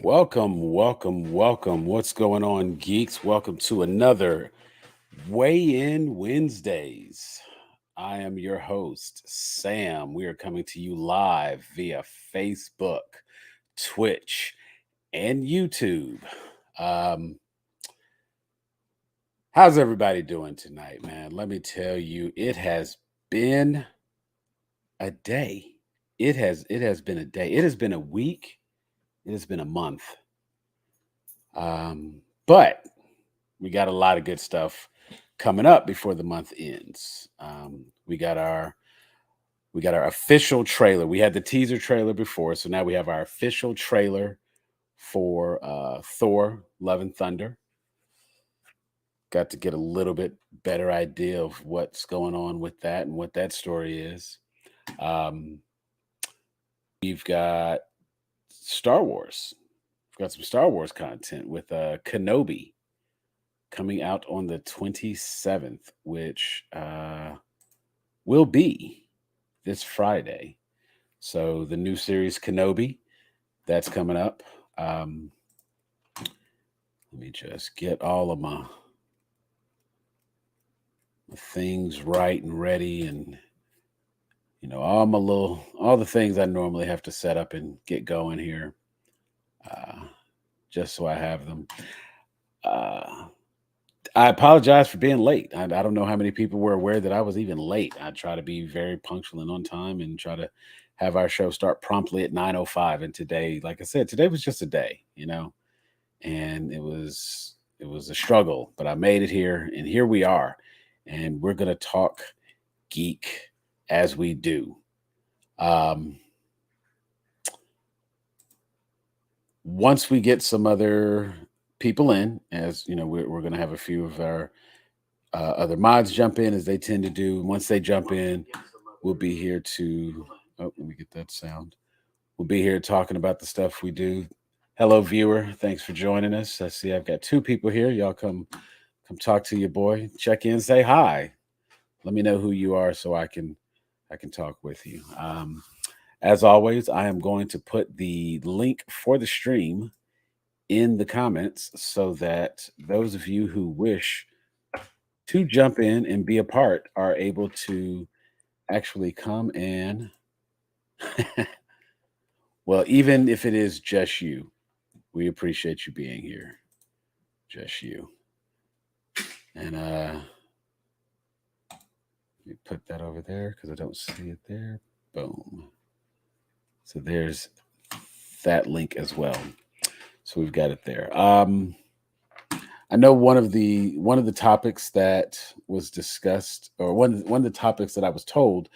Welcome, welcome, welcome. What's going on, geeks? Welcome to another Weigh In Wednesdays. I am your host, Sam. We are coming to you live via Facebook, Twitch, and YouTube. Um, how's everybody doing tonight, man? Let me tell you, it has been a day. It has been a day. It has been a week. It has been a month. But we got a lot of good stuff coming up before the month ends. We got our official trailer. We had the teaser trailer before, so now we have our official trailer for Thor: Love and Thunder. Got to get a little bit better idea of what's going on with that and what that story is. Um, we've got Star Wars. We've got some Star Wars content with Kenobi coming out on the 27th, which will be this Friday. So the new series Kenobi, that's coming up. Let me just get all of my things right and ready, and all the things I normally have to set up and get going here, uh, just so I have them. Uh, I apologize for being late. I don't know how many people were aware that I was even late. I try to be very punctual and on time and try to have our show start promptly at 9:05. And today, like I said, today was just a day, and it was a struggle, but I made it here, and here we are. And we're gonna talk geek as we do. Um, Once we get some other people in, as you know, we're going to have a few of our other mods jump in as they tend to do. Once they jump in, we'll be here to. Oh, let me get that sound. We'll be here talking about the stuff we do. Hello, viewer. Thanks for joining us. I see I've got two people here. Y'all come talk to your boy. Check in, say hi. Let me know who you are so I can talk with you. As always, I am going to put the link for the stream in the comments so that those of you who wish to jump in and be a part are able to actually come and well, even if it is just you, we appreciate you being here. Just you. And let me put that over there because I don't see it there. Boom. So there's that link as well. So we've got it there. I know one of the topics that was discussed, or one of the topics that I was told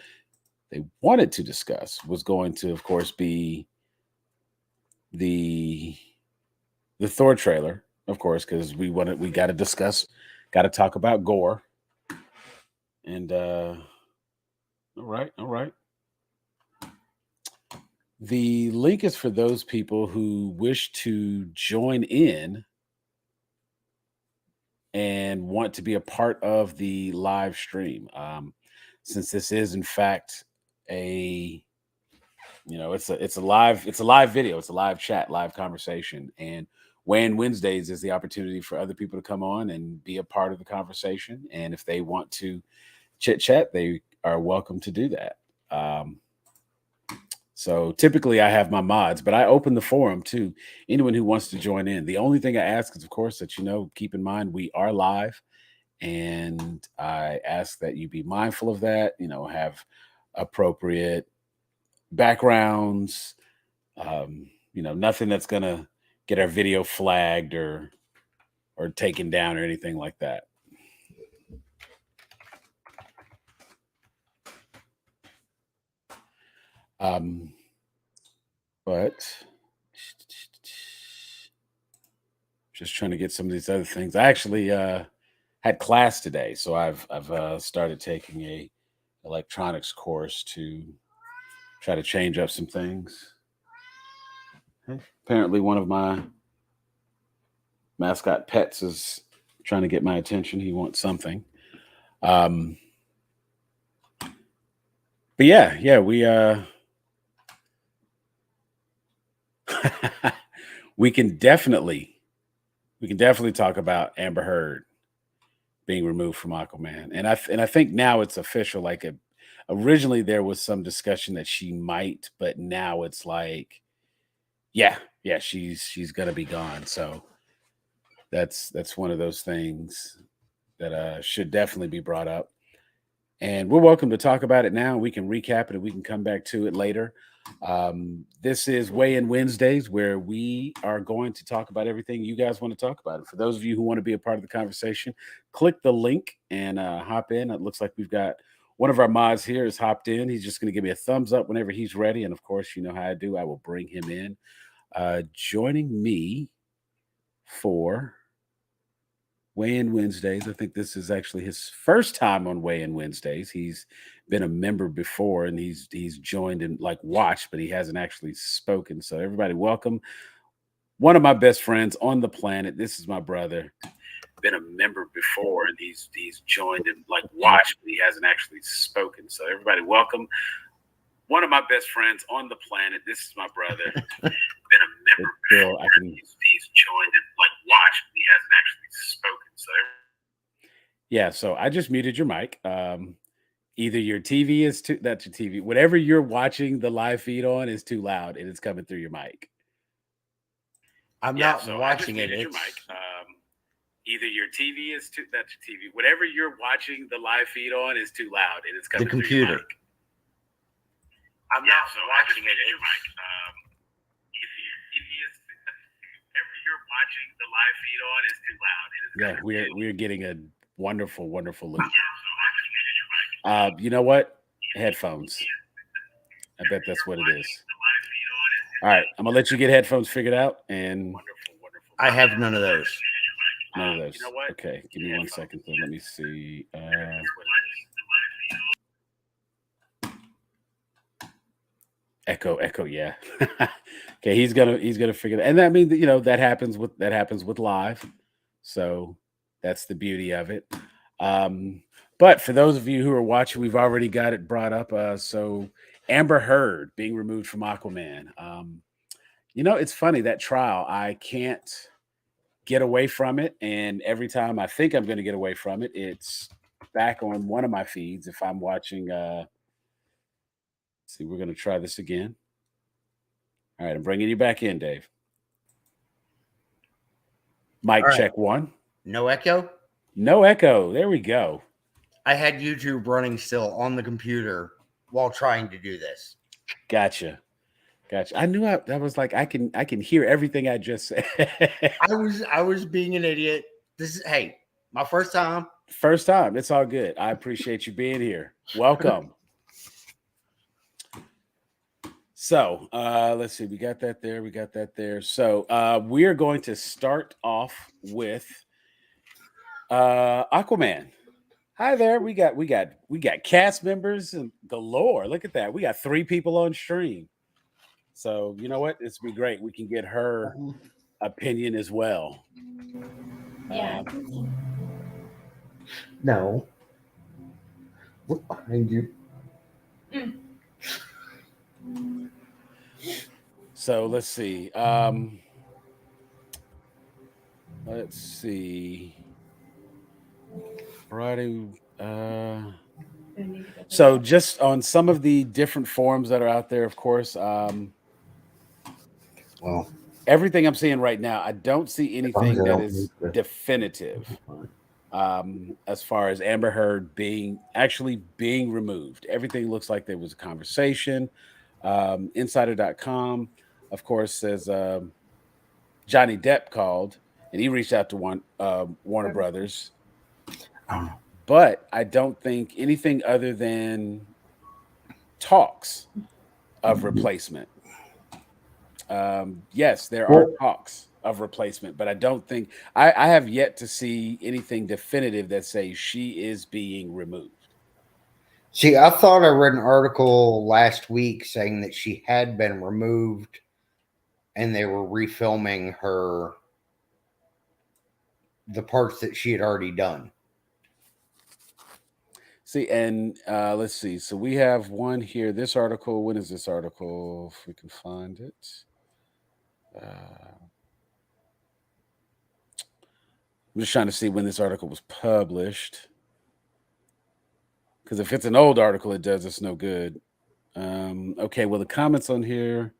they wanted to discuss was going to, of course, be the the Thor trailer, of course, because we got to discuss, got to talk about gore. And all right, all right. The link is for those people who wish to join in and want to be a part of the live stream. Since this is in fact a it's a live video, it's a live chat, live conversation, and when Wednesdays is the opportunity for other people to come on and be a part of the conversation, and if they want to chit chat, they are welcome to do that. So typically I have my mods, but I open the forum to anyone who wants to join in. The only thing I ask is, of course, that keep in mind we are live, and I ask that you be mindful of that. Have appropriate backgrounds. Nothing that's gonna get our video flagged or taken down or anything like that. Um, but just trying to get some of these other things. I actually had class today, so I've started taking a electronics course to try to change up some things. Apparently, one of my mascot pets is trying to get my attention. He wants something. Um, but yeah, we we can definitely talk about Amber Heard being removed from Aquaman, and I think now it's official. Like originally there was some discussion that she might, but now it's like, yeah, yeah, she's gonna be gone. So that's one of those things that should definitely be brought up. And we're welcome to talk about it now. We can recap it and we can come back to it later. This is Weigh In Wednesdays, where we are going to talk about everything you guys want to talk about. And for those of you who want to be a part of the conversation, click the link and hop in. It looks like we've got one of our mods here is hopped in. He's just going to give me a thumbs up whenever he's ready. And of course, you know how I do. I will bring him in. Joining me for Weigh In Wednesdays. I think this is actually his first time on Weigh In Wednesdays. He's been a member before and he's joined and like watched, but he hasn't actually spoken. So everybody, welcome. One of my best friends on the planet. This is my brother. Been a member before and he's joined and like watched, but he hasn't actually spoken. So everybody, welcome. One of my best friends on the planet. This is my brother. Been a member before. He's joined and like watched, but he hasn't actually spoken. So yeah, so I just muted your mic. Either your TV is too, that's your TV. Whatever you're watching the live feed on is too loud and it's coming through your mic. I'm not watching it. Your mic. Either your TV is too, that's your TV. Whatever you're watching the live feed on is too loud and it's coming through your mic. I'm not watching it. Your mic. If your TV is whatever you're watching the live feed on is too loud. Yeah, we're getting a wonderful loop. You know what? Headphones. I bet that's what it is. All right, I'm gonna let you get headphones figured out. And I have none of those. None of those. You know what? Okay, give me 1 second. So let me see. Echo, yeah. Okay, he's gonna figure that, and that means that that happens with live, so that's the beauty of it. But for those of you who are watching, we've already got it brought up. So Amber Heard being removed from Aquaman. It's funny, that trial, I can't get away from it, and every time I think I'm going to get away from it, it's back on one of my feeds. If I'm watching. See, we're going to try this again. All right, I'm bringing you back in, Dave. Mic check 1. No echo? No echo. There we go. I had YouTube running still on the computer while trying to do this. Gotcha. I knew I was like, I can hear everything I just said. I was being an idiot. This is my first time. First time. It's all good. I appreciate you being here. Welcome. So let's see. We got that there. So we are going to start off with Aquaman. Hi there. We got cast members and galore. Look at that. We got 3 people on stream. So you know what? It's be great. We can get her opinion as well. Yeah. No. Look behind you. So let's see. Let's see. Friday. So just on some of the different forums that are out there, of course. Well, everything I'm seeing right now, I don't see anything that is definitive. As far as Amber Heard being removed. Everything looks like there was a conversation. Insider.com, of course, says Johnny Depp called and he reached out to Warner Brothers. But I don't think anything other than talks of replacement. Yes, there are talks of replacement, but I don't think I have yet to see anything definitive that says she is being removed. See, I thought I read an article last week saying that she had been removed and they were refilming the parts that she had already done. See, and let's see. So we have one here. This article, when is this article? If we can find it. I'm just trying to see when this article was published. Because if it's an old article, it does us no good. Okay, well, the comments on here,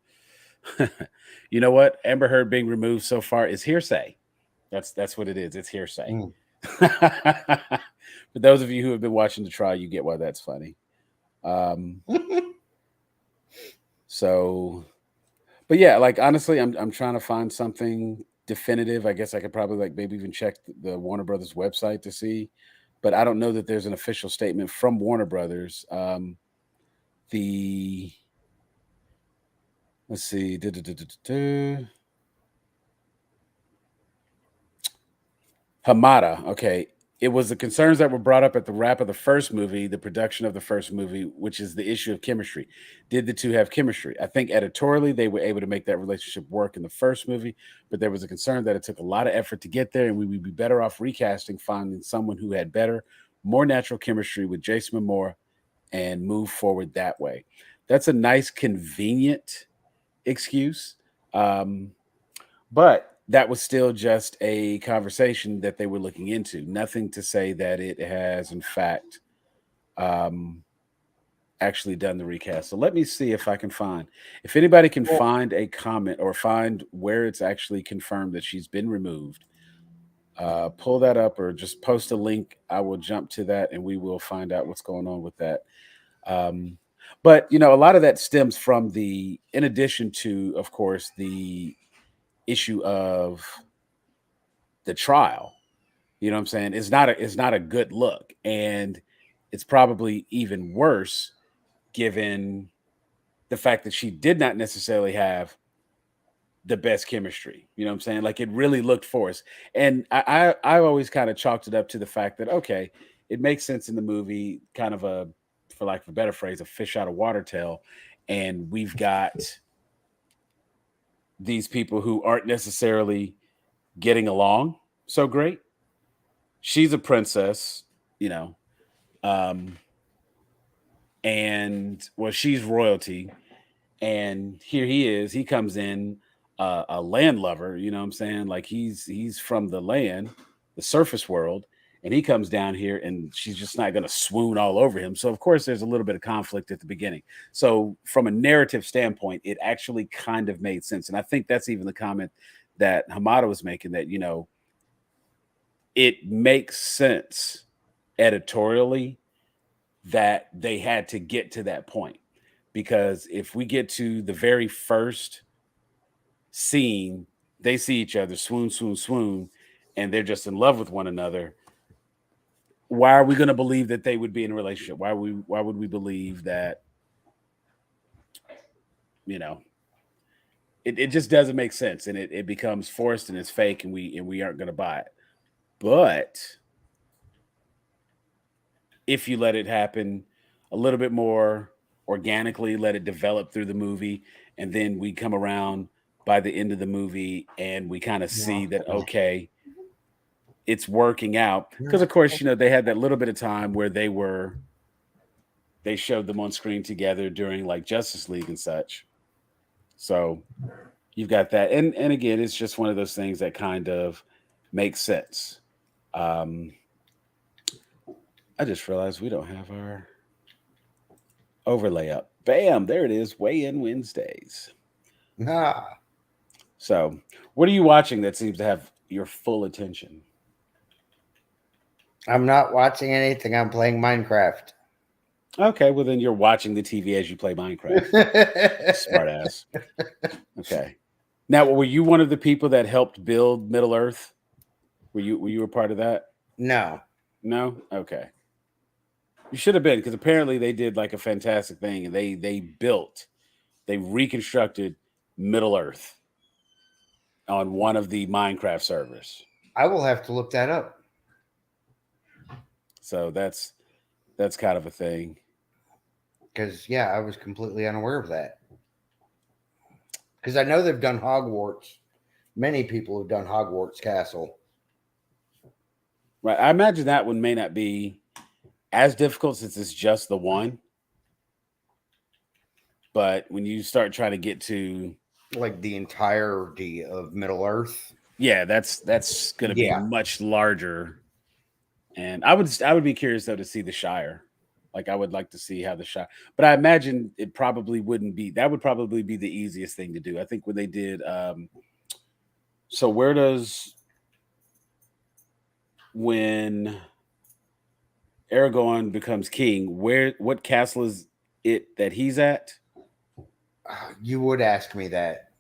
you know what? Amber Heard being removed so far is hearsay. That's what it is. It's hearsay. Mm. For those of you who have been watching the trial, you get why that's funny. So, but yeah, like honestly, I'm trying to find something definitive. I guess I could probably like maybe even check the Warner Brothers website to see, but I don't know that there's an official statement from Warner Brothers. The let's see. Hamada. Okay. It was the concerns that were brought up at the wrap of the first movie, the production of the first movie, which is the issue of chemistry. Did the two have chemistry? I think editorially they were able to make that relationship work in the first movie, but there was a concern that it took a lot of effort to get there, and we would be better off recasting, finding someone who had better, more natural chemistry with Jason Momoa and move forward that way. That's a nice, convenient excuse. But that was still just a conversation that they were looking into. Nothing to say that it has, in fact, actually done the recast. So let me see if I can find, if anybody can find a comment or find where it's actually confirmed that she's been removed. Pull that up or just post a link. I will jump to that and we will find out what's going on with that. But you know, a lot of that stems from the, in addition to, of course, the issue of the trial. You know what I'm saying? It's not a good look. And it's probably even worse given the fact that she did not necessarily have the best chemistry. You know what I'm saying? Like it really looked forced. And I always kind of chalked it up to the fact that okay, it makes sense in the movie, kind of a, for lack of a better phrase, a fish out of water tale. And we've got these people who aren't necessarily getting along so great. She's a princess, you know, and well, she's royalty. And here he is. He comes in a land lover, you know what I'm saying? Like he's from the land, the surface world, and he comes down here and she's just not going to swoon all over him. So of course there's a little bit of conflict at the beginning. So from a narrative standpoint, it actually kind of made sense. And I think that's even the comment that Hamada was making, that, you know, it makes sense editorially that they had to get to that point. Because if we get to the very first scene, they see each other, swoon, swoon, swoon, and they're just in love with one another. Why are we going to believe that they would be in a relationship? Why would we believe that, you know, it just doesn't make sense, and it becomes forced and it's fake, and we aren't going to buy it. But if you let it happen a little bit more organically, let it develop through the movie, and then we come around by the end of the movie and we kind of see that okay, it's working out. Because of course, you know, they had that little bit of time where they showed them on screen together during like Justice League and such. So you've got that. And again, it's just one of those things that kind of makes sense. I just realized we don't have our overlay up. Bam, there it is. Weigh in Wednesdays. Nah. So, what are you watching that seems to have your full attention? I'm not watching anything. I'm playing Minecraft. Okay, well then you're watching the TV as you play Minecraft. Smart ass. Okay. Now, were you one of the people that helped build Middle Earth? Were you a part of that? No. No? Okay. You should have been, because apparently they did like a fantastic thing, and they reconstructed Middle Earth on one of the Minecraft servers. I will have to look that up. So that's kind of a thing. Because yeah, I was completely unaware of that. Because I know they've done Hogwarts. Many people have done Hogwarts Castle. Right. I imagine that one may not be as difficult since it's just the one. But when you start trying to get to like the entirety of Middle Earth. Yeah, that's going to be Yeah. much larger. And I would be curious though to see the Shire. Like I would like to see how the Shire, but I imagine it probably wouldn't be. That would probably be the easiest thing to do. I think when they did. So where does when Aragorn becomes king? What castle is it that he's at? You would ask me that.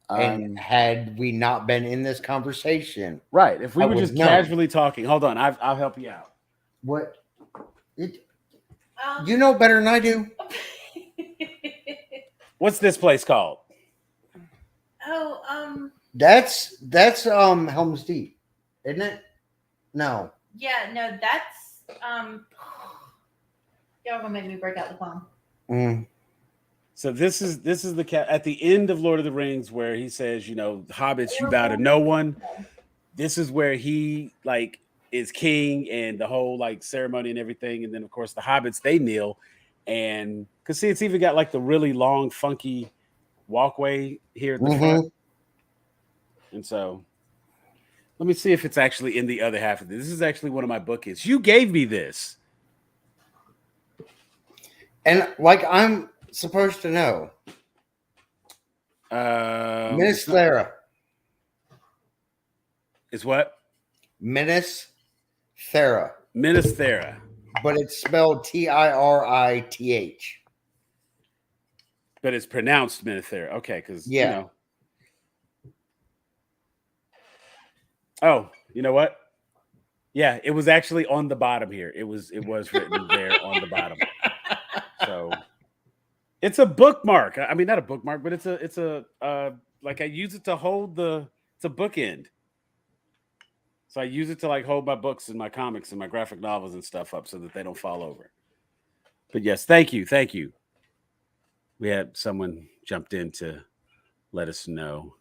And Um, had we not been in this conversation, right. If we I were would just know. casually talking, hold on, I'll help you out. What? You know better than I do. What's this place called? That's Helm's Deep, isn't it? No. Yeah, no, that's y'all gonna make me break out the phone. Mm. So this is the at the end of Lord of the Rings where he says, you know, hobbits, you bow to no one. This is where he like is king and the whole like ceremony and everything. And then of course the hobbits, they kneel. And cause see, it's even got like the really long, funky walkway here at the front. And so let me see if it's actually in the other half of this. This is actually one of my bookends. You gave me this. And like I'm supposed to know. Minas Thera. It's what? Minas Thera. Minas Thera. But it's spelled Tirith. But it's pronounced Minas Thera. Okay, because Yeah. you know. Oh, you know what? Yeah, it was actually on the bottom here. It was written there on the bottom. So it's a bookmark. I mean, not a bookmark, but it's a like I use it to hold it's a bookend. So I use it to like hold my books and my comics and my graphic novels and stuff up so that they don't fall over. But yes, thank you. We had someone jumped in to let us know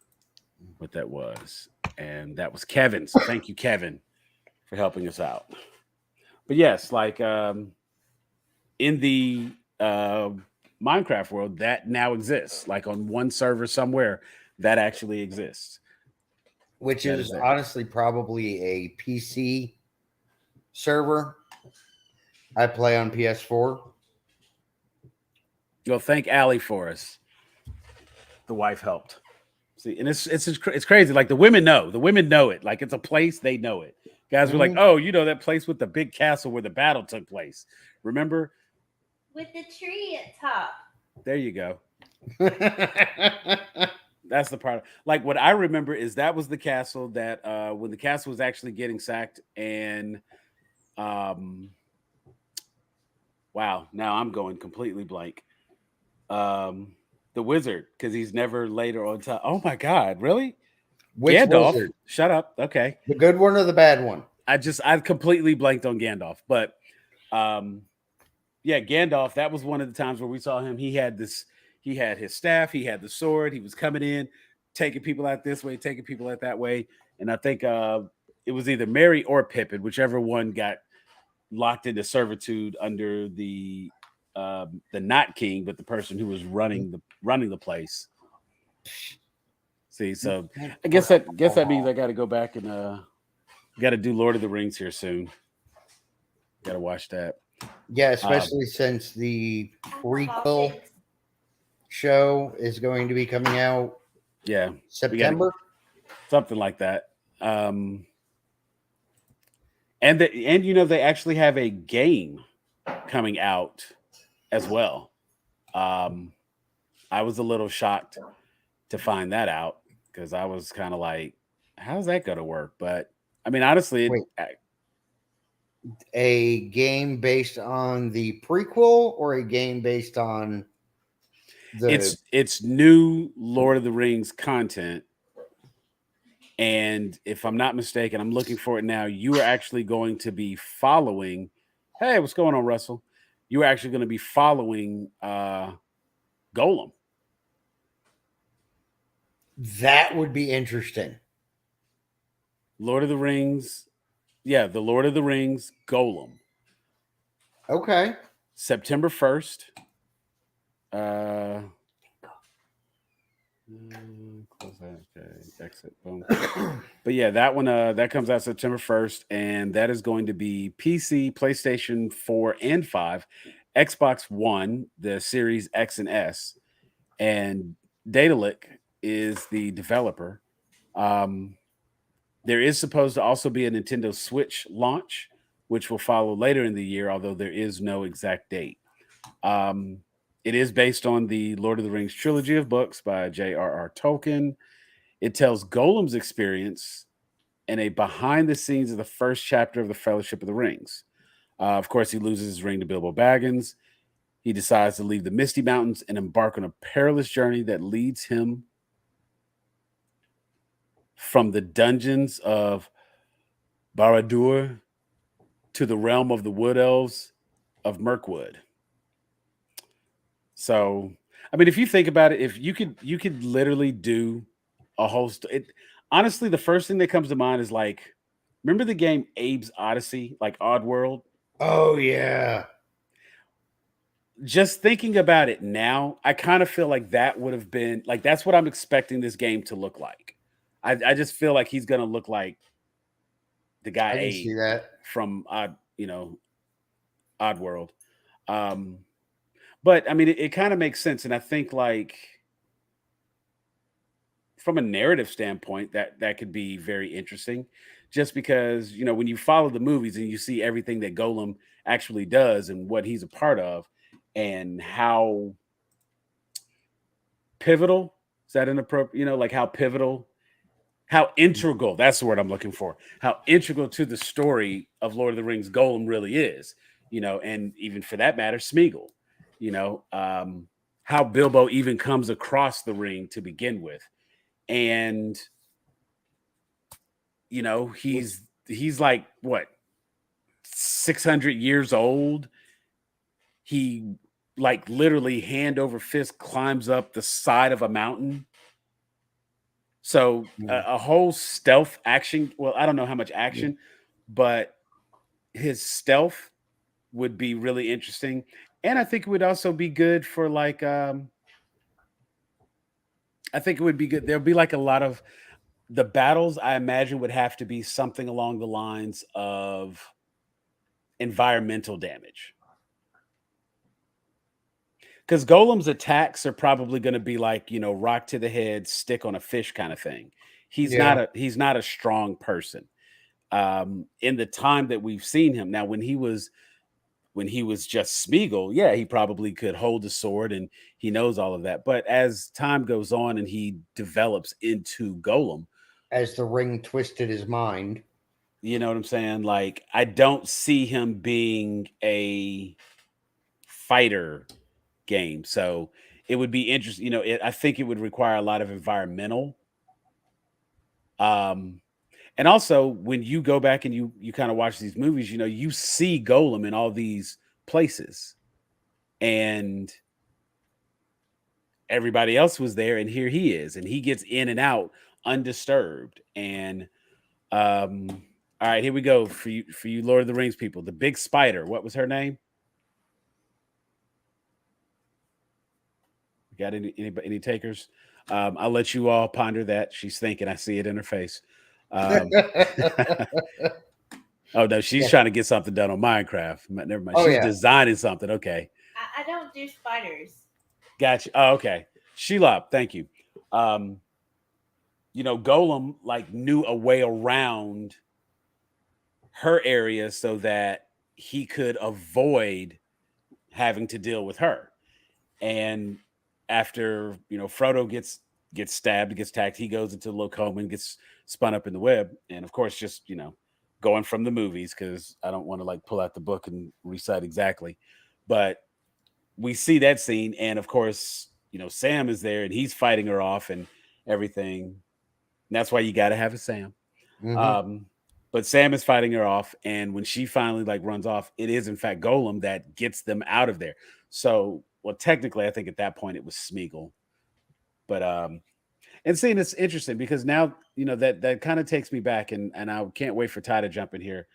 what that was. And that was Kevin. So thank you, Kevin, for helping us out. But yes, like in the Minecraft world, that now exists. Like on one server somewhere, that actually exists. Which is honestly probably a PC server. I play on PS4. Well, thank Allie for us. The wife helped. See, and it's crazy. Like the women know it. Like it's a place, they know it. Guys were like, oh, you know that place with the big castle where the battle took place. Remember? With the tree at top. There you go. That's the part. Like what I remember is that was the castle that when the castle was actually getting sacked, and wow, now I'm going completely blank. The wizard, because he's never later on top. Oh my god, really? Which Gandalf? wizard? Shut up. Okay. The good one or the bad one? I've completely blanked on Gandalf, but yeah, Gandalf, that was one of the times where we saw him. He had his staff, he had the sword, he was coming in, taking people out this way, taking people out that way. And I think it was either Merry or Pippin, whichever one got locked into servitude under the not king, but the person who was running the place. See, so I guess that means I got to go back and got to do Lord of the Rings here soon. Got to watch that. Yeah, especially since the prequel show is going to be coming out. Yeah, September, something like that. And you know they actually have a game coming out as well. I was a little shocked to find that out because I was kind of like, how's that going to work? But I mean, honestly, a game based on the prequel or a game based on it's new Lord of the Rings content. And if I'm not mistaken, I'm looking for it now. You are actually going to be following. Hey, what's going on, Russell? You're actually going to be following Golem. That would be interesting. Lord of the Rings. Yeah, the Lord of the Rings Golem. Okay. September 1st. Okay, exit. Boom. But yeah, that one that comes out September 1st, and that is going to be PC, PlayStation 4 and 5, Xbox One, the Series X and S, and Daedalic is the developer. Um, there is supposed to also be a Nintendo Switch launch, which will follow later in the year, although there is no exact date. Um, it is based on the Lord of the Rings trilogy of books by J.R.R. Tolkien. It tells Golem's experience and a behind the scenes of the first chapter of the Fellowship of the Rings. Of course, he loses his ring to Bilbo Baggins. He decides to leave the Misty Mountains and embark on a perilous journey that leads him from the dungeons of Barad-dûr to the realm of the Wood Elves of Mirkwood. So, I mean, if you think about it, if you could literally do a whole honestly, the first thing that comes to mind is like, remember the game Abe's Odyssey, like Oddworld? Oh yeah. Just thinking about it now, I kind of feel like that would have been like that's what I'm expecting this game to look like. I just feel like he's gonna look like the guy I can Abe see that. from Oddworld. But I mean, it kind of makes sense, and I think like from a narrative standpoint, that could be very interesting, just because when you follow the movies and you see everything that Golem actually does and what he's a part of, and how pivotal is that inappropriate? Like how pivotal, how integral. That's the word I'm looking for. How integral to the story of Lord of the Rings Golem really is. And even for that matter, Smeagol. How Bilbo even comes across the ring to begin with. And he's like what, 600 years old. He like literally hand over fist climbs up the side of a mountain. So a whole stealth action. Well, I don't know how much action, but his stealth would be really interesting. And I think it would also be good for like I think it would be good. There'll be like a lot of the battles, I imagine, would have to be something along the lines of environmental damage. Because Golem's attacks are probably going to be like, rock to the head, stick on a fish kind of thing. He's not a strong person. In the time that we've seen him now, when he was just Smeagol, yeah, he probably could hold a sword and he knows all of that. But as time goes on and he develops into Golem, As the ring twisted his mind. you know what I'm saying? Like, I don't see him being a fighter game. So it would be interesting. I think it would require a lot of environmental. And also when you go back and you kind of watch these movies, you see Golem in all these places, and everybody else was there, and here he is, and he gets in and out undisturbed. And all right, here we go for you Lord of the Rings people. The big spider, what was her name? Got any takers? I'll let you all ponder that. She's thinking. I see it in her face. Oh no, she's trying to get something done on Minecraft. Never mind. She's designing something. Okay. I don't do spiders. Gotcha. Oh, okay. Sheila, thank you. Golem like knew a way around her area so that he could avoid having to deal with her. And after Frodo gets stabbed, gets attacked, he goes into the little coma and gets spun up in the web. And of course, just going from the movies, because I don't want to like pull out the book and recite exactly, but we see that scene, and of course, Sam is there and he's fighting her off and everything. And that's why you got to have a Sam. Mm-hmm. But Sam is fighting her off, and when she finally like runs off, it is in fact Golem that gets them out of there. So, well, technically, I think at that point it was Smeagol. But and seeing it's interesting because now that kind of takes me back, and I can't wait for Ty to jump in here.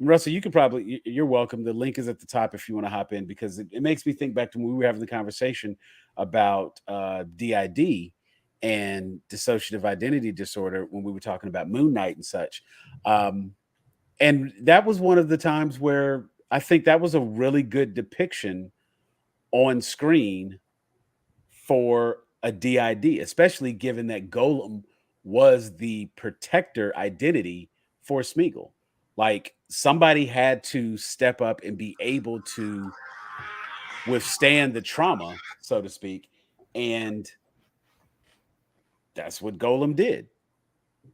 Russell, you could probably, you're welcome. The link is at the top if you want to hop in, because it makes me think back to when we were having the conversation about DID and dissociative identity disorder when we were talking about Moon Knight and such. And that was one of the times where I think that was a really good depiction on screen for a DID, especially given that Golem was the protector identity for Smeagol. Like somebody had to step up and be able to withstand the trauma, so to speak. And that's what Golem did.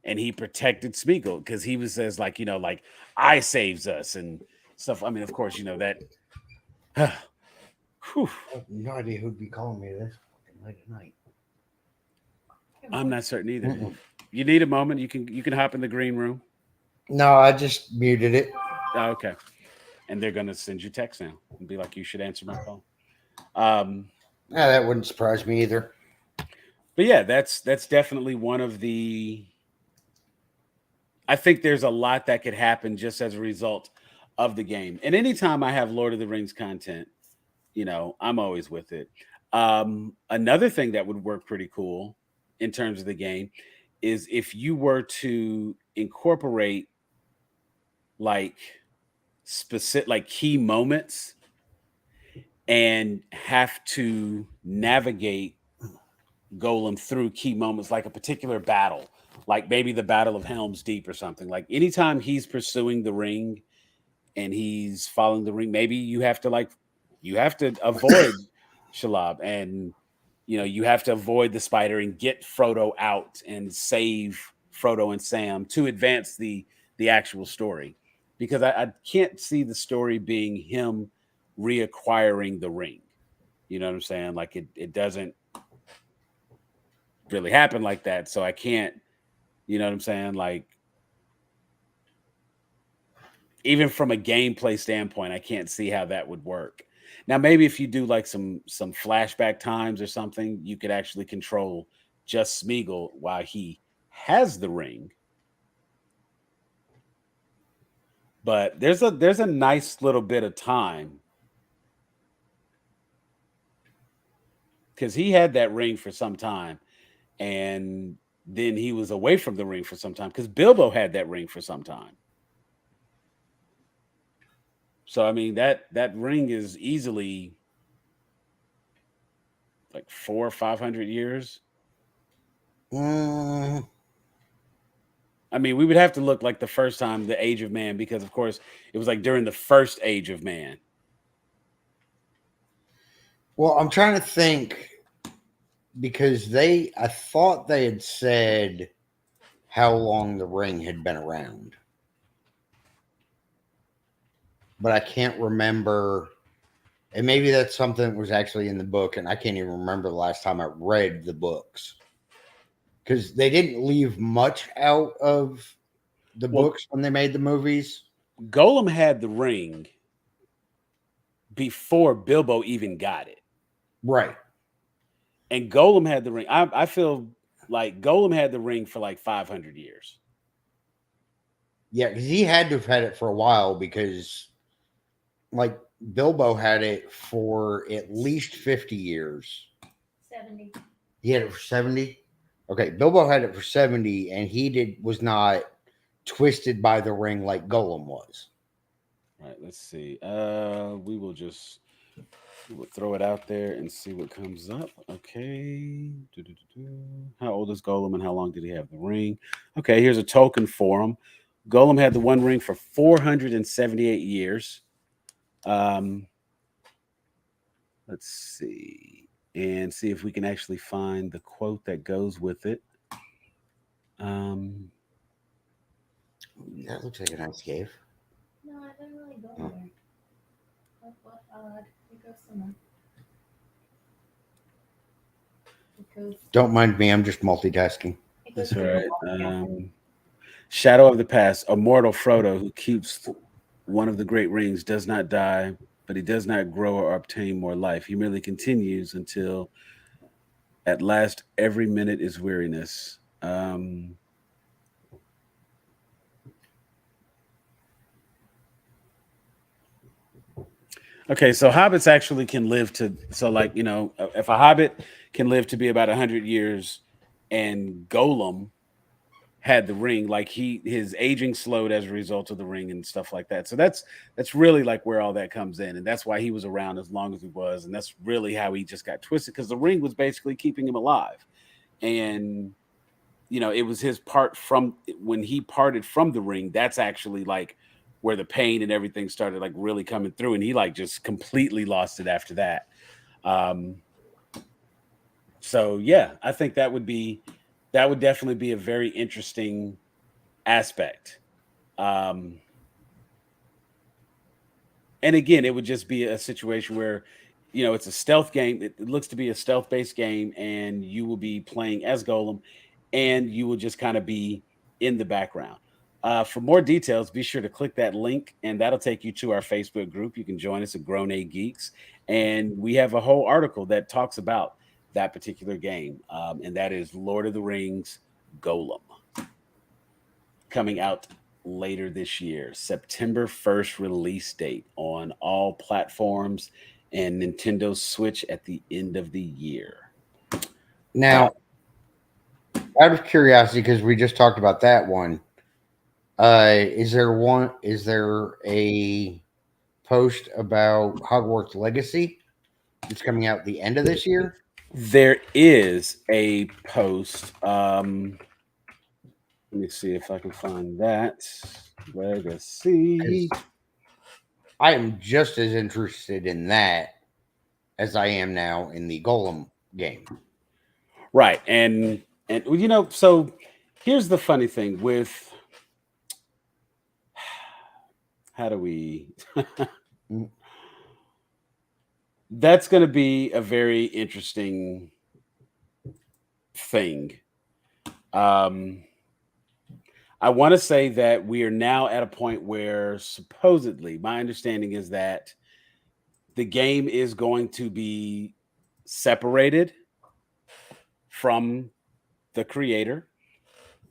And he protected Smeagol because he was says like, like I saves us and stuff. I mean, of course, that. Whew, I have no idea who'd be calling me this fucking late at night. I'm not certain either. Mm-mm. You need a moment. You can hop in the green room. No, I just muted it. Oh, okay. And they're gonna send you text now and be like, you should answer my call. That wouldn't surprise me either. But yeah, that's definitely one of the. I think there's a lot that could happen just as a result of the game. And anytime I have Lord of the Rings content, I'm always with it. Another thing that would work pretty cool in terms of the game is if you were to incorporate like specific, like key moments and have to navigate Golem through key moments, like a particular battle, like maybe the Battle of Helm's Deep or something. Like anytime he's pursuing the ring and he's following the ring, maybe you have to avoid Shalab, and you have to avoid the spider and get Frodo out and save Frodo and Sam to advance the actual story. Because I can't see the story being him reacquiring the ring. You know what I'm saying? Like it doesn't really happen like that. So I can't, you know what I'm saying? Like even from a gameplay standpoint, I can't see how that would work. Now, maybe if you do like some flashback times or something, you could actually control just Smeagol while he has the ring. But there's a nice little bit of time because he had that ring for some time, and then he was away from the ring for some time because Bilbo had that ring for some time. So I mean that ring is easily like 400 or 500 years. I mean, we would have to look like the first time, the Age of Man, because of course it was like during the first Age of Man. Well, I'm trying to think because I thought they had said how long the ring had been around, but I can't remember. And maybe that's something that was actually in the book, and I can't even remember the last time I read the books because they didn't leave much out of the books when they made the movies. Golem had the ring before Bilbo even got it. Right. And Golem had the ring. I feel like Golem had the ring for like 500 years. Yeah, because he had to have had it for a while because, like, Bilbo had it for at least 50 years. 70. He had it for 70? Okay, Bilbo had it for 70, and he was not twisted by the ring like Golem was. All right, let's see. We will throw it out there and see what comes up. Okay. How old is Golem and how long did he have the ring? Okay, here's a token for him. Golem had the one ring for 478 years. Let's see. And see if we can actually find the quote that goes with it. That looks like a nice cave. No, I didn't really go there. What odd. It goes somewhere. Don't mind me, I'm just multitasking. That's right. Shadow of the Past, immortal Frodo, who keeps one of the great rings, does not die, but he does not grow or obtain more life. He merely continues until at last every minute is weariness. Okay, so hobbits actually can live to, so like, if a hobbit can live to be about 100 years, and Golem had the ring. Like his aging slowed as a result of the ring and stuff like that. So that's really like where all that comes in, and that's why he was around as long as he was, and that's really how he just got twisted, because the ring was basically keeping him alive. And it was his part from when he parted from the ring. That's actually like where the pain and everything started like really coming through, and he like just completely lost it after that. Um, so yeah, I think that would definitely be a very interesting aspect. Um, and again, it would just be a situation where, it's a stealth game. It looks to be a stealth based game, and you will be playing as Golem, and you will just kind of be in the background. For more details, be sure to click that link, and that'll take you to our Facebook group. You can join us at Grown A Geeks, and we have a whole article that talks about that particular game, and that is Lord of the Rings Golem, coming out later this year, September 1st release date on all platforms, and Nintendo Switch at the end of the year. Now, out of curiosity, because we just talked about that one, is there a post about Hogwarts Legacy that's coming out the end of this year? There is a post. Let me see if I can find that. Legacy. I am just as interested in that as I am now in the Golem game. Right. And so here's the funny thing with how do we that's going to be a very interesting thing. I want to say that we are now at a point where supposedly my understanding is that the game is going to be separated from the creator,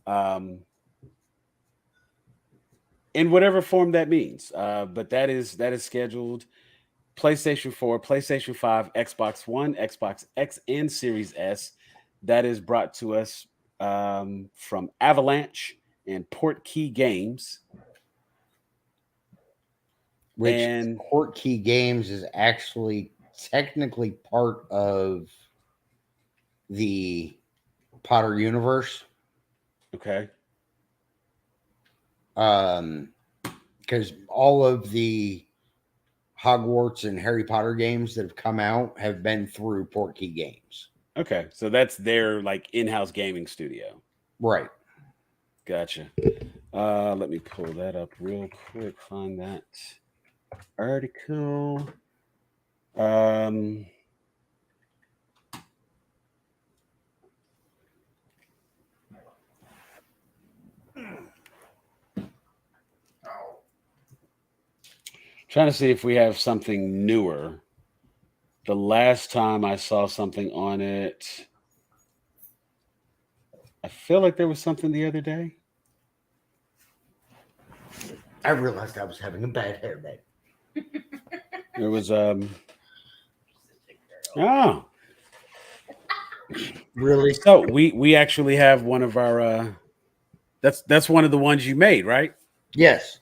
in whatever form that means. But that is scheduled. PlayStation 4, PlayStation 5, Xbox One, Xbox X, and Series S. That is brought to us from Avalanche and Portkey Games. Which and Portkey Games is actually technically part of the Potter universe. Okay. Because all of the Hogwarts and Harry Potter games that have come out have been through Portkey Games. Okay, so that's their like in-house gaming studio. Right. Gotcha. Let me pull that up real quick. Find that article. Trying to see if we have something newer. The last time I saw something on it, I feel like there was something the other day. I realized I was having a bad hair day. There was oh, really? So we actually have one of our that's one of the ones you made, right? Yes.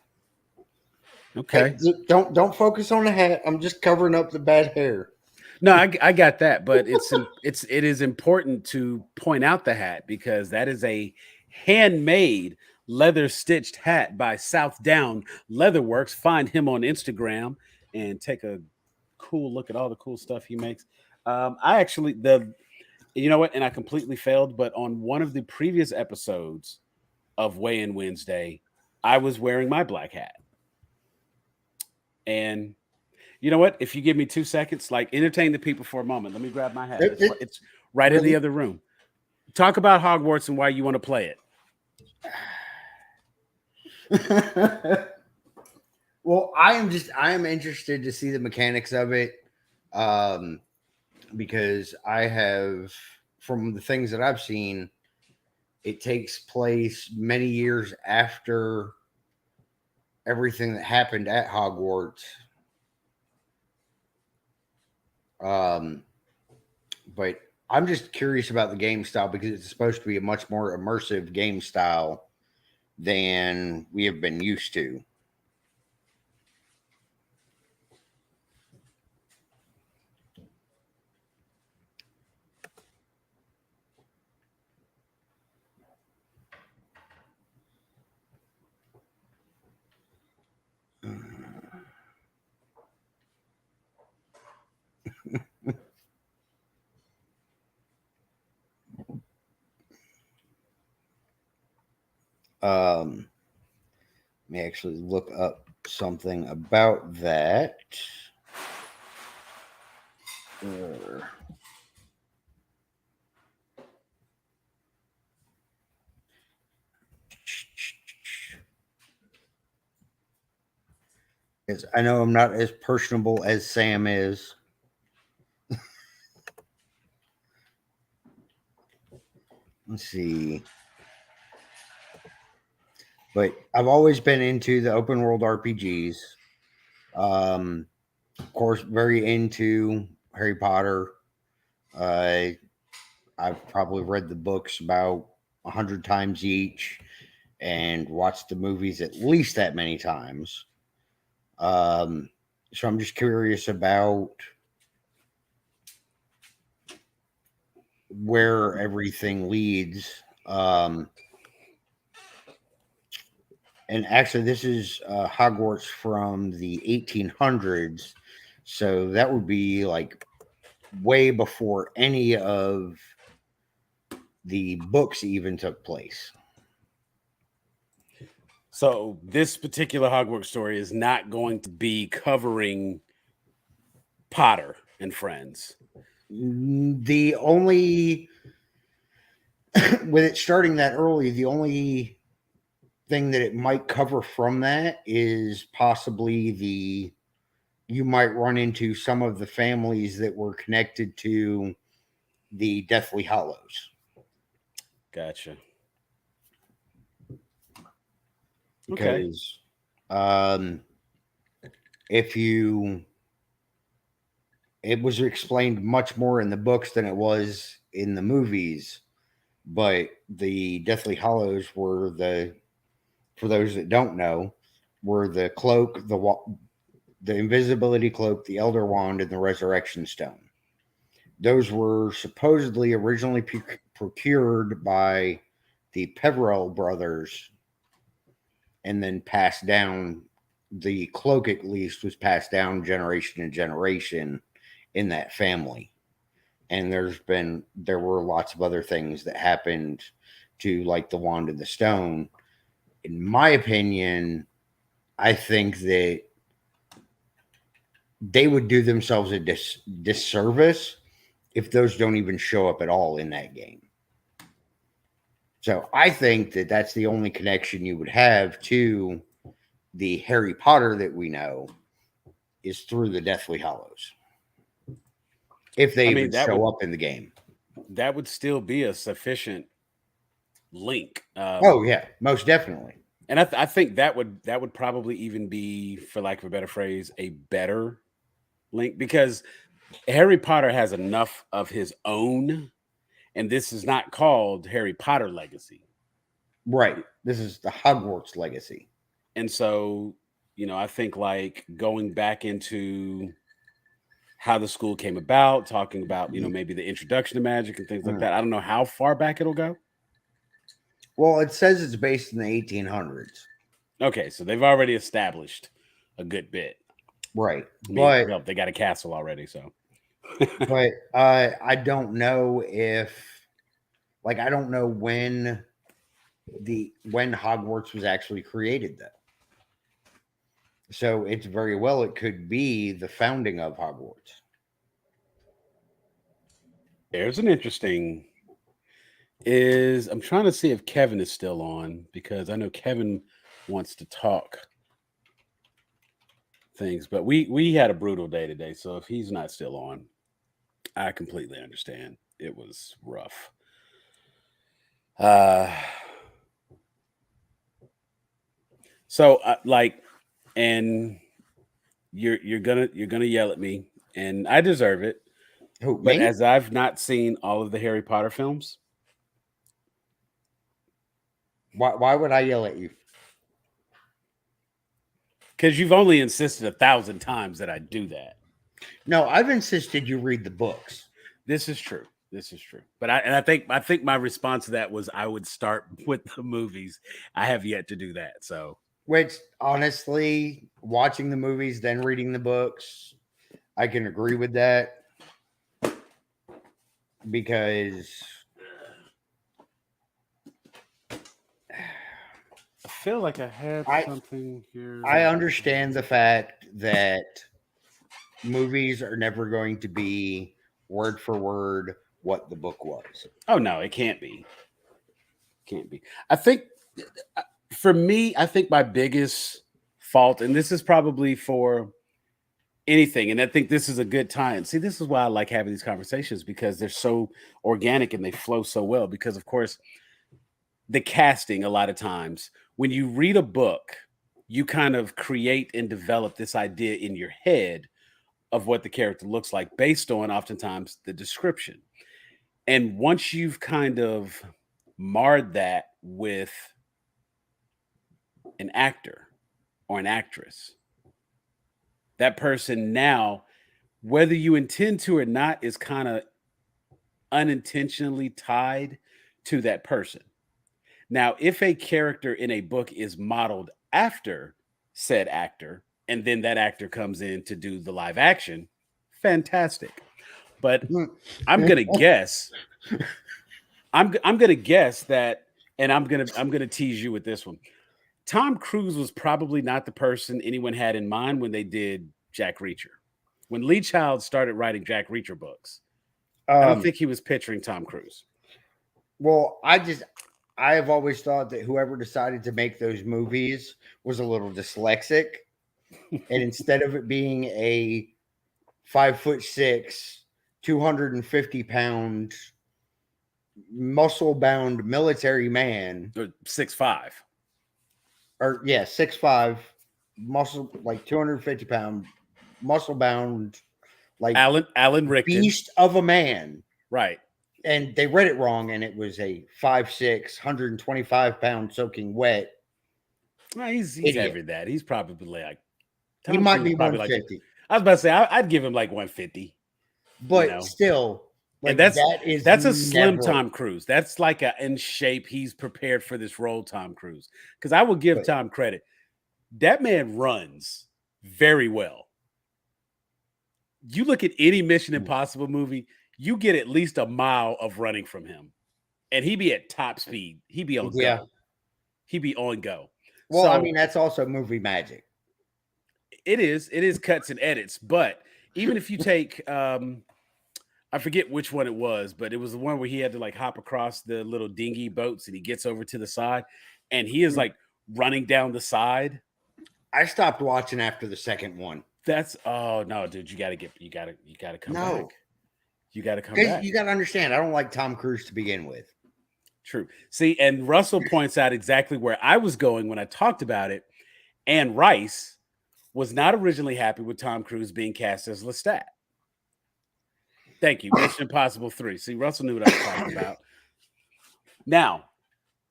Okay. Hey, don't focus on the hat. I'm just covering up the bad hair. No, I got that, but it is important to point out the hat, because that is a handmade leather stitched hat by South Down Leatherworks. Find him on Instagram and take a cool look at all the cool stuff he makes. I actually you know what, and I completely failed, but on one of the previous episodes of Weigh In Wednesday, I was wearing my black hat. And you know what? If you give me 2 seconds, like entertain the people for a moment. Let me grab my hat. It's right in the other room. Talk about Hogwarts and why you want to play it. Well, I am interested to see the mechanics of it, because I have, from the things that I've seen, it takes place many years after everything that happened at Hogwarts. But I'm just curious about the game style because it's supposed to be a much more immersive game style than we have been used to. Let me actually look up something about that. Yes, I know I'm not as personable as Sam is. Let's see. But I've always been into the open world RPGs. Of course, very into Harry Potter. I've probably read the books about 100 times each and watched the movies at least that many times. So I'm just curious about where everything leads. And actually, this is Hogwarts from the 1800s. So that would be like way before any of the books even took place. So this particular Hogwarts story is not going to be covering Potter and friends. The only, with it starting that early, the only thing that it might cover from that is possibly you might run into some of the families that were connected to the Deathly Hallows. Gotcha. Okay. Because it was explained much more in the books than it was in the movies, but the Deathly Hallows were for those that don't know, were the cloak, the invisibility cloak, the Elder Wand, and the Resurrection Stone. Those were supposedly originally procured by the Peverell brothers and then passed down. The cloak, at least, was passed down generation to generation in that family. And there were lots of other things that happened to, like the wand and the stone. In my opinion, I think that they would do themselves a disservice if those don't even show up at all in that game. So I think that that's the only connection you would have to the Harry Potter that we know is through the Deathly Hallows. If they even show up in the game. That would still be a sufficient link. Oh yeah, most definitely. And I think that would probably even be, for lack of a better phrase, a better link, because Harry Potter has enough of his own, and this is not called Harry Potter Legacy. Right. This is the Hogwarts Legacy. And so, I think like going back into how the school came about, talking about, maybe the introduction of magic and things like that. I don't know how far back it'll go. Well, it says it's based in the 1800s. Okay, so they've already established a good bit. Right. But they got a castle already, so. But I don't know I don't know when Hogwarts was actually created, though. So it's very well it could be the founding of Hogwarts. There's an interesting I'm trying to see if Kevin is still on, because I know Kevin wants to talk things, but we had a brutal day today, so if he's not still on, I completely understand. It was rough. So and you're gonna yell at me, and I deserve it. Who, But me? as I've not seen all of the Harry Potter films, Why would I yell at you? because you've only insisted 1,000 times that I do that. No, I've insisted you read the books. This is true. This is true. But I think my response to that was I would start with the movies. I have yet to do that. So Which, honestly, watching the movies, then reading the books, I can agree with that. Because I feel like I have something here. I understand the fact that movies are never going to be word for word what the book was. Oh no, it can't be. Can't be. I think for me, I think my biggest fault, and this is probably for anything, and I think this is a good time. See, this is why I like having these conversations because they're so organic and they flow so well. Because of course, the casting, a lot of times, when you read a book, you kind of create and develop this idea in your head of what the character looks like based on oftentimes the description. And once you've kind of marred that with an actor or an actress, that person now, whether you intend to or not, is kind of unintentionally tied to that person. Now, if a character in a book is modeled after said actor, and then that actor comes in to do the live action, fantastic. But I'm gonna guess, I'm gonna guess that, and I'm gonna tease you with this one. Tom Cruise was probably not the person anyone had in mind when they did Jack Reacher. When Lee Child started writing Jack Reacher books, I don't think he was picturing Tom Cruise. Well, I have always thought that whoever decided to make those movies was a little dyslexic. And instead of it being a 5'6", 250-pound, muscle-bound military man, 6'5", or 6'5", muscle, like 250-pound, muscle-bound, like Alan Richton, beast of a man, right? And they read it wrong, and it was a 5'6", 125-pound soaking wet. Well, he's every that. He's probably like he might be 150. Like, I was about to say I'd give him like 150, but still, like and that's a slim Tom Cruise. That's like a in shape. He's prepared for this role, Tom Cruise. Because I will give Tom credit. That man runs very well. You look at any Mission Impossible movie, you get at least a mile of running from him, and he be at top speed. He be on go. He be on go. Well, I mean, that's also movie magic. It is cuts and edits, but even if you take, I forget which one it was, but it was the one where he had to like hop across the little dinghy boats, and he gets over to the side, and he is like running down the side. I stopped watching after the second one. Oh no, dude, you gotta come back. You gotta come back. You gotta understand, I don't like Tom Cruise to begin with. True. See, and Russell points out exactly where I was going when I talked about it. And Rice was not originally happy with Tom Cruise being cast as Lestat. Thank you. Mission Impossible 3. See, Russell knew what I was talking about. Now,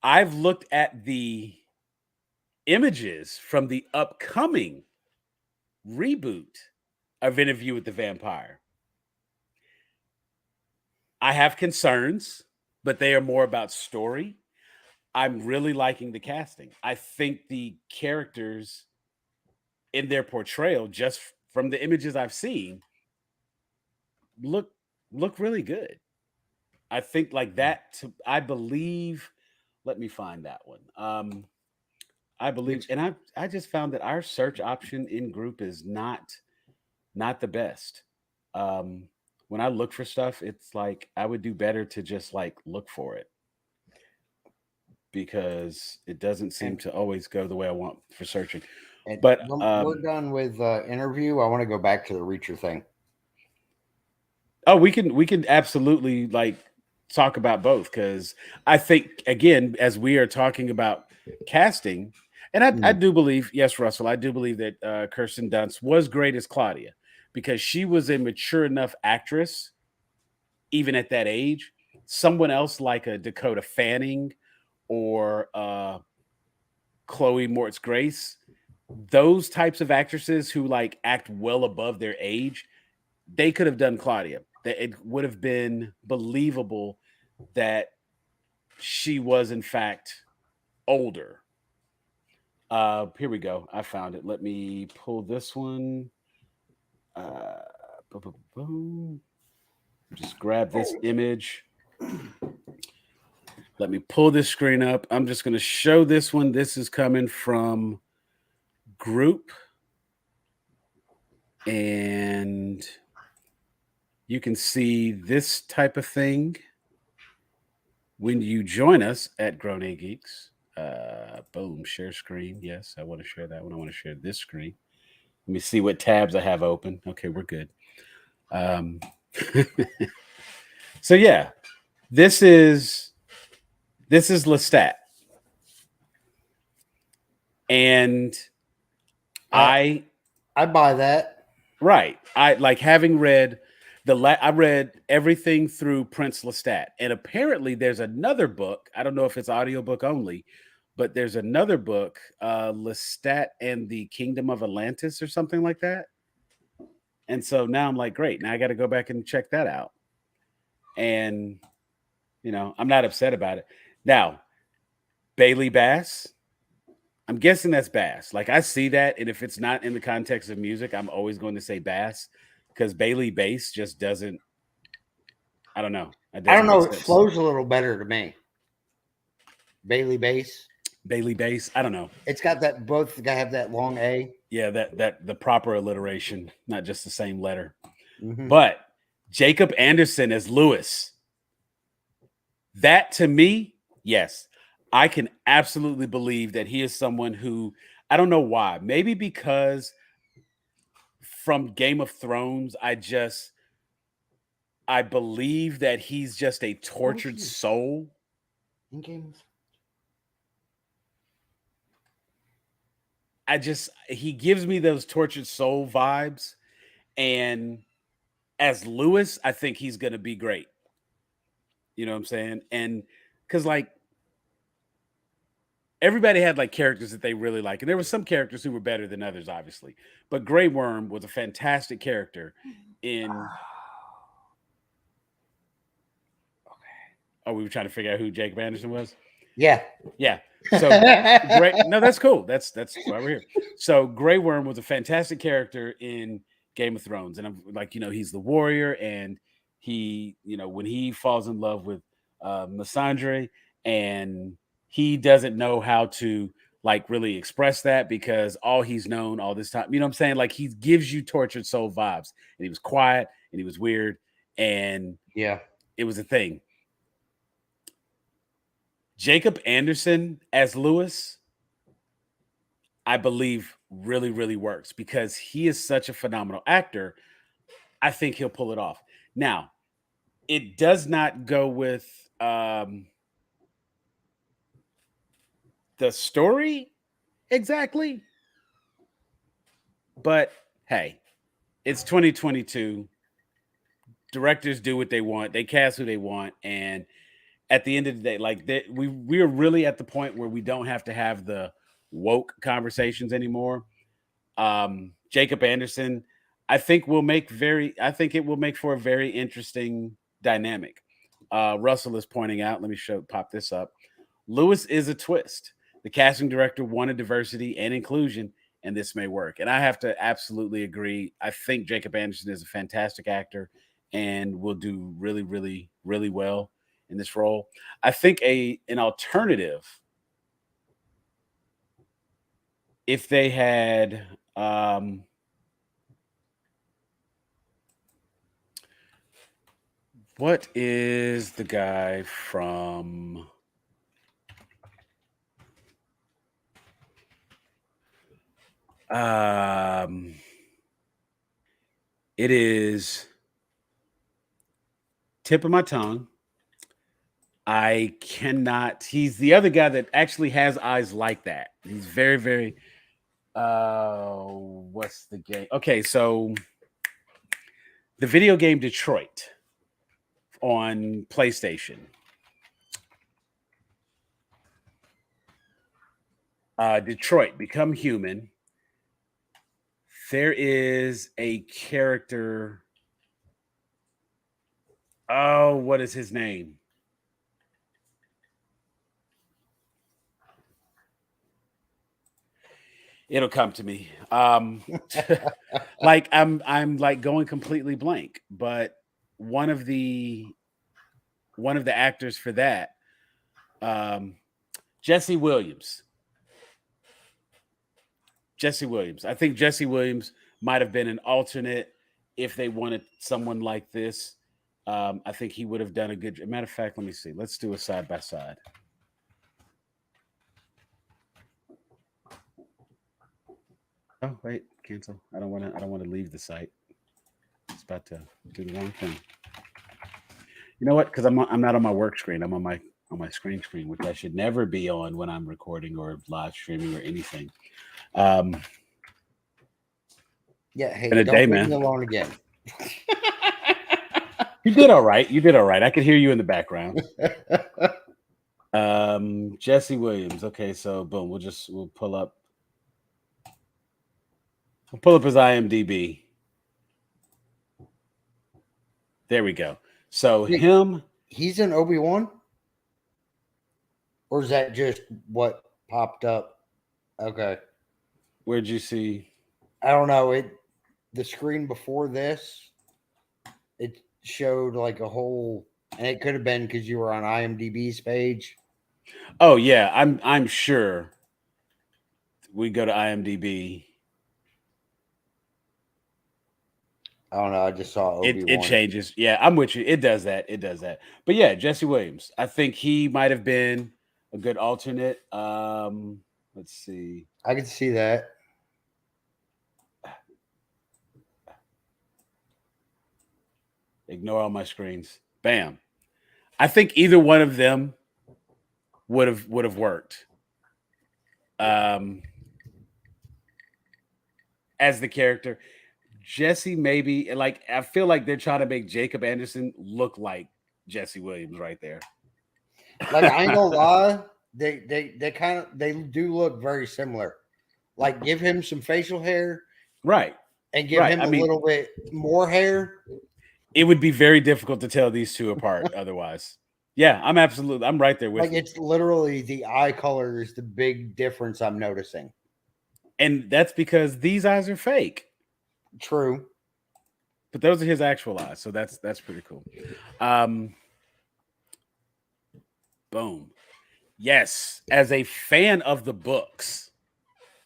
I've looked at the images from the upcoming reboot of Interview with the Vampire. I have concerns, but they are more about story. I'm really liking the casting. I think the characters in their portrayal, just from the images I've seen, look really good. I think like that. I believe. Let me find that one. I believe, and I just found that our search option in group is not the best. When I look for stuff, it's like I would do better to just like look for it because it doesn't seem to always go the way I want for searching. But we're done with interview. I want to go back to the Reacher thing. Oh, we can absolutely like talk about both because I think again, as we are talking about casting, and I do believe, yes, Russell, I do believe that Kirsten Dunst was great as Claudia because she was a mature enough actress even at that age. Someone else like a Dakota Fanning or Chloe Moretz Grace, those types of actresses who like act well above their age, they could have done Claudia. It would have been believable that she was in fact older. Here we go. I found it. Let me pull this one. Boom. Just grab this image. Let me pull this screen up. I'm just going to show this one. This is coming from Group. And you can see this type of thing when you join us at Grown A Geeks. Boom, share screen. Yes, I want to share that one. I want to share this screen. Let me see what tabs I have open. Okay, we're good. So yeah, this is Lestat. And I buy that. Right. I like having read I read everything through Prince Lestat. And apparently there's another book. I don't know if it's audiobook only, but there's another book, Lestat and the Kingdom of Atlantis or something like that. And so now I'm like, great. Now I got to go back and check that out. And, you know, I'm not upset about it. Now, Bailey Bass, I'm guessing that's bass. Like I see that. And if it's not in the context of music, I'm always going to say bass because Bailey bass just doesn't, I don't know. I don't know. It flows a little better to me. Bailey bass. Bailey bass. I don't know. It's got that, both have that long A. Yeah, that the proper alliteration, not just the same letter. Mm-hmm. But Jacob Anderson as Lewis. That to me, yes, I can absolutely believe that he is someone who, I don't know why, maybe because from Game of Thrones, I believe that he's just a tortured soul. In Game of he gives me those tortured soul vibes. And as Lewis, I think he's going to be great. You know what I'm saying? And because like, everybody had like characters that they really like. And there were some characters who were better than others, obviously. But Grey Worm was a fantastic character in... Oh, we were trying to figure out who Jacob Anderson was? Yeah. Yeah. So, no, that's cool. That's why we're here. So Grey Worm was a fantastic character in Game of Thrones. And I'm like, you know, he's the warrior. And he, you know, when he falls in love with Missandre and he doesn't know how to like really express that because all he's known all this time, you know what I'm saying? Like he gives you tortured soul vibes and he was quiet and he was weird and yeah, it was a thing. Jacob Anderson as Lewis, I believe really, really works because he is such a phenomenal actor. I think he'll pull it off. Now, it does not go with the story exactly, but hey, it's 2022. Directors do what they want. They cast who they want, and at the end of the day, like we are really at the point where we don't have to have the woke conversations anymore. Jacob Anderson, I think it will make for a very interesting dynamic. Russell is pointing out, let me pop this up. Lewis is a twist. The casting director wanted diversity and inclusion, and this may work. And I have to absolutely agree. I think Jacob Anderson is a fantastic actor and will do really, really, really well in this role. I think an alternative, if they had what is the guy from it is tip of my tongue. I cannot. He's the other guy that actually has eyes like that. He's very, very. What's the game? Okay, so the video game Detroit. on PlayStation. Detroit, Become Human. There is a character. Oh, what is his name? It'll come to me. Like I'm like going completely blank, but one of the actors for that, Jesse Williams. Jesse Williams. I think Jesse Williams might have been an alternate if they wanted someone like this. I think he would have done a good. Matter of fact, let me see. Let's do a side by side. Oh wait, cancel. I don't want to leave the site. It's about to do the wrong thing. You know what? Because I'm not on my work screen. I'm on my screen, which I should never be on when I'm recording or live streaming or anything. Yeah, hey, been a don't day, leave man. me alone again. You did all right. You did all right. I could hear you in the background. Jesse Williams. Okay, so boom, we'll pull up his IMDb. There we go. So Wait, him. He's in Obi-Wan? Or is that just what popped up? Okay. Where'd you see? I don't know. The screen before this, it showed like a whole, and it could have been because you were on IMDb's page. Oh yeah, I'm sure. We go to IMDb. I don't know. I just saw Obi-Wan. It changes. Yeah, I'm with you. It does that. But yeah, Jesse Williams. I think he might have been a good alternate. Let's see. I can see that. Ignore all my screens. Bam. I think either one of them would have worked. As the character. Jesse, maybe, like, I feel like they're trying to make Jacob Anderson look like Jesse Williams right there. Like, I ain't gonna lie, they do look very similar. Like, give him some facial hair, right, and give him a little bit more hair. It would be very difficult to tell these two apart otherwise. Yeah, I'm right there with you. It's literally the eye color is the big difference I'm noticing. And that's because these eyes are fake. True. But those are his actual eyes, so that's pretty cool. Boom. Yes, as a fan of the books,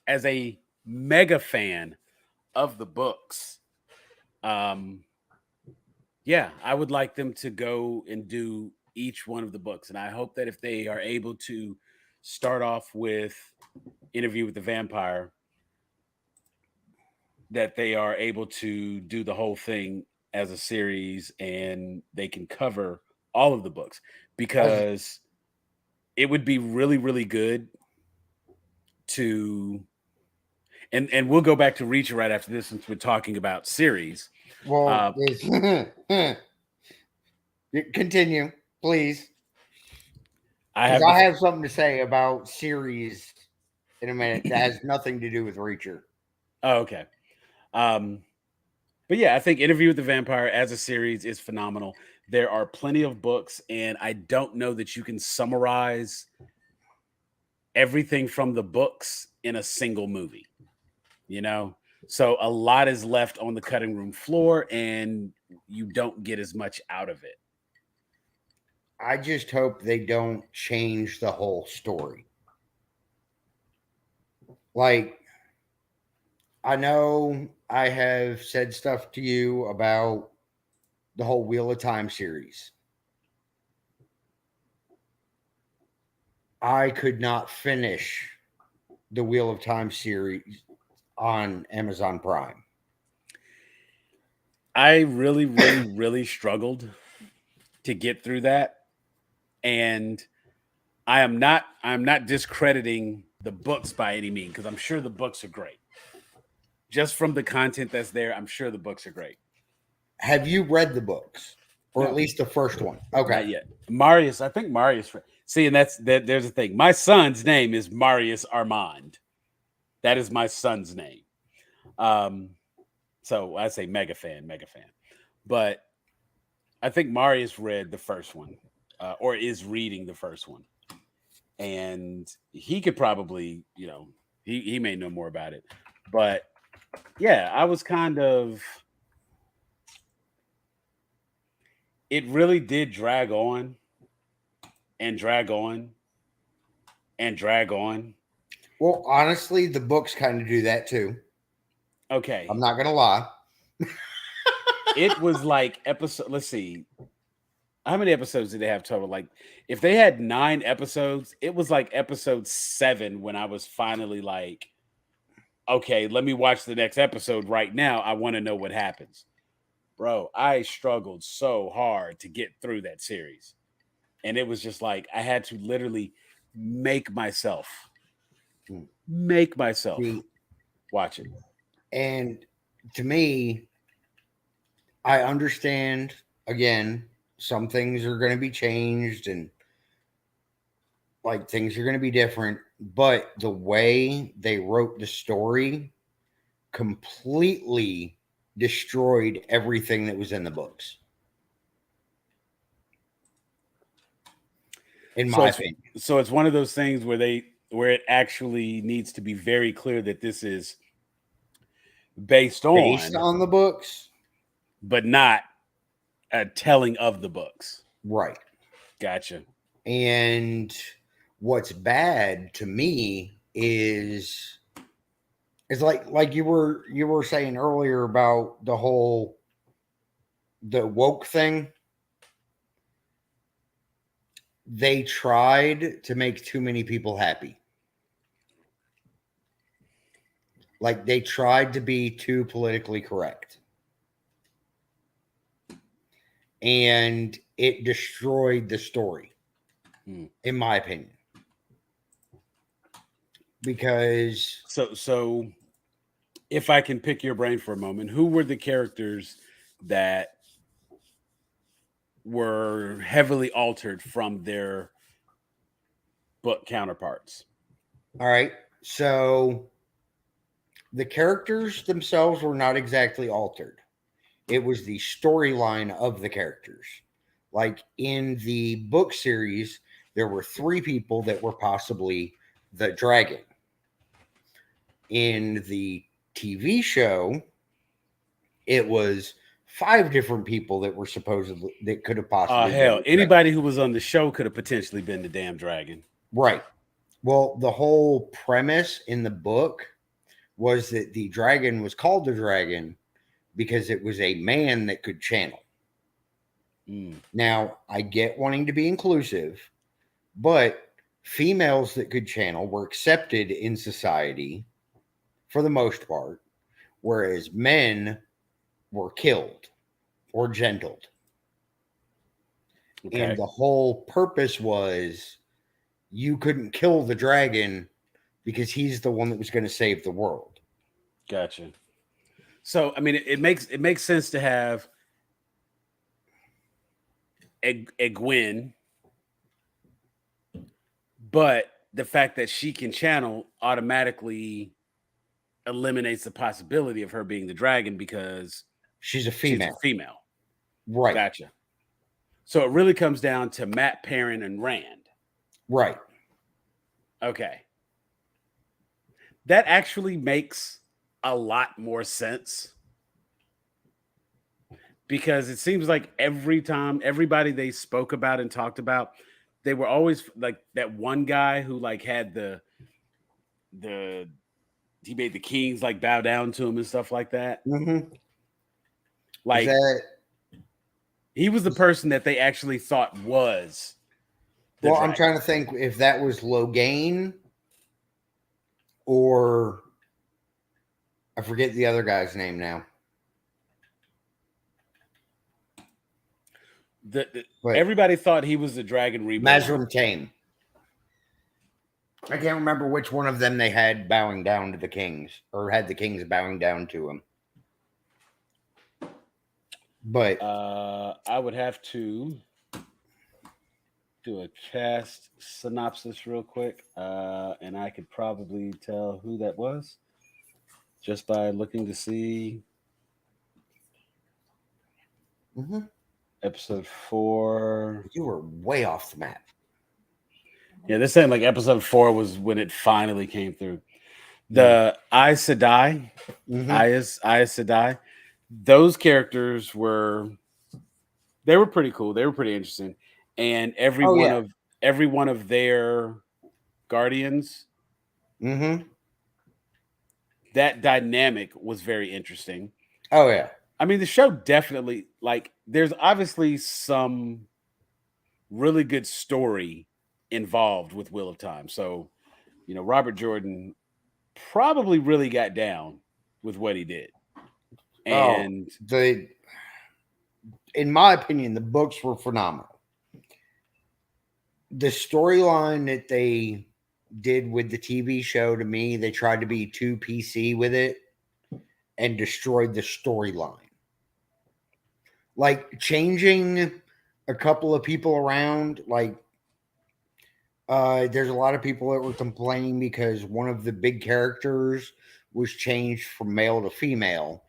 as a mega fan of the books, yeah, I would like them to go and do each one of the books. And I hope that if they are able to start off with Interview with the Vampire, that they are able to do the whole thing as a series and they can cover all of the books, because it would be really, really good to, and we'll go back to Reacher right after this since we're talking about series. Well, continue, please. I have something to say about series in a minute that has nothing to do with Reacher. Oh, okay. But yeah, I think Interview with the Vampire as a series is phenomenal. There are plenty of books, and I don't know that you can summarize everything from the books in a single movie, you know? So a lot is left on the cutting room floor, and you don't get as much out of it. I just hope they don't change the whole story. Like, I know I have said stuff to you about the whole Wheel of Time series. I could not finish the Wheel of Time series on Amazon Prime. I really, really, really struggled to get through that. And I'm not discrediting the books by any means, because I'm sure the books are great. Just from the content that's there, I'm sure the books are great. Have you read the books? or No. at least the first one. Not Okay. yet. Marius, I think Marius. See, and that's that. There's a thing. My son's name is Marius Armand. That is my son's name. So I say mega fan. But I think Marius read the first one, or is reading the first one, and he could probably, he may know more about it. But yeah, I was kind of. It really did drag on, and drag on, and drag on. Well, honestly, the books kind of do that too. Okay, I'm not gonna lie. it was like episode. Let's see, how many episodes did they have total? Like, if they had 9 episodes, it was like episode 7 when I was finally like, okay, let me watch the next episode right now. I want to know what happens. Bro, I struggled so hard to get through that series. And it was just like I had to literally make myself See, watch it. and to me, I understand, again, some things are going to be changed and like things are going to be different, but the way they wrote the story completely destroyed everything that was in the books. In my opinion. So it's one of those things where it actually needs to be very clear that this is based on the books, but not a telling of the books. Right. Gotcha. And what's bad to me is like you were saying earlier about the woke thing. They tried to make too many people happy. Like they tried to be too politically correct. And it destroyed the story, in my opinion. Because so if I can pick your brain for a moment, who were the characters that were heavily altered from their book counterparts? All right. So the characters themselves were not exactly altered. It was the storyline of the characters. Like in the book series, there were 3 people that were possibly the dragon. In the TV show, it was 5 different people that were supposedly that could have possibly. Hell, anybody who was on the show could have potentially been the damn dragon. Right. Well, the whole premise in the book was that the dragon was called the dragon because it was a man that could channel. Now, I get wanting to be inclusive, but females that could channel were accepted in society for the most part, whereas men were killed or gentled. Okay. And the whole purpose was you couldn't kill the dragon because he's the one that was going to save the world. Gotcha. So, I mean, it makes sense to have a Gwen, but the fact that she can channel automatically eliminates the possibility of her being the dragon because she's a female. Right. Gotcha. So it really comes down to Matt Perrin and Rand. Right. Okay. That actually makes a lot more sense. Because it seems like every time everybody they spoke about and talked about, they were always like that one guy who like had he made the kings like bow down to him and stuff like that. Mm-hmm. Like he was the person that they actually thought was. Well, I'm trying to think if that was Logain or I forget the other guy's name now. Everybody thought he was the dragon reborn. Mazrim Taim. I can't remember which one of them they had bowing down to the kings or had the kings bowing down to him. But I would have to do a cast synopsis real quick, and I could probably tell who that was just by looking to see Mhm. episode 4. You were way off the map. Yeah, they're saying like episode 4 was when it finally came through. The Aes Sedai, Mhm. Aes Sedai, those characters were pretty cool. They were pretty interesting, and every Oh, one yeah. of their guardians, Mhm. that dynamic was very interesting. Oh, yeah. I mean, the show definitely, like, there's obviously some really good story involved with Wheel of Time. So, Robert Jordan probably really got down with what he did. And in my opinion, the books were phenomenal. The storyline that they did with the TV show, to me, they tried to be too PC with it and destroyed the storyline. Like changing a couple of people around, like there's a lot of people that were complaining because one of the big characters was changed from male to female.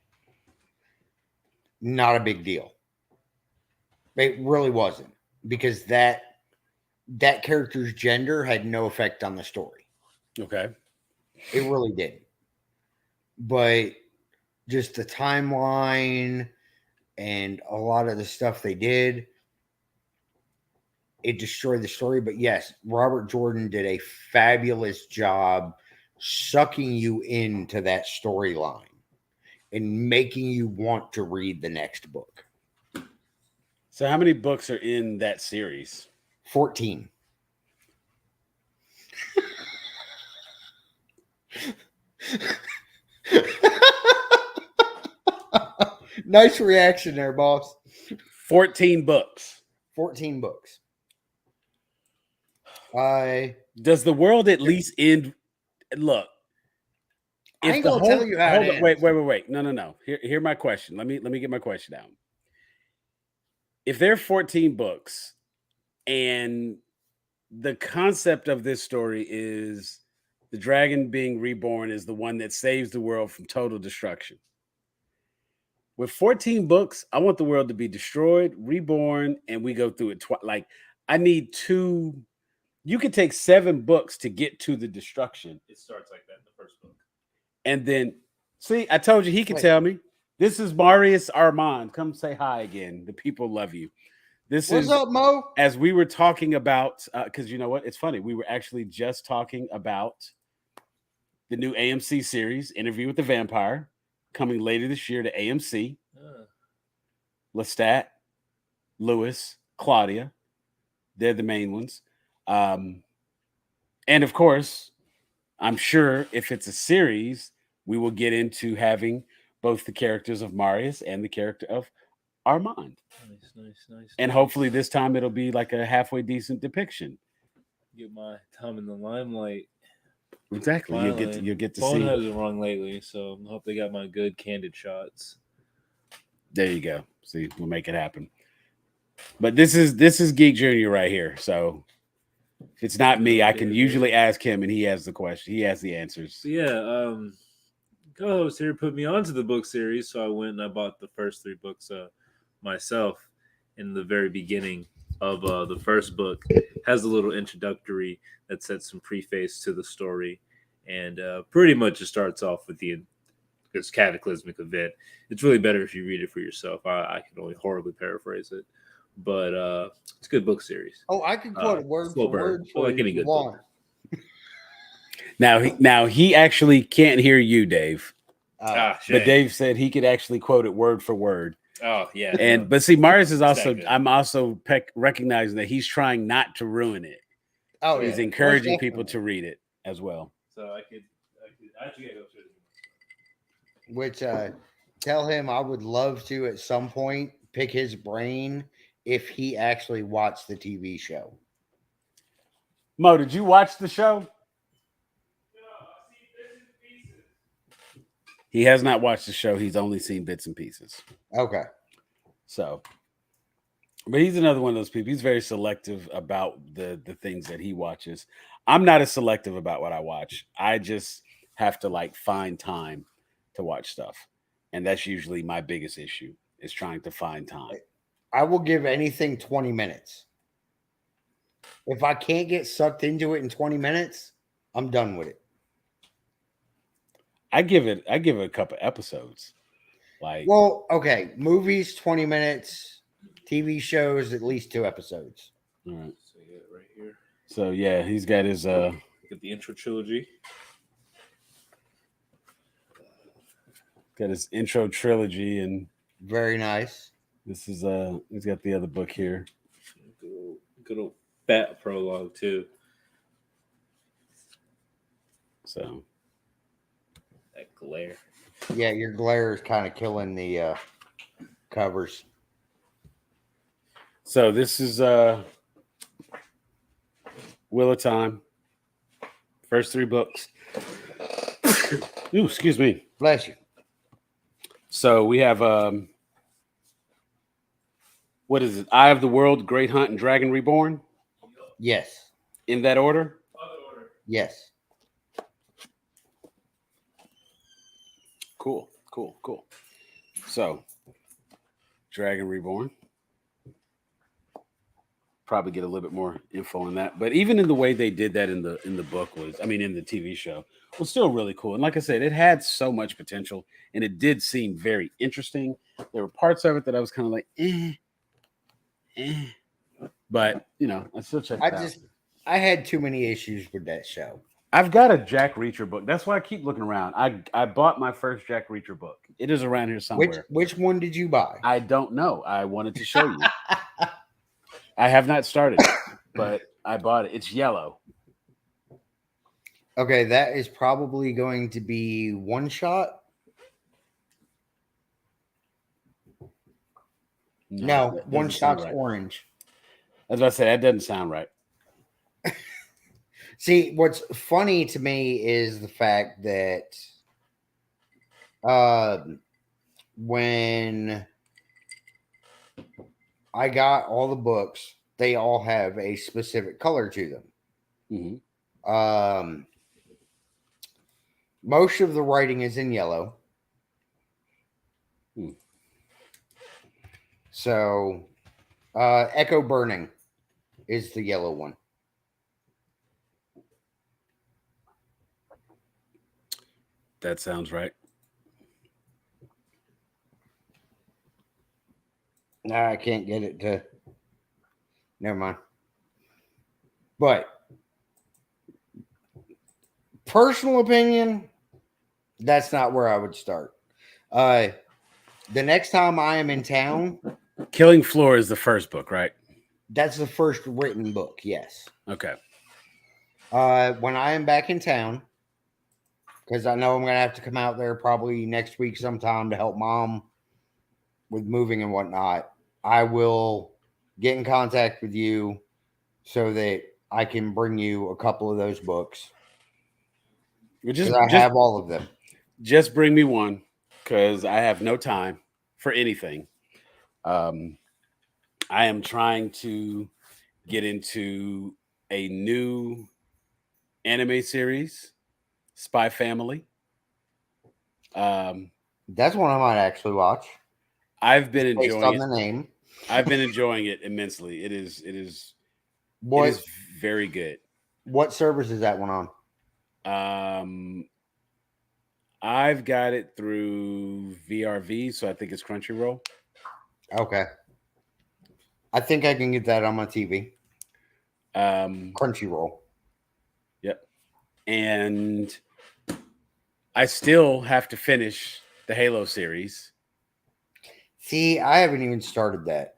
Not a big deal. It really wasn't, because that character's gender had no effect on the story. okay. It really didn't. But just the timeline and a lot of the stuff they did, it destroyed the story. But yes, Robert Jordan did a fabulous job sucking you into that storyline and making you want to read the next book. So how many books are in that series? 14. Nice reaction there, boss. 14 books. 14 books. Does the world at least end? Look, I ain't gonna tell you how it ends. Wait. No. Hear my question. Let me get my question out. If there are 14 books and the concept of this story is the dragon being reborn is the one that saves the world from total destruction. With 14 books, I want the world to be destroyed, reborn, and we go through it twice. Like, I need 2. You could take 7 books to get to the destruction. It starts like that in the first book. And then, see, I told you he could tell me. This is Marius Armand. Come say hi again. The people love you. What's up, Mo? As we were talking about, because you know what? It's funny. We were actually just talking about the new AMC series, Interview with the Vampire, coming later this year to AMC. Lestat, Lewis, Claudia. They're the main ones. And of course, I'm sure if it's a series, we will get into having both the characters of Marius and the character of Armand. Nice. And hopefully this time it'll be like a halfway decent depiction. Get my time in the limelight. Exactly. Finally. You'll get to Phone see. has been wrong lately, so I hope they got my good candid shots. There you go. See, we'll make it happen. But this is Geek Junior right here. So if it's not me, I can usually ask him and he has the question. He has the answers. So yeah, co-host here put me onto the book series, so I went and I bought the first 3 books myself. In the very beginning of the first book, has a little introductory that sets some preface to the story, and pretty much it starts off with this cataclysmic event. It's really better if you read it for yourself. I can only horribly paraphrase it, but it's a good book series. Oh, I can quote it word for word for like any good book. Now he actually can't hear you, Dave. But Dave said he could actually quote it word for word. Oh yeah, but see, Marius is also. I'm also recognizing that he's trying not to ruin it. Oh, he's encouraging people to read it as well. So I actually gotta go through it. Which tell him I would love to at some point pick his brain if he actually watched the TV show. Mo, did you watch the show? He has not watched the show. He's only seen bits and pieces. Okay. So, but he's another one of those people. He's very selective about the things that he watches. I'm not as selective about what I watch. I just have to like find time to watch stuff, and that's usually my biggest issue is trying to find time. I will give anything 20 minutes. If I can't get sucked into it in 20 minutes, I'm done with it. I give it a couple episodes. Like, Well, okay, movies 20 minutes, TV shows at least 2 episodes. all right. So yeah, right here. So yeah, he's got his Get the intro trilogy. intro trilogy, and Very nice. this is he's got the other book here. Good old fat prologue too. So That glare. Yeah, your glare is kind of killing the covers. So this is Wheel of Time. First 3 books. Ooh, excuse me. Bless you. So we have what is it? Eye of the World, Great Hunt, and Dragon Reborn. Yes. In that order? Yes. Cool. So Dragon Reborn. Probably get a little bit more info on that. But even in the way they did that in the book in the TV show, was still really cool. And like I said, it had so much potential and it did seem very interesting. There were parts of it that I was kind of like, but I still checked it out. I had too many issues with that show. I've got a Jack Reacher book. That's why I keep looking around. I bought my first Jack Reacher book. It is around here somewhere. Which one did you buy? I don't know. I wanted to show you. I have not started it, but I bought it. It's yellow. Okay, that is probably going to be one shot. No, that one doesn't sound shot's right. orange. As I said, that doesn't sound right. See, what's funny to me is the fact that when I got all the books, they all have a specific color to them. Mm-hmm. Most of the writing is in yellow. So, Echo Burning is the yellow one. That sounds right. No, I can't get it to. Never mind. But personal opinion, that's not where I would start. The next time I am in town, Killing Floor is the first book, right? that's the first written book. Yes. Okay. When I am back in town, because I know I'm going to have to come out there probably next week sometime to help Mom with moving and whatnot, I will get in contact with you so that I can bring you a couple of those books. Because I have all of them. Just bring me one because I have no time for anything. I am trying to get into a new anime series, Spy Family. That's one I might actually watch. I've been Based enjoying on the name. I've been enjoying it immensely. It is very good. What service is that one on? I've got it through VRV, so I think it's Crunchyroll. Okay. I think I can get that on my TV. Crunchyroll. Yep. And I still have to finish the Halo series. See, I haven't even started that.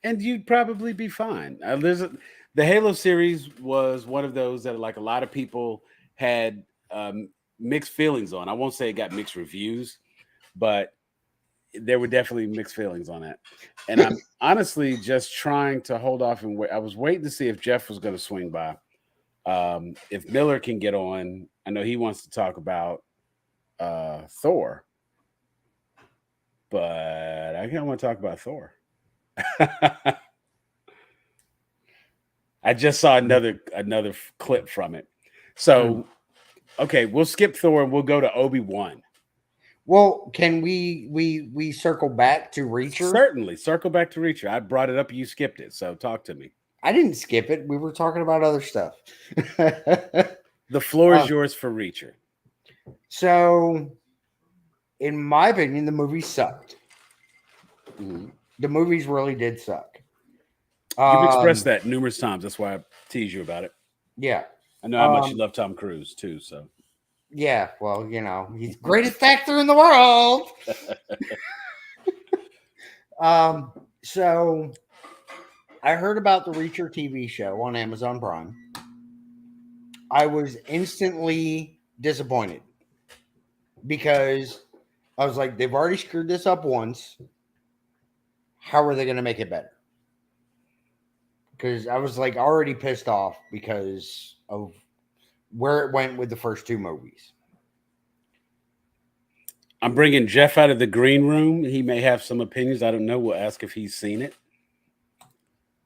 And you'd probably be fine. The Halo series was one of those that like a lot of people had mixed feelings on. I won't say it got mixed reviews, but there were definitely mixed feelings on that. And I'm honestly just trying to hold off and wait. I was waiting to see if Jeff was going to swing by. If Miller can get on, I know he wants to talk about Thor. but I kind of want to talk about Thor. I just saw another clip from it. So, okay, we'll skip Thor and we'll go to Obi-Wan. Well, can we circle back to Reacher? Certainly, circle back to Reacher. I brought it up, you skipped it, so talk to me. I didn't skip it. We were talking about other stuff. The floor is yours for Reacher. So, in my opinion, the movie sucked. Mhm. The movies really did suck. You've expressed that numerous times. That's why I tease you about it. Yeah. I know how much you love Tom Cruise too. So yeah, well, you know, he's the greatest actor in the world. So I heard about the Reacher TV show on Amazon Prime. I was instantly disappointed because I was like, they've already screwed this up once. How are they going to make it better? Because I was like already pissed off because of where it went with the first two movies. I'm bringing Jeff out of the green room. He may have some opinions. I don't know. We'll ask if he's seen it.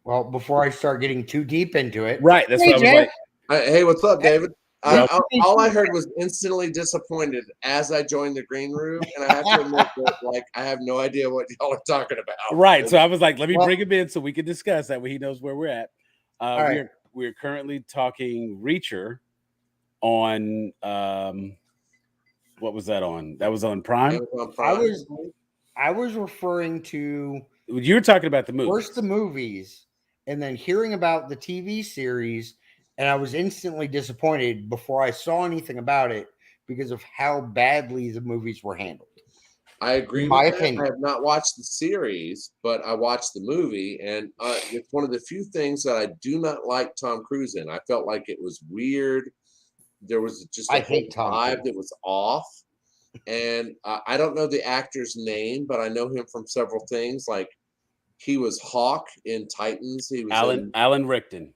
Well, before I start getting too deep into it. Right. That's what I was Jeff. like. Hey, what's up, David? Well- All I heard was instantly disappointed as I joined the green room, and I have to admit that, like, I have no idea what y'all are talking about. Right. So I was like, let me Well- bring him in so we can discuss that way he knows where we're at. right. We're currently talking Reacher on what was that on? That was on Prime. Amazon Prime. I was referring to You were talking about the movie. first the movies and then hearing about the TV series, and I was instantly disappointed before I saw anything about it because of how badly the movies were handled. I agree in with my that. opinion. I have not watched the series, but I watched the movie, and it's one of the few things that I do not like Tom Cruise in. I felt like it was weird. There was just a I hate whole Tom vibe Cruise. that was off. And I don't know the actor's name, but I know him from several things. Like he was Hawk in Titans. He was Alan Richton.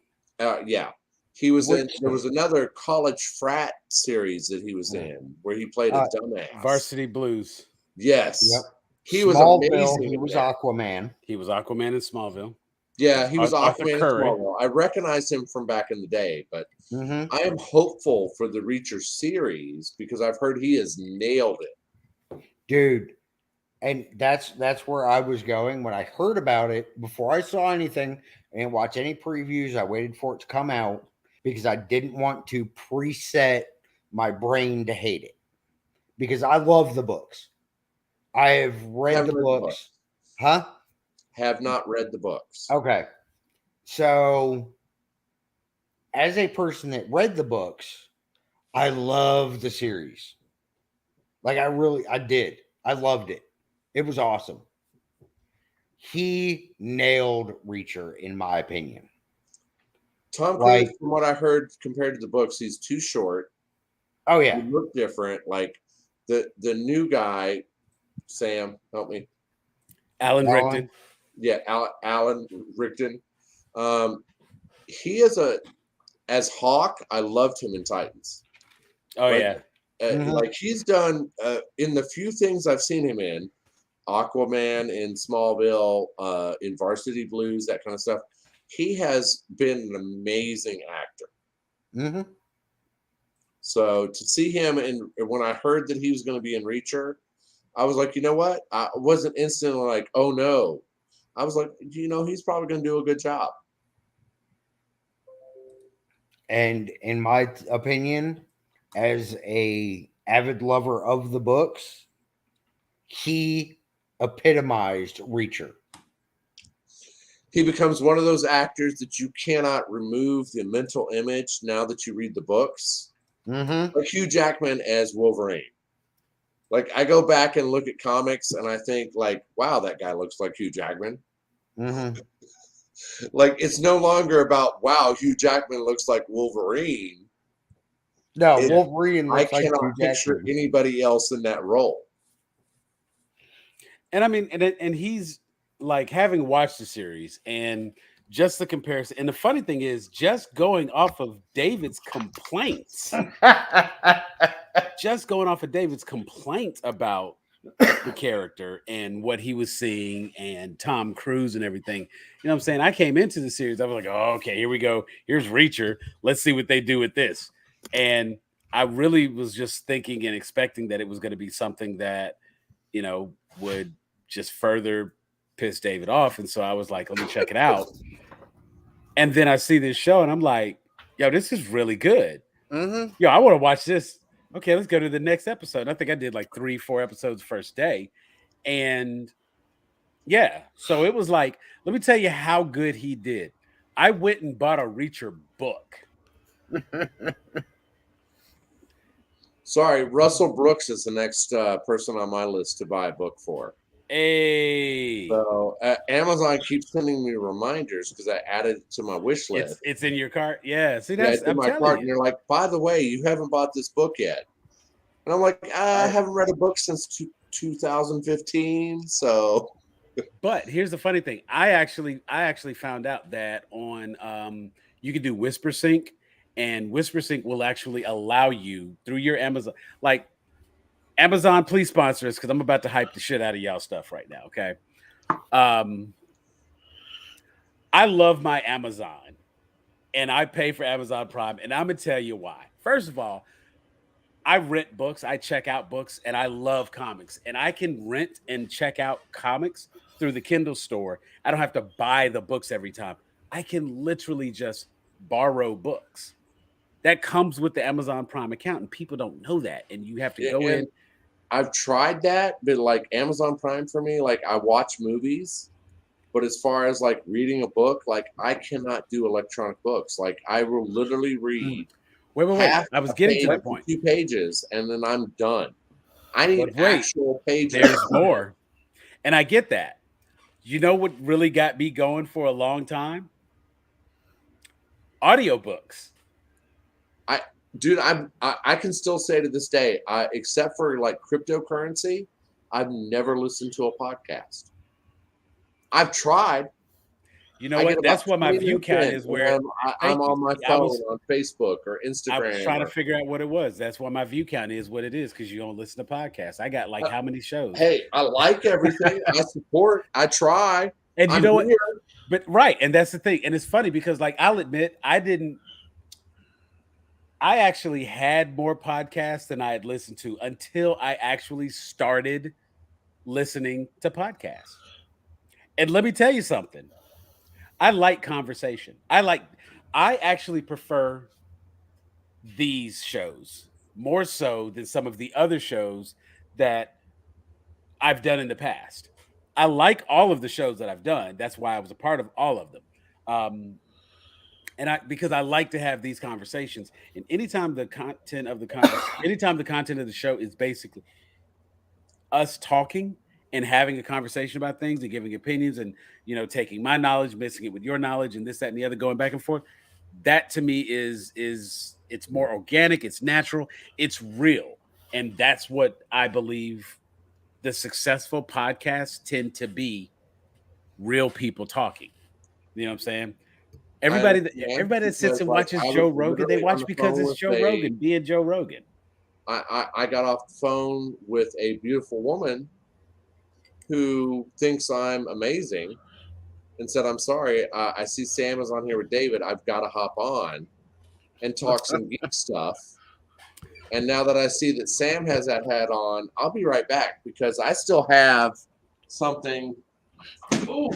yeah. He was in. Which- There was another college frat series that he was in where he played a dumbass. Varsity Blues. Yes. Yep. He was Smallville, amazing. He in was that. Aquaman. He was Aquaman in Smallville. Yeah, he was Arthur Aquaman in Curry. Smallville. I recognized him from back in the day, but Mm-hmm. I am hopeful for the Reacher series because I've heard he has nailed it. Dude, and that's where I was going when I heard about it. Before I saw anything, I didn't watch any previews. I waited for it to come out because I didn't want to preset my brain to hate it because I love the books. I have read Haven't the read the books. Huh? Have not read the books. Okay. So, as a person that read the books, I love the series. Like, I did. I loved it. It was awesome. He nailed Reacher, in my opinion. Tom Cruise, Like- from what I heard, compared to the books, he's too short. Oh, yeah. He looked different. Like the new guy, Sam, help me. Alan Alan? Richton. Yeah, Alan Richton. He is as Hawk. I loved him in Titans. Oh Like, yeah. Mhm. Like he's done in the few things I've seen him in, Aquaman in Smallville, in Varsity Blues, that kind of stuff. He has been an amazing actor. Mm-hmm. So to see him, and when I heard that he was going to be in Reacher, I was like, you know what? I wasn't instantly like, oh no. I was like, he's probably going to do a good job. And in my opinion, as a avid lover of the books, he epitomized Reacher. He becomes one of those actors that you cannot remove the mental image now that you read the books. Mm-hmm. Like Hugh Jackman as Wolverine. Like I go back and look at comics and I think like, wow, that guy looks like Hugh Jackman. Mm-hmm. Like it's no longer about, wow, Hugh Jackman looks like Wolverine. No, It- Wolverine I looks like Hugh cannot picture Jackman. anybody else in that role. And I mean, and he's like having watched the series and just the comparison. And the funny thing is, just going off of David's complaints, about the character and what he was seeing and Tom Cruise and everything. You know what I'm saying? I came into the series, I was like, oh, okay, here we go. Here's Reacher. Let's see what they do with this. And I really was just thinking and expecting that it was going to be something that, you know, would just further piss David off. And so I was like, let me check it out. And then I see this show and I'm like, yo, this is really good. Mm-hmm. Yo, I want to watch this. Okay, let's go to the next episode. I think I did like 3-4 episodes first day. And yeah, so it was like, let me tell you how good he did. I went and bought a Reacher book. Sorry, Russell Brooks is the next person on my list to buy a book for. Hey, So Amazon keeps sending me reminders because I added it to my wish list. it's in your cart. Yeah, see, Yeah, that's it's in I'm my telling cart, and you. they're like, by the way, you haven't bought this book yet. And I'm like, I haven't read a book since 2015. So, But here's the funny thing. I actually found out that on you can do Whisper Sync, and Whisper Sync will actually allow you through your Amazon, like Amazon, please sponsor us because I'm about to hype the shit out of y'all stuff right now. Okay. I love my Amazon and I pay for Amazon Prime, and I'm gonna tell you why. First of all, I rent books, I check out books, and I love comics. And I can rent and check out comics through the Kindle store. I don't have to buy the books every time. I can literally just borrow books. That comes with the Amazon Prime account, and people don't know that. And you have to go and in. I've tried that, but like Amazon Prime for me, like I watch movies, but as far as like reading a book, like I cannot do electronic books. Like I will literally read Wait. half I was a getting to page the point. 2 pages, and then I'm done. I need But wait, actual pages. There's more. And I get that. You know what really got me going for a long time? Audiobooks. Dude, I can still say to this day, except for like cryptocurrency, I've never listened to a podcast. I've tried. You know I what? get That's about what my 20 view count minutes is. Where in, I'm thank on you. my I phone was on Facebook or I was Instagram. trying to figure out what it was. That's why my view count is what it is, because you don't listen to podcasts. I got like how many shows? Hey, I like everything. I support. I try. And you I'm know what? here. But right, and that's the thing. And it's funny because, like, I'll admit, I actually had more podcasts than I had listened to until I actually started listening to podcasts. And let me tell you something. I like conversation. I actually prefer these shows more so than some of the other shows that I've done in the past. I like all of the shows that I've done. That's why I was a part of all of them. And because I like to have these conversations. And anytime the content of the show is basically us talking and having a conversation about things and giving opinions and taking my knowledge, mixing it with your knowledge, and this, that, and the other, going back and forth. That to me is it's more organic, it's natural, it's real, and that's what I believe the successful podcasts tend to be: real people talking. You know what I'm saying? Everybody that sits because, and like, watches I was Joe Rogan, they literally on watch the because phone it's with Joe Rogan being Joe Rogan. I got off the phone with a beautiful woman who thinks I'm amazing and said, I'm sorry, I see Sam is on here with David. I've got to hop on and talk some geek stuff. And now that I see that Sam has that hat on, I'll be right back because I still have something. Ooh.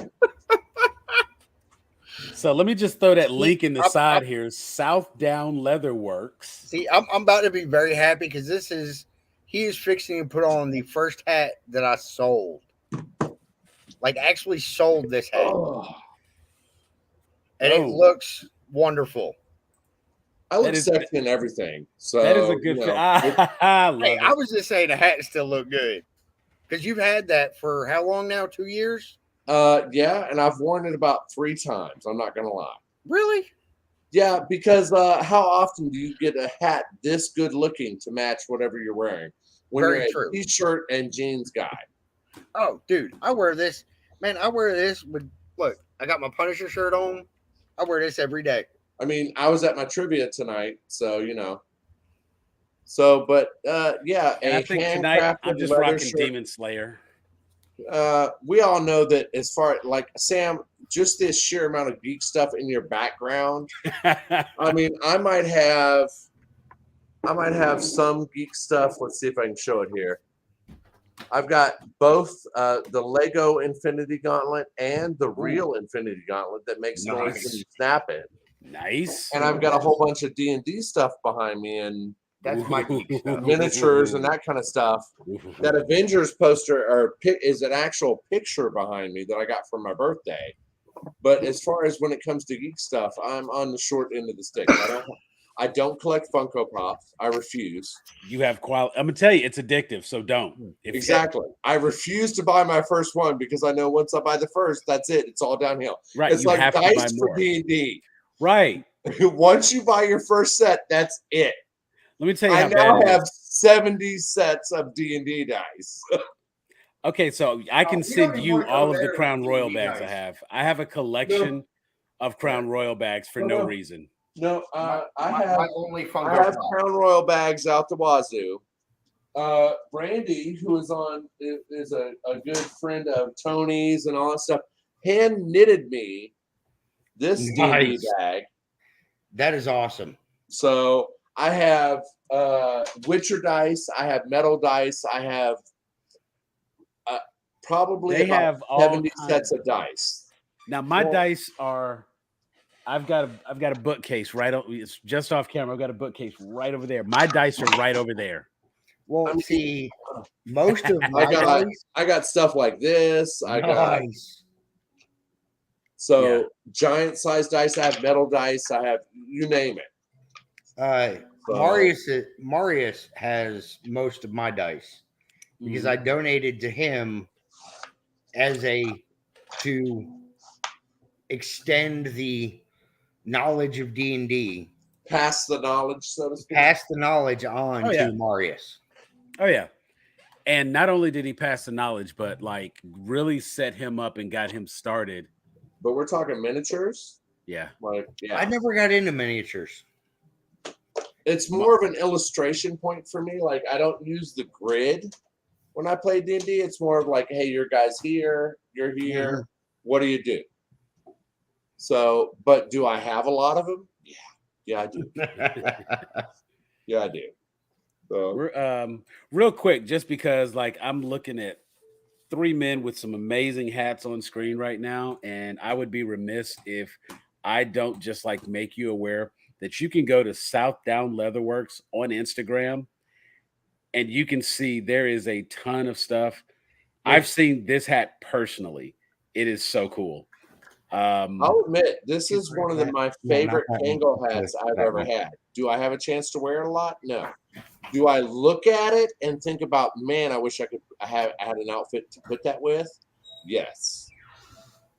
So let me just throw that link in the side here. South Down Leatherworks. See, I'm about to be very happy because he is fixing to put on the first hat that I sold. Like, actually sold this hat. Oh. And it looks wonderful. I look sexy in everything. So that is a good thing. I love it. I was just saying the hat still look good. Because you've had that for how long now? 2 years? Yeah, and I've worn it about 3 times. I'm not gonna lie. Really? Yeah, because how often do you get a hat this good looking to match whatever you're wearing? When Very you're true. a t-shirt and jeans guy. Oh, dude, I wear this. Man, I wear this with look. I got my Punisher shirt on. I wear this every day. I mean, I was at my trivia tonight, so So, but yeah, And I think tonight I'm handcrafted just leather rocking shirt. Demon Slayer. We all know that as far like Sam, just this sheer amount of geek stuff in your background. I mean, I might have some geek stuff. Let's see if I can show it here. I've got both the Lego Infinity Gauntlet and the real Infinity Gauntlet that makes noise when you snap it. Nice. And I've got a whole bunch of D&D stuff behind me and That's my geek stuff. miniatures and that kind of stuff. That Avengers poster is an actual picture behind me that I got for my birthday. But as far as when it comes to geek stuff, I'm on the short end of the stick. I don't collect Funko Pops. I refuse. You have quality. I'm gonna tell you, it's addictive. So don't. Exactly. I refuse to buy my first one because I know once I buy the first, that's it. It's all downhill. Right. It's You like have to buy dice for more. D&D. Right. Once you buy your first set, that's it. Let me tell you I how now bad it have is. 70 sets of D&D dice. Okay, so I can we send don't even you wanna go all of the there Crown with Royal D&D bags I dice. have. I have a collection of Crown Royal bags for no reason. No, My I only have Funko Pop. Crown Royal bags out the wazoo. Brandy, who is a good friend of Tony's and all that stuff, hand knitted me this D&D Nice. bag. That is awesome. So I have Witcher dice, I have metal dice, I have probably They about have all 70 kinds. sets of dice. Now my Well- dice are. I've got a bookcase right. It's just off camera. I've got a bookcase right over there. My dice are right over there. Well, I mean, see, most of my dice. I got stuff like this. I got Nice. giant size dice. I have metal dice. I have you name it. So- Marius has most of my dice because I donated to him to extend the knowledge of D&D, Pass the knowledge, so to speak. pass the knowledge on Oh, yeah. to Marius. Oh yeah. And not only did he pass the knowledge, but like really set him up and got him started. But we're talking miniatures. Yeah. Like, yeah. I never got into miniatures. It's more of an illustration point for me. Like, I don't use the grid when I play D&D. It's more of like, hey, your guy's here, you're here. Mm-hmm. What do you do? So, but do I have a lot of them? Yeah, I do. Yeah, I do. So, We're real quick, just because like I'm looking at three men with some amazing hats on screen right now, and I would be remiss if I don't just like make you aware that you can go to South Down Leatherworks on Instagram and you can see there is a ton of stuff. I've seen this hat personally. It is so cool. I'll admit, this is one of my favorite Kangol hats I've ever had. Do I have a chance to wear it a lot? No. Do I look at it and think about, man, I wish I had an outfit to put that with? Yes.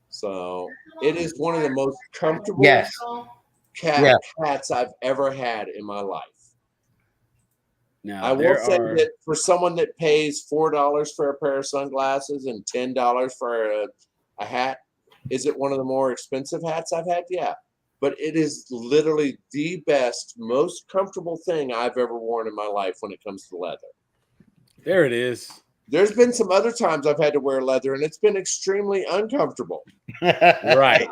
So it is one of the most comfortable hats I've ever had in my life. Now, I will say that for someone that pays $4 for a pair of sunglasses and $10 for a hat, is it one of the more expensive hats I've had? Yeah. But it is literally the best, most comfortable thing I've ever worn in my life when it comes to leather. There it is. There's been some other times I've had to wear leather, and it's been extremely uncomfortable. Right.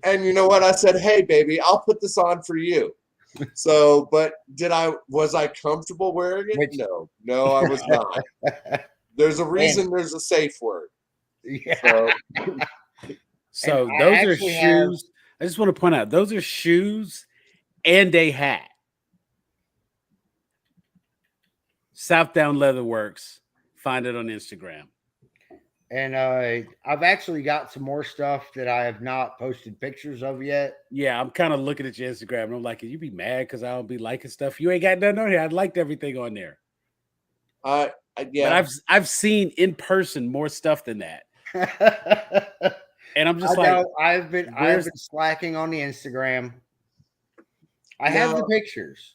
And you know what? I said, hey, baby, I'll put this on for you. So, but was I comfortable wearing it? No, I was not. There's a reason there's a safe word. Yeah. So those are shoes. I just want to point out, those are shoes and a hat. South Down Leatherworks. Find it on Instagram. And I've actually got some more stuff that I have not posted pictures of yet. Yeah, I'm kind of looking at your Instagram and I'm like, you be mad because I don't be liking stuff. You ain't got nothing on here. I liked everything on there. Yeah. But I've seen in person more stuff than that. And I'm just I've been slacking on the Instagram. I have the pictures.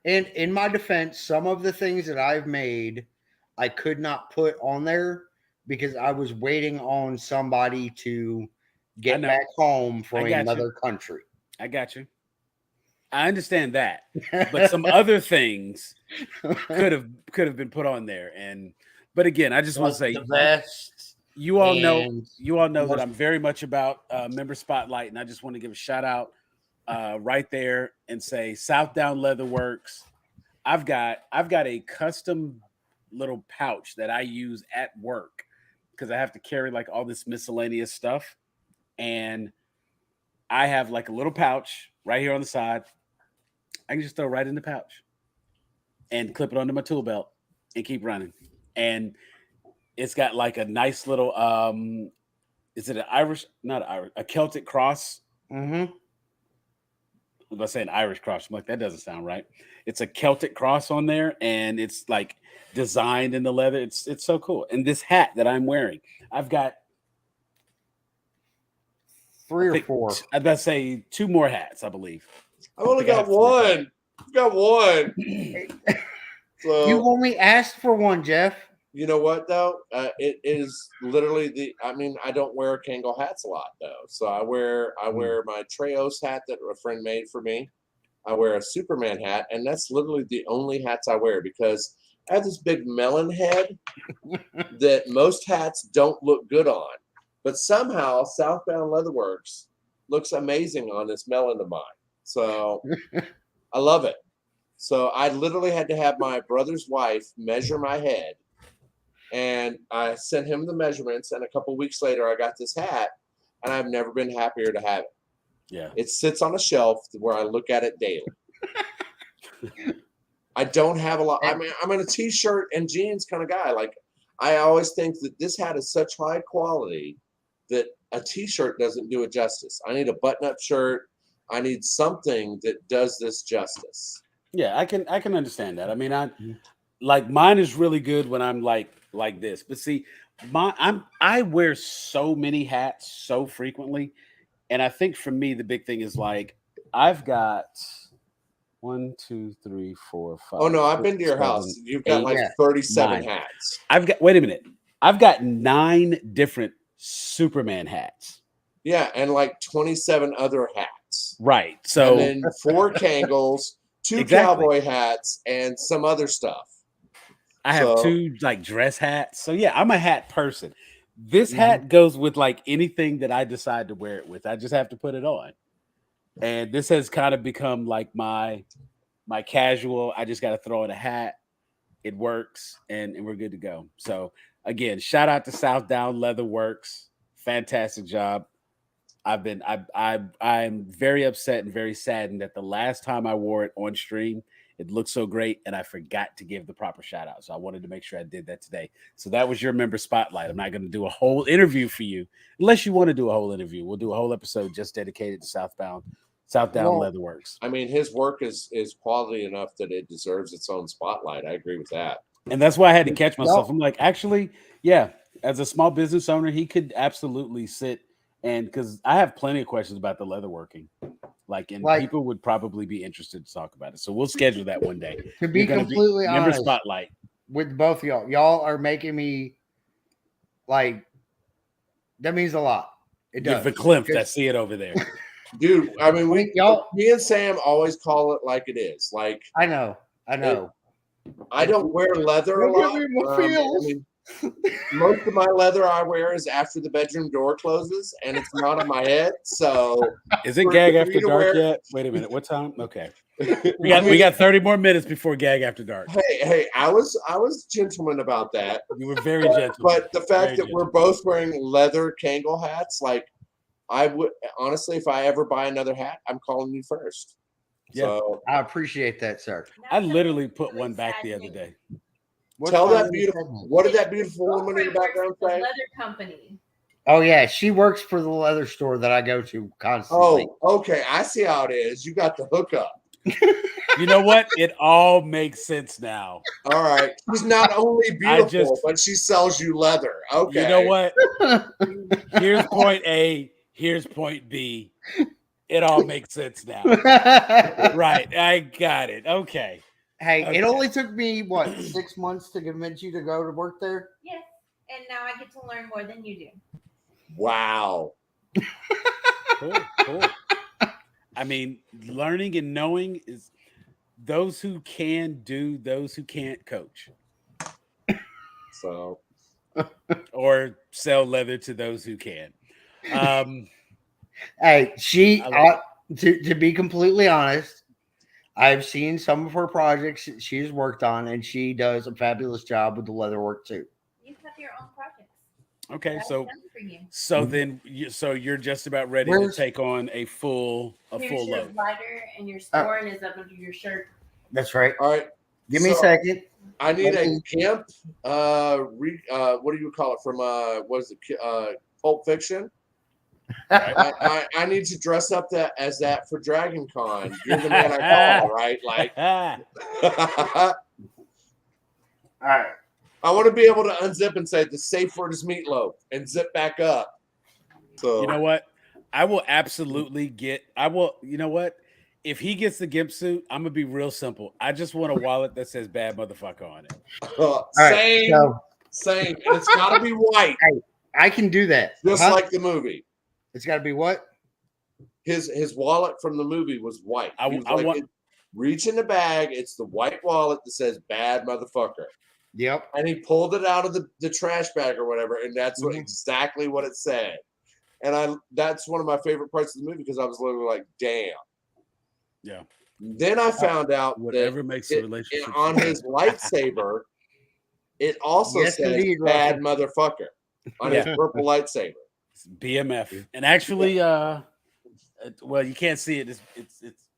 And in my defense, some of the things that I've made, I could not put on there because I was waiting on somebody to get back home from another country. I got you. I understand that, but some other things could have been put on there. But again, I just want to say, the best. you all know and that I'm very much about member spotlight, and I just want to give a shout out right there and say Southdown Leather Works. I've got a custom little pouch that I use at work because I have to carry like all this miscellaneous stuff, and I have like a little pouch right here on the side. I can just throw right in the pouch and clip it onto my tool belt and keep running. And it's got like a nice little is it an Irish, not Irish, a Celtic cross? Mm-hmm. I was about to say an Irish cross. I'm like, that doesn't sound right. It's a Celtic cross on there, and it's like designed in the leather. It's so cool. And this hat that I'm wearing, I've got 3 or 4. I was about to say 2 more hats, I believe. I've only got one. I've got one. So You only asked for one, Jeff. you know what though? It is literally I don't wear Kangol hats a lot though. So I wear my Treos hat that a friend made for me. I wear a Superman hat, and that's literally the only hats I wear because I have this big melon head that most hats don't look good on. But somehow Southbound Leatherworks looks amazing on this melon of mine. So I love it. So I literally had to have my brother's wife measure my head, and I sent him the measurements, and a couple weeks later I got this hat, and I've never been happier to have it. Yeah. It sits on a shelf where I look at it daily. I don't have a lot. I mean, I'm in a t-shirt and jeans kind of guy. Like, I always think that this hat is such high quality that a t-shirt doesn't do it justice. I need a button-up shirt. I need something that does this justice. Yeah, I can understand that. I mean, like mine is really good when I'm like this. But see, I wear so many hats so frequently, and I think for me the big thing is like I've got 1, 2, 3, 4, 5. Oh no, I've 6, been to your 7, house. You've got 8, like 37 9. hats. Wait a minute. I've got 9 different Superman hats. Yeah, and like 27 other hats. Right. So and then 4 Kangols, 2 Exactly. cowboy hats, and some other stuff. I have 2 like dress hats. So yeah, I'm a hat person. This hat goes with like anything that I decide to wear it with. I just have to put it on. And this has kind of become like my casual. I just got to throw in a hat. It works, and we're good to go. So again, shout out to Southdown Leather Works. Fantastic job. I'm very upset and very saddened that the last time I wore it on stream, it looked so great, and I forgot to give the proper shout out. So I wanted to make sure I did that today. So that was your member spotlight. I'm not going to do a whole interview for you unless you want to do a whole interview. We'll do a whole episode just dedicated to Southdown Leatherworks. I mean, his work is quality enough that it deserves its own spotlight. I agree with that. And that's why I had to catch myself. I'm like, actually, yeah, as a small business owner, he could absolutely sit, and because I have plenty of questions about the leatherworking. Like people would probably be interested to talk about it. So we'll schedule that one day. To be completely honest, spotlight with both of y'all. Y'all are making me like, that means a lot. It does. The Klimt, I see it over there. Dude, I mean, me and Sam always call it like it is. Like, I know. I don't wear leather a lot. Most of my leather I wear is after the bedroom door closes, and it's not on my head. So, is it Gag After Dark yet? Wait a minute. What time? Okay, we got 30 more minutes before Gag After Dark. Hey, I was gentleman about that. You were very gentle. But the fact that we're both wearing leather Kangol hats, like, I would honestly, if I ever buy another hat, I'm calling you first. Yeah, so, I appreciate that, sir. I literally put one back the other day. What did that beautiful woman in the background say? Leather company. Oh yeah, she works for the leather store that I go to constantly. Oh, okay, I see how it is. You got the hookup. You know what? It all makes sense now. All right, she's not only beautiful, but she sells you leather. Okay, you know what? Here's point A. Here's point B. It all makes sense now. Right, I got it. Okay. Hey, it only took me, 6 months to convince you to go to work there? Yes, and now I get to learn more than you do. Wow. Cool. I mean, learning and knowing is those who can do, those who can't coach, So or sell leather to those who can. Hey, I like to be completely honest, I've seen some of her projects that she's worked on, and she does a fabulous job with the leather work too. You have your own projects. okay, That's so done for you. so Mhm. then so you're just about ready Where's- to take on a full Here's your load. lighter, and your scoring is up under your shirt. That's right. all right, Give me a So- second. I need a Mhm. gimp. What do you call it from? What is it? Pulp Fiction. Right? I need to dress up as that for Dragon Con. You're the man I call, right? Like, I All right. want to be able to unzip and say the safe word is meatloaf and zip back up. So You know what? I will absolutely get. I will. You know what? If he gets the gimp suit, I'm gonna be real simple. I just want a wallet that says "bad motherfucker" on it. All right. same, So same, and it's got to be white, I can do that. just Huh? like the movie. It's got to be what? His wallet from the movie was white. I He was want- reach in the bag. It's the white wallet that says "bad motherfucker," Yep. and he pulled it out of the trash bag or whatever, and that's what Mhm. exactly what it said. And that's one of my favorite parts of the movie because I was literally like, "Damn." Yeah. Then I found out Whatever makes the that relationship on his lightsaber, it also Yes, says indeed, "bad motherfucker" on his Yeah. purple lightsaber. It's BMF, and actually, well, you can't see it.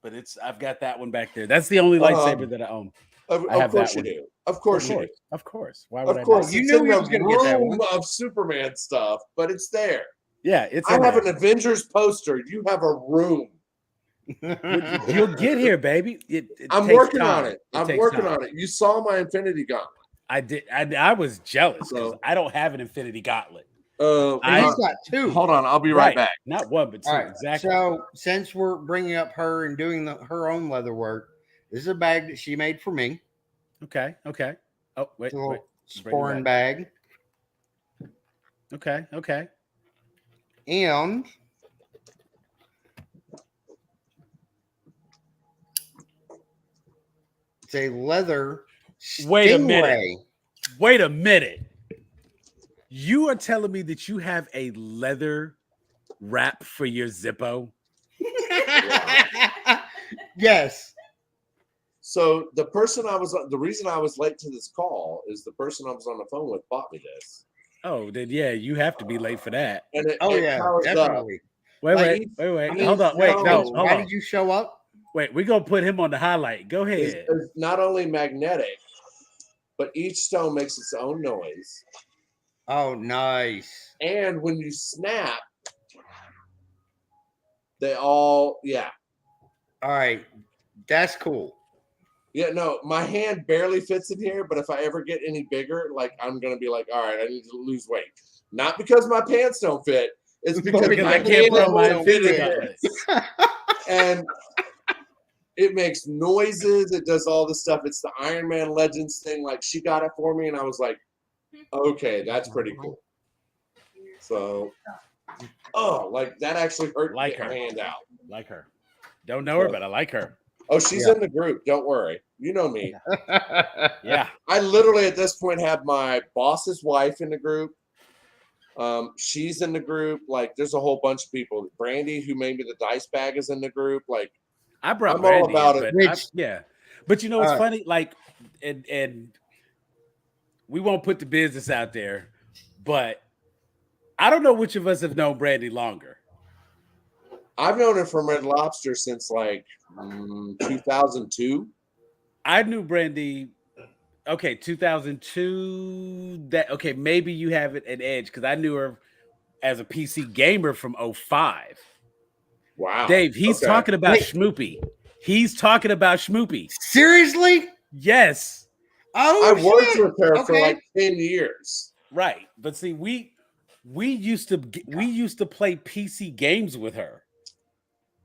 But I've got that one back there. That's the only lightsaber that I own. Of I have course that you one. do. Of course you do. Of course. Why would Of I? course, Not? You it's knew in he the was gonna get that room one. of Superman stuff, but it's there. Yeah, it's. I in have there. an Avengers poster. You have a room. You'll get here, baby. It I'm takes working on time. it. I'm takes working time. on it. You saw my Infinity Gauntlet. I did. I was jealous because So- I don't have an Infinity Gauntlet. And he's got two. hold on, I'll be right back. Not one, but two. All right. Exactly. So since we're bringing up her and doing her own leather work, this is a bag that she made for me. Okay. Oh, wait. It's a little Bring it sporn bag. Okay. And it's a leather Wait a stingray. minute. Wait a minute. You are telling me that you have a leather wrap for your Zippo? Yes. So the reason I was late to this call is the person I was on the phone with bought me this. Oh, then yeah, you have to be late for that. And it, Oh it yeah, powers up. definitely. Wait. I mean, Hold on. Wait, no. no, Hold Why on. did you show up? Wait, we're gonna put him on the highlight. Go It's ahead. not only magnetic, but each stone makes its own noise. Oh, nice. And when you snap, they all, yeah. All right, that's cool. Yeah, no, my hand barely fits in here, but if I ever get any bigger, like I'm gonna be like, all right, I need to lose weight. Not because my pants don't fit, it's because Because my I can't put hand on my won't fit Infinity in Gauntlet. this. And it makes noises, it does all this stuff. It's the Iron Man Legends thing. Like she got it for me, and I was like, okay, that's pretty cool. So like that actually hurt Like to get my her. hand out. Like her. Don't know her, but I like her. Oh, she's Yeah. in the group. Don't worry. You know me. Yeah. I literally at this point have my boss's wife in the group. She's in the group. Like, there's a whole bunch of people. Brandy, who made me the dice bag, is in the group. Like, I brought I'm all Brandy about in, it. but Which- yeah. But you know what's All funny? Like, and we won't put the business out there, but I don't know which of us have known Brandy longer. I've known her from Red Lobster since like 2002. I knew Brandy. Okay, 2002. Maybe you have it an edge because I knew her as a PC gamer from 05. Wow. Dave, he's Okay. talking about Wait. Schmoopy. He's talking about Schmoopy. Seriously? Yes, Oh, I worked shit. with her for Okay. like 10 years. right. But see, we used to play PC games with her.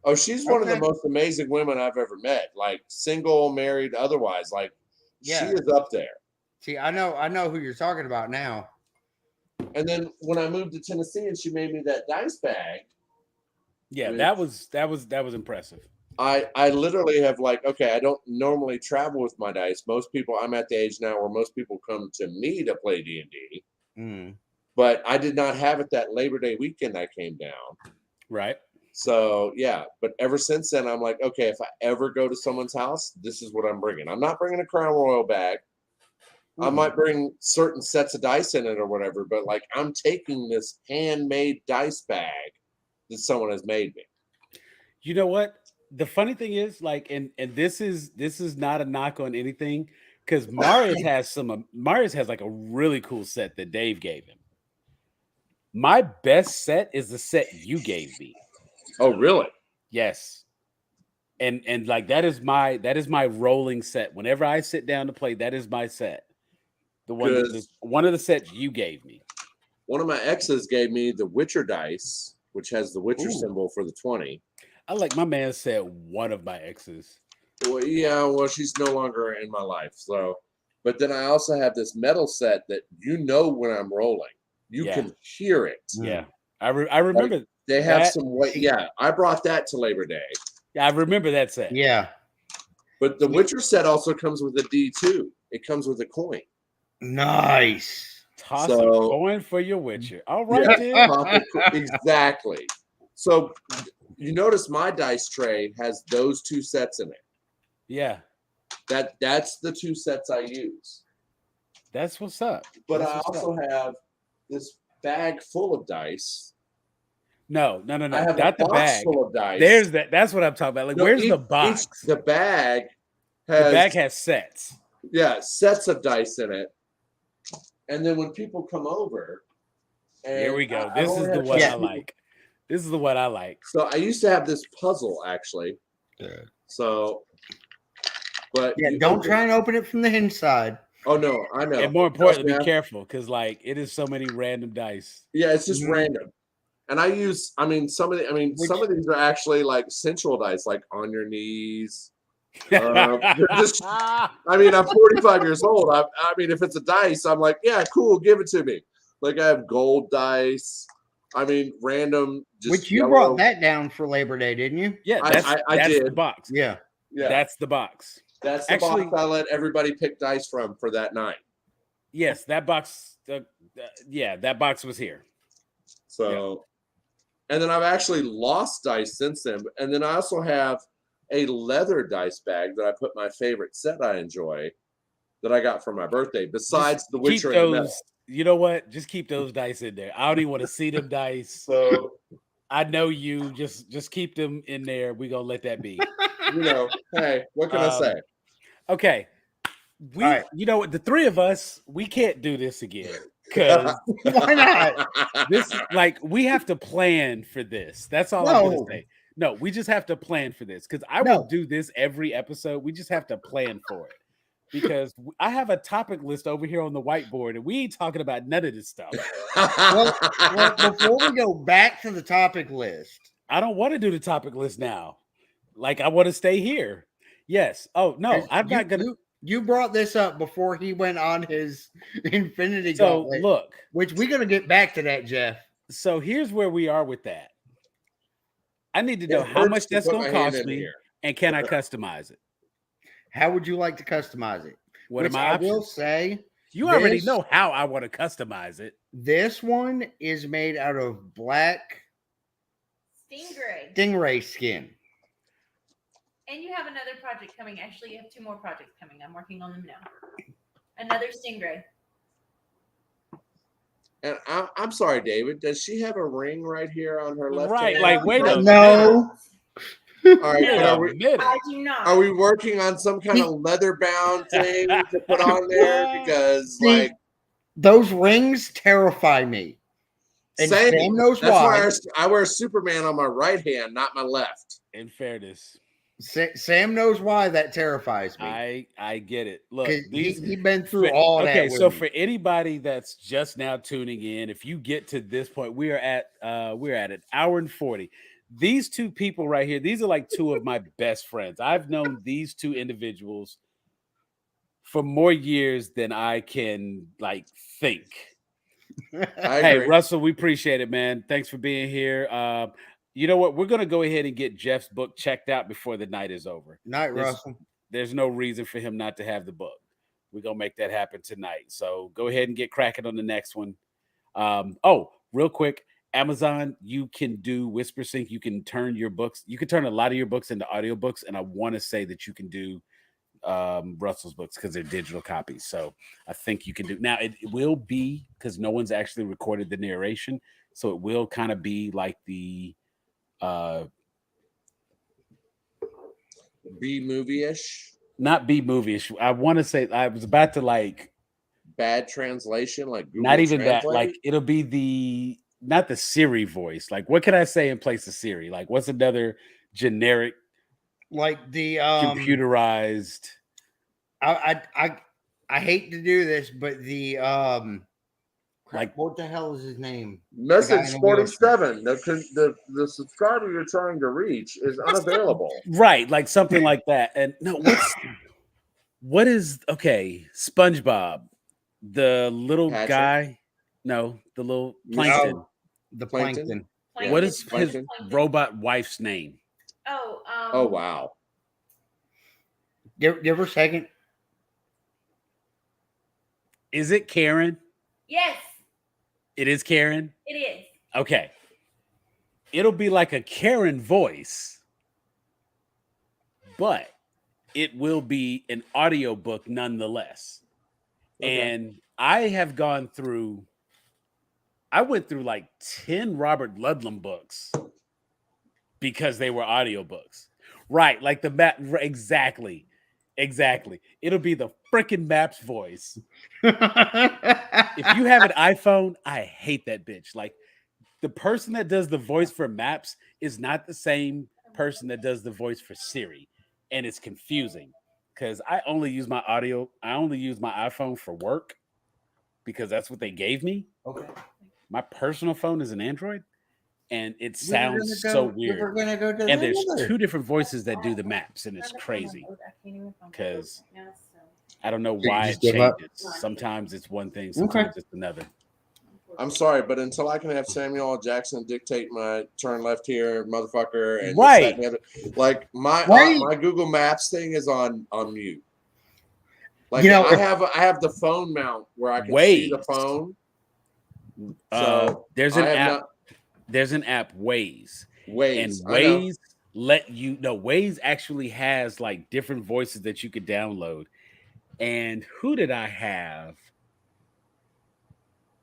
Oh, she's one of the Okay. most amazing women I've ever met. Like, single, married, otherwise. Like, Yeah. she is up there. See, I know who you're talking about now. And then when I moved to Tennessee and she made me that dice bag, Yeah, I mean, that was impressive. I literally have like, okay, I don't normally travel with my dice. Most people, I'm at the age now where most people come to me to play D&D, but I did not have it that Labor Day weekend I came down. Right. So yeah, but ever since then, I'm like, okay, if I ever go to someone's house, this is what I'm bringing. I'm not bringing a Crown Royal bag. I might bring certain sets of dice in it or whatever, but like I'm taking this handmade dice bag that someone has made me. You know what? The funny thing is, like, and this is not a knock on anything, because Marius has like a really cool set that Dave gave him. My best set is the set you gave me. Oh, really? Yes. And like that is my rolling set. Whenever I sit down to play, that is my set. The one of the sets you gave me. One of my exes gave me the Witcher dice, which has the Witcher Ooh. symbol for the 20. I like my man said one of my exes. Well, yeah, well, she's no longer in my life. So, but then I also have this metal set that when I'm rolling, you can hear it. Yeah, I remember. Like, they have some weight. Yeah, I brought that to Labor Day. Yeah, I remember that set. Yeah. But the Witcher set also comes with a D2. It comes with a coin. Nice. Toss a coin for your Witcher. All right, Yeah, exactly. So you notice my dice tray has those two sets in it. Yeah. That's the two sets I use. That's what's up. But I also have this bag full of dice. No. I have Not a the box bag. full of dice. There's that. That's what I'm talking about. Like, where's the box? The bag has sets. Yeah, sets of dice in it. And then when people come over, here we go. This is the one I like. This is the one I like. So I used to have this puzzle actually. Yeah. So, but don't try and open it from the inside. Oh no, I know. And more importantly, be careful because like it is so many random dice. Yeah, it's just random. And some of these are actually like sensual dice, like on your knees. I'm 45 years old. I mean, if it's a dice, I'm like, yeah, cool, give it to me. Like I have gold dice. I mean, random. Which you brought that down for Labor Day, didn't you? Yeah, I did. The box. Yeah. That's the box. That's the box I let everybody pick dice from for that night. Yes, that box. That box was here. So, and then I've actually lost dice since then. And then I also have a leather dice bag that I put my favorite set I enjoy that I got for my birthday. Besides the Witcher and the metal. You know what? Just keep those dice in there. I don't even want to see them dice. So I know you. Just keep them in there. We're gonna let that be. Hey, what can I say? Okay. You know what? The three of us, we can't do this again. Because why not? This we have to plan for this. That's all I'm gonna say. No, we just have to plan for this because I will do this every episode. We just have to plan for it. Because I have a topic list over here on the whiteboard, and we ain't talking about none of this stuff. well, before we go back to the topic list, I don't want to do the topic list now. Like, I want to stay here. Yes. Oh no, I'm not gonna. You brought this up before he went on his Infinity Gauntlet. Look, which we're gonna get back to that, Jeff. So here's where we are with that. I need to know how much that's gonna cost me, and can I customize it? How would you like to customize it? What am I will say you already know how I want to customize it. This one is made out of black stingray skin. And you have another project coming. Actually, you have 2 more projects coming. I'm working on them now. Another stingray. And I'm sorry, David. Does she have a ring right here on her left? Right, hand? like wait a no. All right, I do not. Are we working on some kind of leather bound thing to put on there? Because those rings terrify me. And Sam knows why. That's why I wear Superman on my right hand, not my left. In fairness, Sam knows why that terrifies me. I get it. Look, he's been through all that. Okay, so for anybody that's just now tuning in, if you get to this point, we're at an hour and 40. These 2 people right here, these are like 2 of my best friends. I've known these 2 individuals for more years than I can think. Hey, Russell, we appreciate it, man. Thanks for being here. You know what? We're gonna go ahead and get Jeff's book checked out before the night is over. Night, There's- Russell. There's no reason for him not to have the book. We're gonna make that happen tonight. So go ahead and get cracking on the next one. Oh, real quick, Amazon, you can do Whisper Sync. You can turn your books, you can turn a lot of your books into audiobooks, and I want to say that you can do Russell's books because they're digital copies. So I think you can do now. It will be because no one's actually recorded the narration, so it will kind of be like the B movie-ish, not B movie-ish. I want to say I was about to like bad translation, like Google not even that. Translate? Like it'll be the not the Siri voice. Like what can I say in place of Siri? Like what's another generic Like the computerized? I hate to do this, but the Like what the hell is his name? Message The guy in the 47. The subscriber you're trying to reach is unavailable. right, like something like that. And no, what is okay? SpongeBob, the little Patrick? guy. No, the little plankton. Oh, the Plankton? plankton. Yeah, What is his Plankton. robot wife's name? Oh, Oh wow. Give her a second. Is it Karen? yes, It is Karen. it is. Okay. It'll be like a Karen voice, but it will be an audiobook nonetheless. Okay. And I went through like 10 Robert Ludlum books because they were audiobooks. Right, like the map exactly. It'll be the freaking Maps voice. If you have an iPhone, I hate that bitch. Like the person that does the voice for Maps is not the same person that does the voice for Siri, and it's confusing because I only use my iPhone for work because that's what they gave me. Okay. My personal phone is an Android, and it sounds so weird. We're gonna go to And there's the two different voices that do the maps, and it's crazy because I don't know why it just give up? changes. Sometimes it's one thing, sometimes it's another. I'm sorry, but until I can have Samuel L. Jackson dictate my turn left here, motherfucker, and this, Right. that, and the other, like my Right. my Google Maps thing is on mute. Like You know, I have the phone mount where I can see the Waze. phone. So There's I an have app. not There's an app, Waze, Waze. and I know. Waze let you know. Waze actually has like different voices that you could download. And who did I have?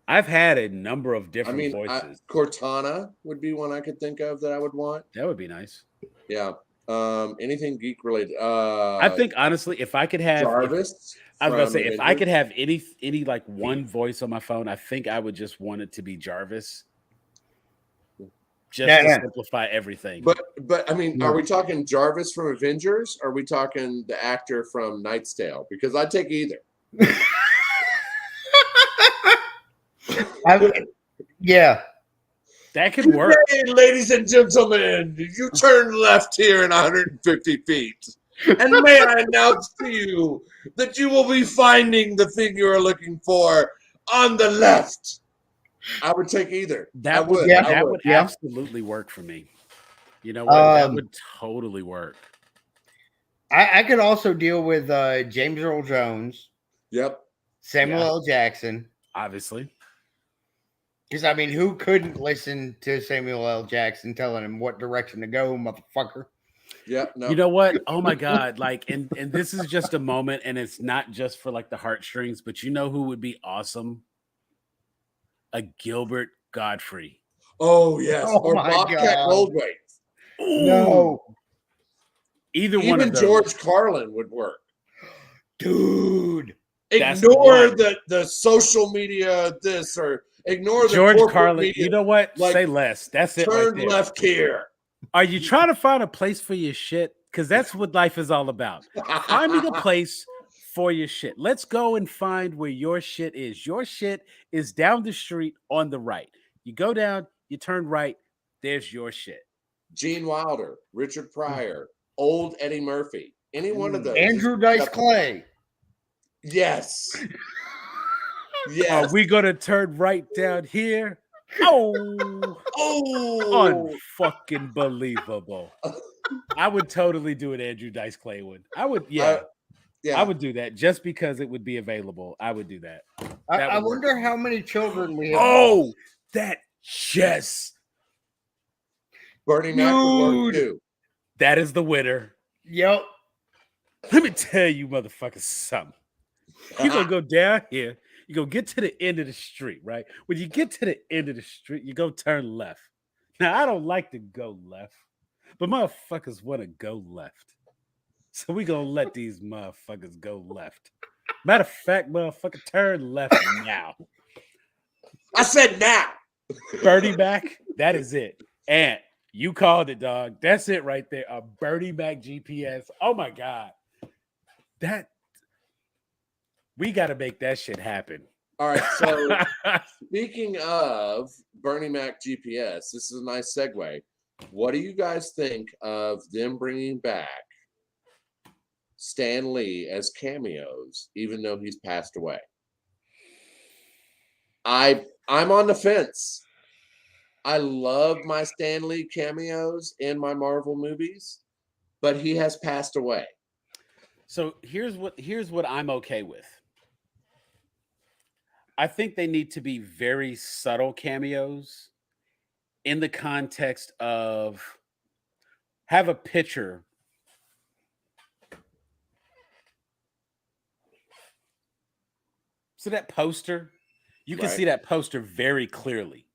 I've had a number of I different mean, voices. Cortana would be one I could think of that I would want. That would be nice. Yeah. Anything geek related. I think honestly, if I could have, Jarvis. I was about to from say, if I Avengers. could have any like one voice on my phone, I think I would just want it to be Jarvis, just to simplify everything. But I mean, Yeah. are we talking Jarvis from Avengers? Or are we talking the actor from Knight's Tale? Because I'd take either. Yeah. that could work. Hey, ladies and gentlemen, you turn left here in 150 feet. And may I announce to you that you will be finding the thing you are looking for on the left. I would take either. I That would Yeah. that would Yeah. absolutely work for me. You know what? That Um, would totally work. I could also deal with James Earl Jones, Yep. Samuel Yeah. L. Jackson. Obviously. Because I mean, who couldn't listen to Samuel L. Jackson telling him what direction to go, motherfucker? Yep. No. You know what? Oh my God. Like, and this is just a moment, and it's not just for like the heartstrings, but you know who would be awesome? A Gilbert Godfrey. Oh yes. Oh, or my Bobcat God. Goldthwait. No, Either one Even of those. George Carlin would work. dude. That's Ignore one. the social media this or ignore the George corporate Carlin. media. You know what? like, Say less. That's it. Right Turn there. left here. Are you trying to find a place for your shit? Because that's what life is all about. Finding a place for your shit. Let's go and find where your shit is. Your shit is down the street on the right. You go down, you turn right, there's your shit. Gene Wilder, Richard Pryor, old Eddie Murphy. Any one of those. Andrew Dice Yep. Clay. Yes. Are Yes. we gonna turn right down here? Oh, Oh, unfucking believable. I would totally do an Andrew Dice Clay one. I would, yeah, yeah. I would do that just because it would be available. I would do that. That I would work. wonder how many children we have. Oh, that yes, Bernie Mac would work Dude. too. that is the winner. Yep. Let me tell you, motherfuckers, something. You're gonna go down here. You go get to the end of the street, right? When you get to the end of the street, you go turn left. Now, I don't like to go left, but motherfuckers want to go left. So we gonna let these motherfuckers go left. Matter of fact, motherfucker, turn left now. I said now. Bernie Mac, that is it. And you called it, dog. That's it right there. A Bernie Mac GPS. Oh my God. That we got to make that shit happen. All right. So speaking of Bernie Mac GPS, this is a nice segue. What do you guys think of them bringing back Stan Lee as cameos, even though he's passed away? I'm on the fence. I love my Stan Lee cameos in my Marvel movies, but he has passed away. So here's what I'm okay with. I think they need to be very subtle cameos in the context of have a picture. So that poster, you can Right. see that poster very clearly.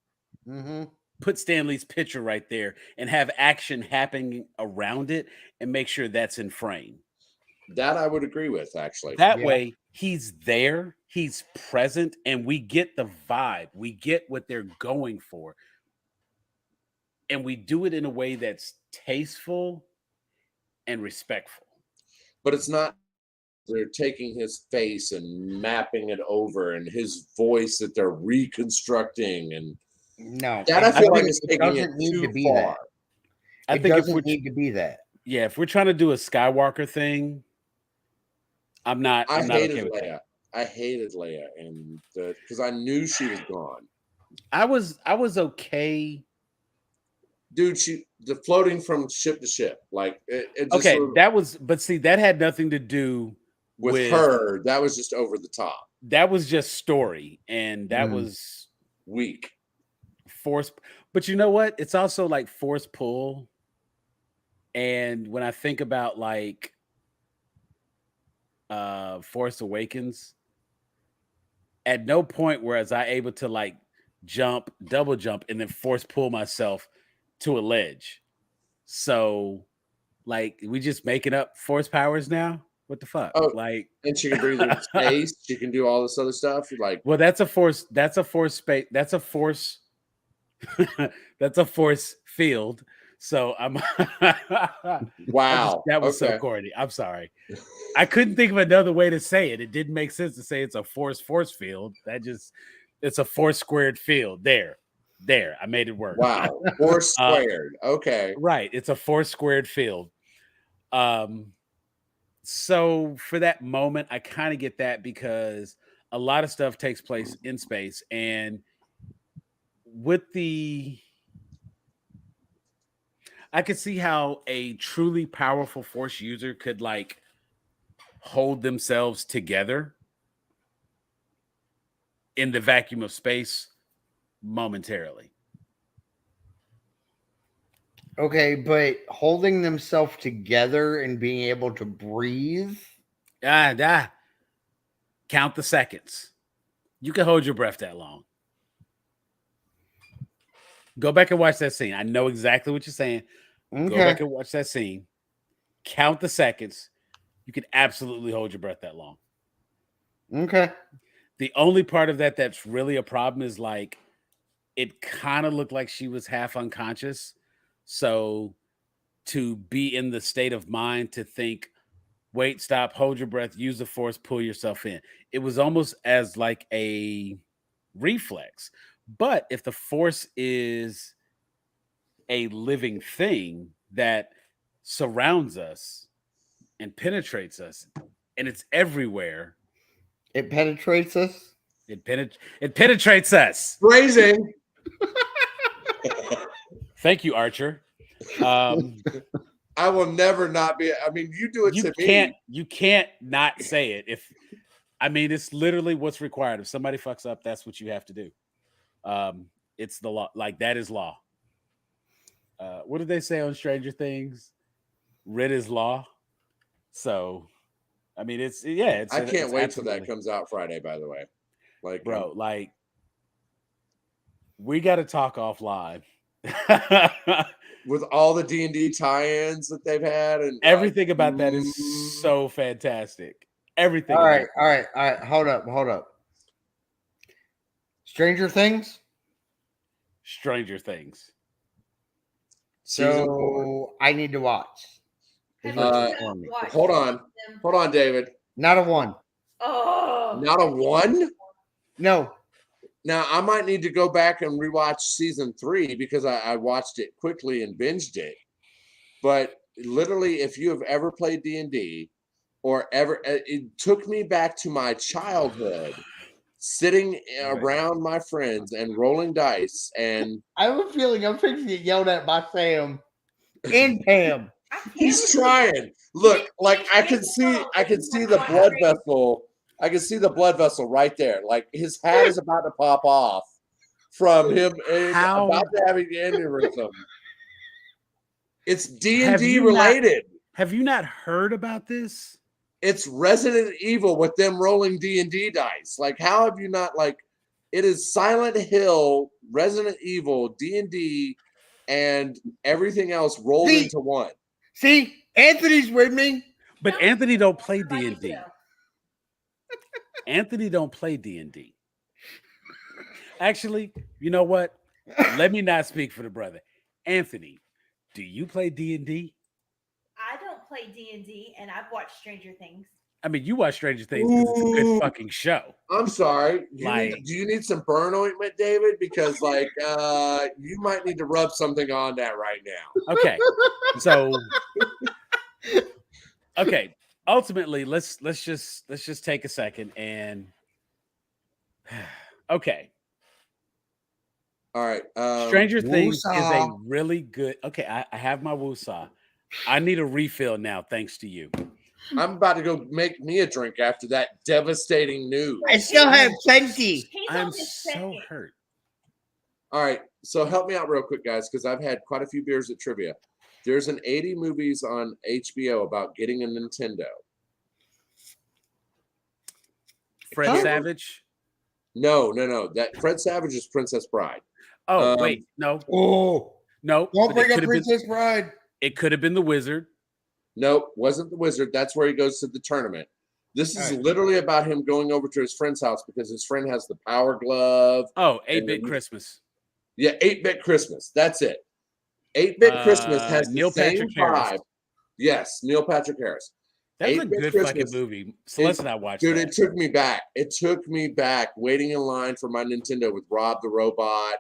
Mm-hmm. Put Stanley's picture right there and have action happening around it and make sure that's in frame. That I would agree with, actually. That Yeah. way, he's there, he's present, and we get the vibe. We get what they're going for. And we do it in a way that's tasteful and respectful. But it's not, they're taking his face and mapping it over and his voice that they're reconstructing. And No, that I feel like think is it taking it doesn't need too to be far. that. I It think if doesn't we're need to be that. yeah, if we're trying to do a Skywalker thing, I'm not I okay hated with Leia. that. I hated Leia, and because I knew she was gone. I was okay. Dude, the floating from ship to ship, like it just Okay, was- that was, but see, that had nothing to do with her. That was just over the top, That was just story, and that Mm. was weak. force. But you know what? It's also like force pull. And when I think about like Force Awakens, at no point was I able to like jump, double jump, and then force pull myself to a ledge. So like we just making up force powers now? What the fuck? Oh. Like, And she can breathe in space. She can do all this other stuff. Like, well, that's a force space. That's a force. That's a force field. So I'm wow, that was so okay. corny. I'm sorry. I couldn't think of another way to say it. It didn't make sense to say it's a force field. It's a force squared field. There. I made it work. Wow, force squared. Okay, Right. It's a force squared field. So for that moment, I kind of get that because a lot of stuff takes place in space, and with I could see how a truly powerful force user could like hold themselves together in the vacuum of space momentarily. Okay, but holding themselves together and being able to breathe. Count the seconds. You can hold your breath that long. Go back and watch that scene. I know exactly what you're saying. Okay. Go back and watch that scene. Count the seconds. You can absolutely hold your breath that long. Okay. The only part of that that's really a problem is like it kind of looked like she was half unconscious. So to be in the state of mind to think, wait, stop, hold your breath, use the force, pull yourself in. It was almost as like a reflex. But if the force is a living thing that surrounds us and penetrates us, and it's everywhere, It penetrates us. it penetrates us. phrasing. Thank you, Archer. I will never not be. I mean, you do it to me. You can't not say it. It's literally what's required. If somebody fucks up, that's what you have to do. It's the law. Like, that is law. What did they say on Stranger Things? Writ is law. So, I mean, it's. I can't wait till that comes out Friday. By the way, like, bro, we got to talk offline. With all the D&D tie-ins that they've had, and everything about that is so fantastic. Everything. All right. Hold up. Stranger Things. So I need to watch. Hold on, David. Not a 1. Oh, Not a 1? No. Now, I might need to go back and rewatch season 3 because I watched it quickly and binged it. But literally, if you have ever played D&D or ever, it took me back to my childhood, sitting around my friends and rolling dice. And I have a feeling I'm fixing to get yelled at by Sam and Pam. He's trying. Look, like I can see the blood vessel. I can see the blood vessel right there. Like his hat is about to pop off from him about to have an aneurysm. It's D&D related. Have you not heard about this? It's Resident Evil with them rolling D&D dice. Like, how have you not, like, it is Silent Hill, Resident Evil, D&D, and everything else rolled into one. See, Anthony's with me. But Anthony don't play D&D. Anthony don't play D&D. Actually, you know what? Let me not speak for the brother. Anthony, do you play D&D? I don't play D&D, and I've watched Stranger Things. I mean, you watch Stranger Things because it's a good fucking show. I'm sorry. Do you need some burn ointment, David? Because you might need to rub something on that right now. Okay. So okay. Ultimately, let's just take a second and okay. All right. Stranger Things is a really good. Okay, I have my woosah. I need a refill now, thanks to you. I'm about to go make me a drink after that devastating news. I still have plenty. I'm so hurt. All right, so help me out real quick, guys, because I've had quite a few beers at trivia. There's an 80 movies on HBO about getting a Nintendo. Fred Savage? No. That Fred Savage is Princess Bride. Oh, wait, no. Oh, no. Don't bring up Princess Bride. It could have been the Wizard. Nope, wasn't the Wizard. That's where he goes to the tournament. This is literally about him going over to his friend's house because his friend has the power glove. Oh, 8-Bit Christmas. Yeah, 8-Bit Christmas. That's it. 8-Bit Christmas has the Neil same Patrick vibe. Harris. Yes, Neil Patrick Harris. That's a good fucking movie. Celeste and I watched Dude, that. it took me back. It took me back waiting in line for my Nintendo with Rob the Robot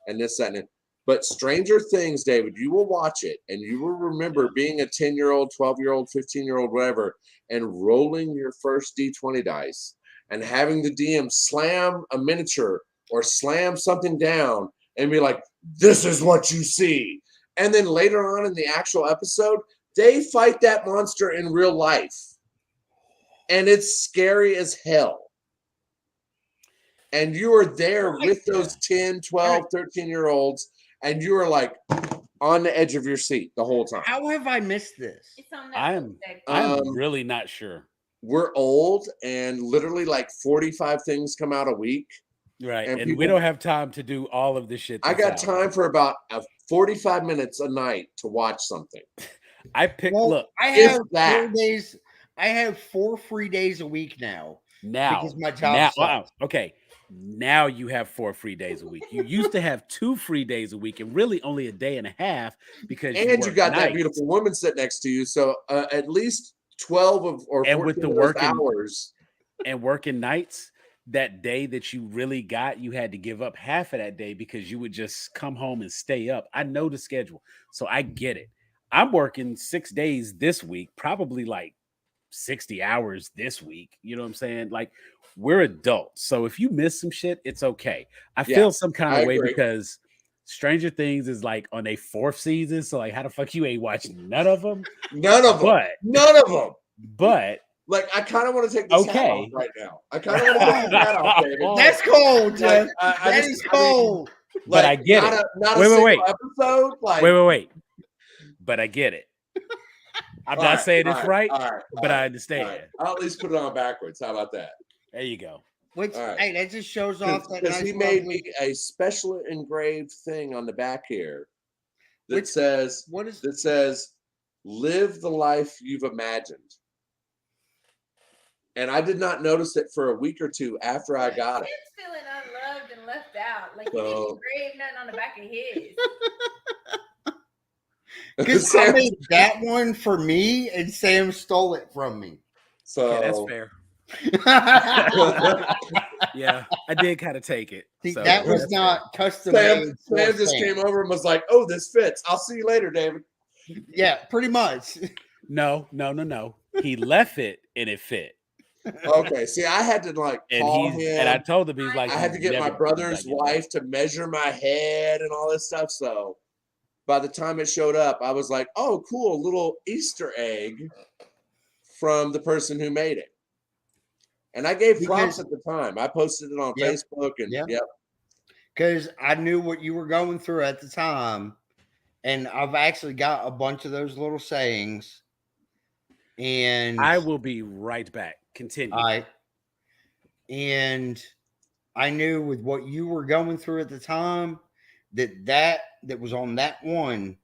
and this, that, and it. But Stranger Things, David, you will watch it and you will remember being a 10-year-old, 12-year-old, 15-year-old, whatever, and rolling your first D20 dice and having the DM slam a miniature or slam something down and be like, this is what you see. And then later on in the actual episode, they fight that monster in real life. And it's scary as hell. And you are there with those 10, 12, 13-year-olds, and you are like on the edge of your seat the whole time. How have I missed this? It's on that. I'm really not sure. We're old, and literally like 45 things come out a week. Right, and we don't have time to do all of this shit. I got time for about 45 minutes a night to watch something. I I have 4 days. I have 4 free days a week now. Because my job wow. Okay. Now you have 4 free days a week. You used to have 2 free days a week, and really only a day and a half because you got that beautiful woman sitting next to you. So at least 12 or 14 with the of those hours and working nights. That day that you really got, you had to give up half of that day because you would just come home and stay up. I know the schedule, so I get it. I'm working 6 days this week, probably like 60 hours this week. You know what I'm saying? Like, we're adults. So if you miss some shit, it's okay. I Yeah, feel some kind I of way agree. because Stranger Things is like on a 4th season. So like, how the fuck you ain't watching none of them? None of them. But None of them. but Like, I kind of want to take this hat Okay. off right now. I kind of want to take this hat off, David. That's cold, Jeff. I That just- is I mean, cold. But I get not it. Not Wait, a wait, single episode. Like, wait. But I get it. I'm all not right, saying it's all right, all right, but all I right, understand. all right. I'll at least put it on backwards. How about that? There you go. Which, All right. hey, that just shows off that Because nice he made lovely- me a special engraved thing on the back here that Which- says What is that says "Live the life you've imagined." And I did not notice it for a week or two after I got it. He's feeling unloved and left out. Like, he So- didn't engrave nothing on the back of his. Because I made that one for me, and Sam stole it from me. So Okay, that's fair. Yeah, I did kind of take it. See, So that was that's not custom Sam made. for just Sam. came over and was like, "Oh, this fits. I'll see you later, David." Yeah, pretty much. fair. No. He left it and it fit. Okay, see, I had to like And call he's him. and I told him he's like I had to he's get my never- brother's he's like, wife to measure my head and all this stuff. So by the time it showed up, I was like, "Oh, cool, little Easter egg from the person who made it." And I gave props Because- at the time. I posted it on Yep. Facebook and Yep. yep. Because I knew what you were going through at the time. And I've actually got a bunch of those little sayings. And I will be right back. Continue. and I knew with what you were going through at the time that was on that one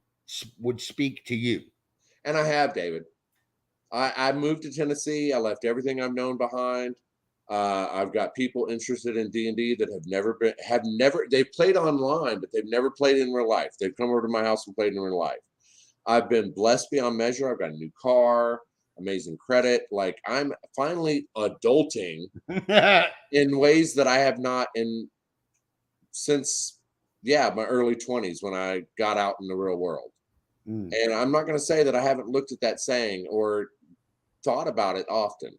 would speak to you. And I have, David. I moved to Tennessee. I left everything I've known behind. I've got people interested in D&D that have never they've played online, but they've never played in real life. They've come over to my house and played in real life. I've been blessed beyond measure. I've got a new car, amazing credit. Like, I'm finally adulting in ways that I have not since my early 20s when I got out in the real world. And I'm not going to say that I haven't looked at that saying or thought about it often.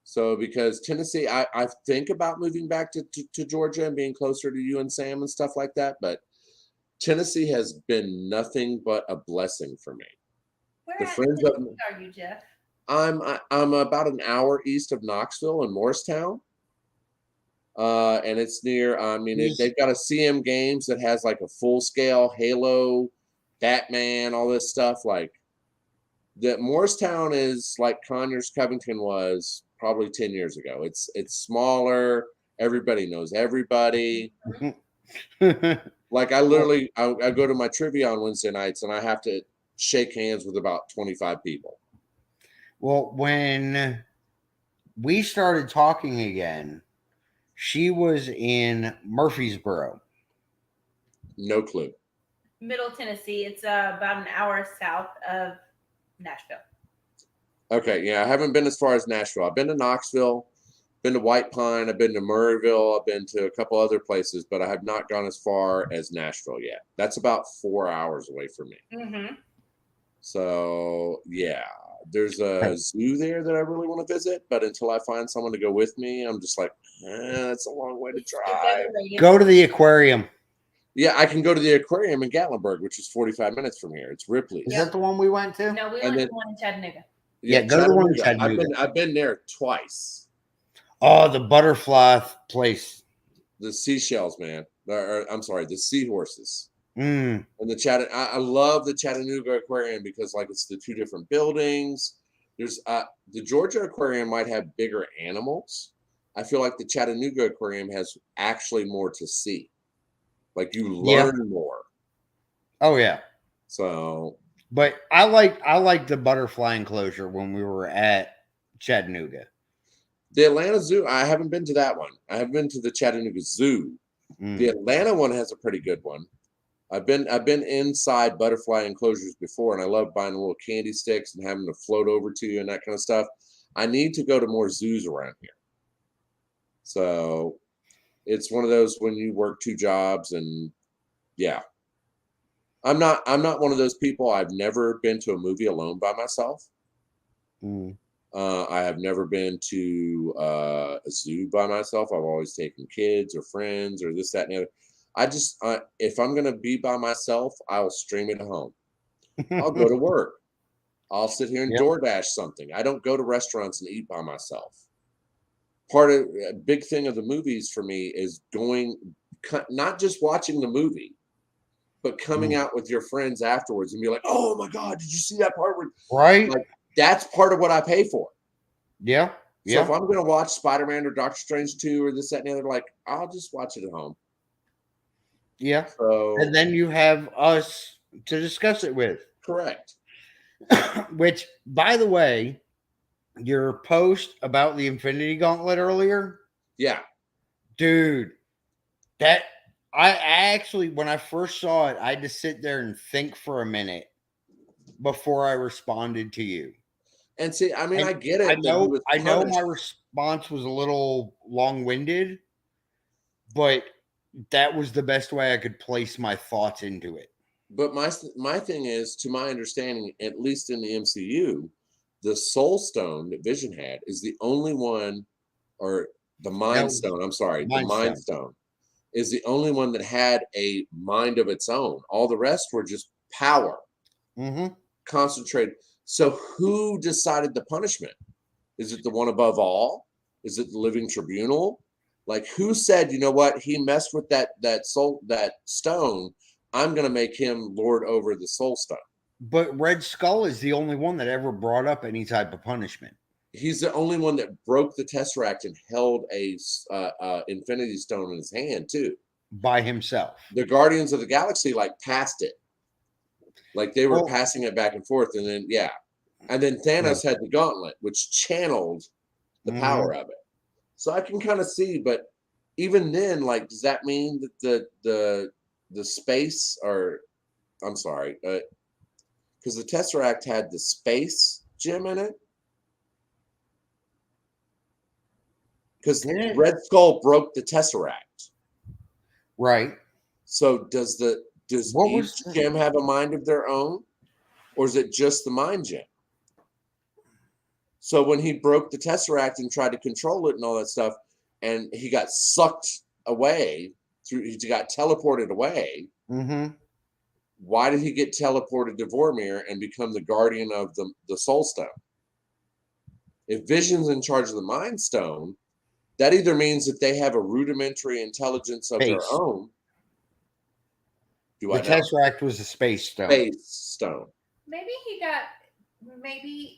So because Tennessee, I think about moving back to Georgia and being closer to you and Sam and stuff like that. But Tennessee has been nothing but a blessing for me. Where The at friends in of- Tennessee are you, Jeff? I'm about an hour east of Knoxville in Morristown. And it's near, they've got a CM Games that has like a full scale Halo, Batman, all this stuff. Like, that Morristown is like Conyers, Covington was probably 10 years ago. It's smaller. Everybody knows everybody. Like, I literally, I go to my trivia on Wednesday nights and I have to shake hands with about 25 people. Well, when we started talking again, she was in Murfreesboro. No clue. Middle Tennessee. It's about an hour south of Nashville. Okay, yeah, I haven't been as far as Nashville. I've been to Knoxville, been to White Pine, I've been to Murrayville, I've been to a couple other places, but I have not gone as far as Nashville yet. That's about 4 hours away from me. Mm-hmm. So, yeah, there's a zoo there that I really want to visit, but until I find someone to go with me, I'm just like, that's a long way to drive. Go to the aquarium. Yeah, I can go to the aquarium in Gatlinburg, which is 45 minutes from here. It's Ripley's. Is that the one we went to? No, we And went to then- the one in Chattanooga. Yeah, go to the one in Chattanooga. Chattanooga. I've been there twice. Oh, the butterfly place. The seashells, man. I'm sorry, the seahorses. Mm. And I love the Chattanooga Aquarium because, like, it's the two different buildings. There's the Georgia Aquarium might have bigger animals. I feel like the Chattanooga Aquarium has actually more to see. Like, you learn more. Oh yeah. So, But I like the butterfly enclosure when we were at Chattanooga. the Atlanta Zoo, I haven't been to that one. I haven't been to the Chattanooga Zoo. Mm. The Atlanta one has a pretty good one. I've been inside butterfly enclosures before, and I love buying little candy sticks and having to float over to you and that kind of stuff. I need to go to more zoos around here. So it's one of those when you work two jobs, and yeah. I'm not one of those people. I've never been to a movie alone by myself. Mm. I have never been to a zoo by myself. I've always taken kids or friends or this, that, and the other. If I'm gonna be by myself, I'll stream it at home. I'll go to work. I'll sit here and Yep. DoorDash something. I don't go to restaurants and eat by myself. Part of a big thing of the movies for me is not just watching the movie, but coming out with your friends afterwards and be like, "Oh my God, did you see that part?" Where Right? like that's part of what I pay for. Yeah. So if Yeah. I'm gonna watch Spider-Man or Doctor Strange 2 or this, that, and the other, like I'll just watch it at home. Yeah. So And then you have us to discuss it with. correct. Which, by the way, your post about the Infinity Gauntlet earlier, Yeah. dude, that I actually, when I first saw it, I had to sit there and think for a minute before I responded to you. And see, I mean, And I get it I that he was know my punished, response was a little long-winded, but that was the best way I could place my thoughts into it. but my thing is, to my understanding, at least in the MCU, the Soul Stone that Vision had is the only one, or the That Mind was Stone. I'm sorry, the Mind Mind Stone. Stone is the only one that had a mind of its own. All the rest were just power Mm-hmm. concentrated. So who decided the punishment? Is it the one above all? Is it the living tribunal? Like who said, you know what, he messed with that stone. I'm gonna make him lord over the soul stone. But Red Skull is the only one that ever brought up any type of punishment. He's the only one that broke the Tesseract and held a Infinity Stone in his hand too. By himself. The Guardians of the Galaxy like passed it, like they were Well, passing it back and forth, and then and then Thanos had the Gauntlet, which channeled the power of it. So I can kind of see, but even then, like, does that mean that the space, or I'm sorry, because the Tesseract had the space gem in it? Because Yeah. Red Skull broke the Tesseract. Right. So does What each was the- gem have a mind of their own, or is it just the mind gem? So when he broke the Tesseract and tried to control it and all that stuff, and he got sucked away he got teleported away. Mm-hmm. Why did he get teleported to Vormir and become the guardian of the Soul Stone? If Vision's in charge of the Mind Stone, that either means that they have a rudimentary intelligence of their Space. own. Do The I know? Tesseract was a space stone. Space stone. Maybe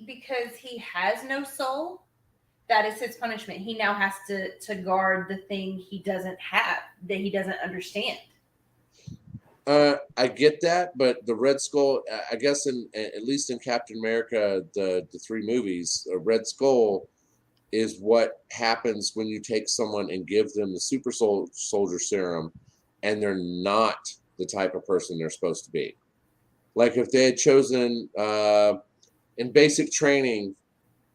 because he has no soul, that is his punishment. He now has to guard the thing he doesn't have, that he doesn't understand. I get that, but the Red Skull, I guess, at least in Captain America, the three movies, Red Skull is what happens when you take someone and give them the super soldier serum, and they're not the type of person they're supposed to be. Like if they had chosen in basic training,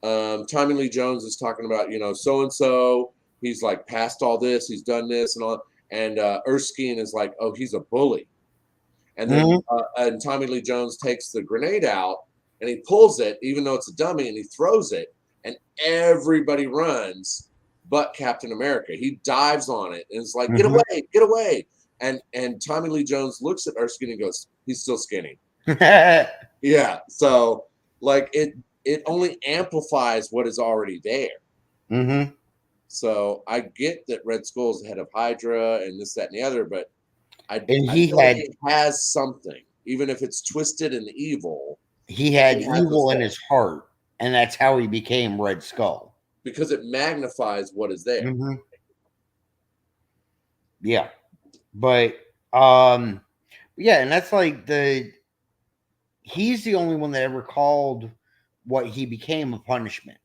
Tommy Lee Jones is talking about, so and so, he's like passed all this, he's done this and all, and Erskine is like, oh, he's a bully. And then and Tommy Lee Jones takes the grenade out and he pulls it, even though it's a dummy, and he throws it, and everybody runs but Captain America. He dives on it and is like, get away, get away. And Tommy Lee Jones looks at Erskine and goes, he's still skinny. Yeah. So like it only amplifies what is already there. Mm-hmm. So I get that Red Skull's the head of Hydra and this, that, and the other, but I he feel like he has something, even if it's twisted and evil. He had has evil in his heart, and that's how he became Red Skull. Because it magnifies what is there. Mm-hmm. Yeah. But yeah, and that's like he's the only one that ever called what he became a punishment.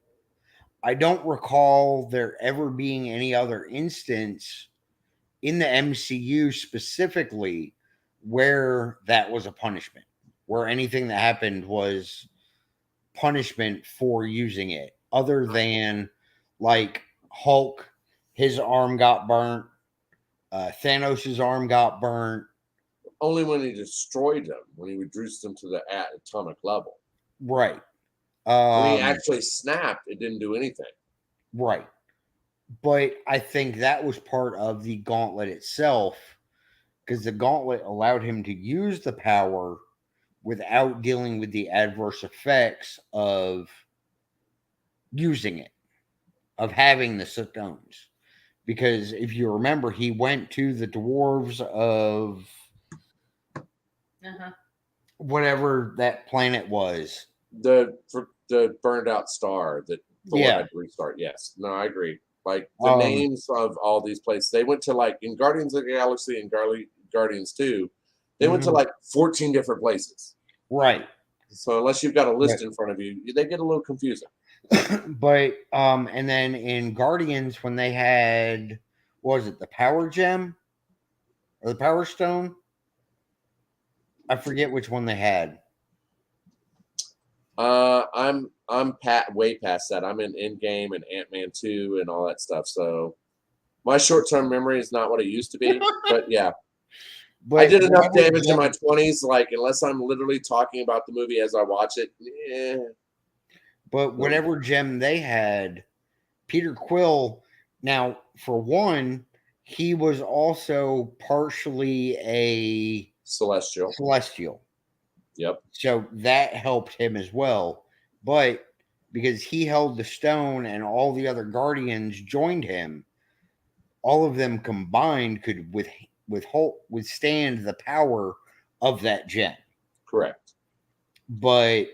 I don't recall there ever being any other instance in the MCU specifically where that was a punishment, where anything that happened was punishment for using it, other than like Hulk, his arm got burnt, Thanos' arm got burnt. Only when he destroyed them, when he reduced them to the atomic level. Right. When he actually snapped, it didn't do anything. Right. But I think that was part of the gauntlet itself, because the gauntlet allowed him to use the power without dealing with the adverse effects of using it, of having the stones. Because if you remember, he went to the dwarves of whatever that planet was. The burned out star that Thor had to restart. Yes. No, I agree. Like the names of all these places. They went to, like, in Guardians of the Galaxy and Guardians 2, they went to like 14 different places. Right. So unless you've got a list in front of you, they get a little confusing. But and then in Guardians, when they had, what was it, the power gem or the power stone? I forget which one they had. I'm way past that. I'm in Endgame and Ant-Man 2 and all that stuff. So my short-term memory is not what it used to be. But yeah. But I did enough damage in my 20s, like, unless I'm literally talking about the movie as I watch it. But whatever gem they had, Peter Quill, now, for one, he was also partially a celestial. Yep. So that helped him as well. But because he held the stone and all the other Guardians joined him, all of them combined could withstand the power of that gem. Correct. But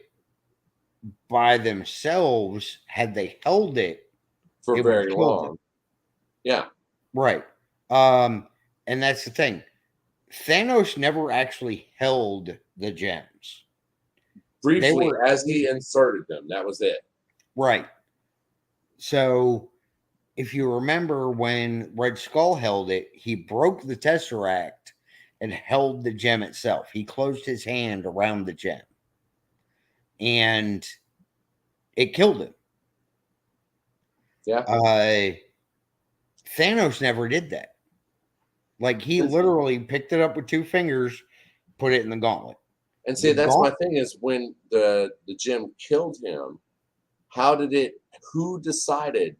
by themselves, had they held it for very long. Yeah. Right. And that's the thing. Thanos never actually held the gems. Briefly, as he inserted them. That was it. Right. So, if you remember when Red Skull held it, he broke the Tesseract and held the gem itself. He closed his hand around the gem. And it killed him. Yeah. Thanos never did that. Like, he literally picked it up with two fingers, put it in the gauntlet. And see, that's my thing, is when the gem killed him, who decided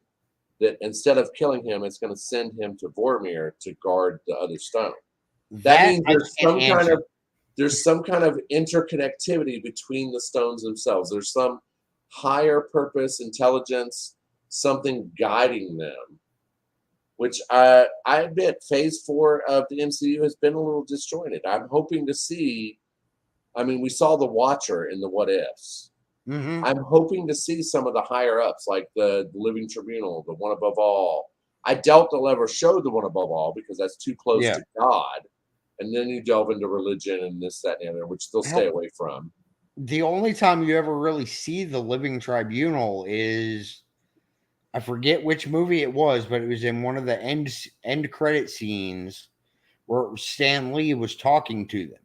that instead of killing him, it's going to send him to Vormir to guard the other stone? That means there's some kind of interconnectivity between the stones themselves. There's some higher purpose, intelligence, something guiding them. Which I admit, Phase 4 of the MCU has been a little disjointed. I'm hoping to see. I mean, we saw the Watcher in the What Ifs. Mm-hmm. I'm hoping to see some of the higher ups, like the Living Tribunal, the One Above All. I doubt they'll ever show the One Above All because that's too close to God. And then you delve into religion and this, that, and the other, which they'll stay away from. The only time you ever really see the Living Tribunal is, I forget which movie it was, but it was in one of the end credit scenes where Stan Lee was talking to them.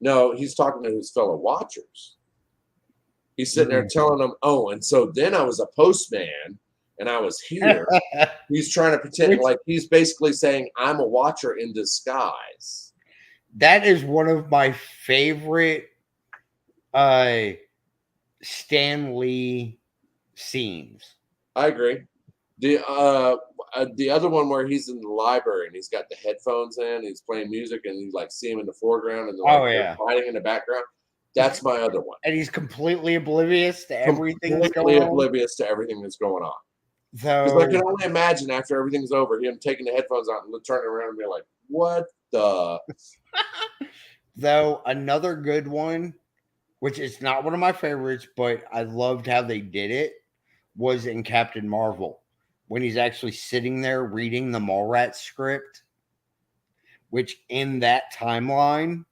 No, he's talking to his fellow Watchers. He's sitting there telling them, oh, and so then I was a postman and I was here. He's trying to pretend like he's basically saying, I'm a Watcher in disguise. That is one of my favorite Stan Lee scenes. I agree. The other one where he's in the library and he's got the headphones in, he's playing music, and you like see him in the foreground and they're fighting in the background. That's my other one. And he's completely oblivious to everything that's going on. Completely oblivious to everything that's going on. So I can only imagine after everything's over, him taking the headphones out and turning around and being like, "What the?" Though another good one, which is not one of my favorites, but I loved how they did it, was in Captain Marvel, when he's actually sitting there reading the Mallrats script, which in that timeline,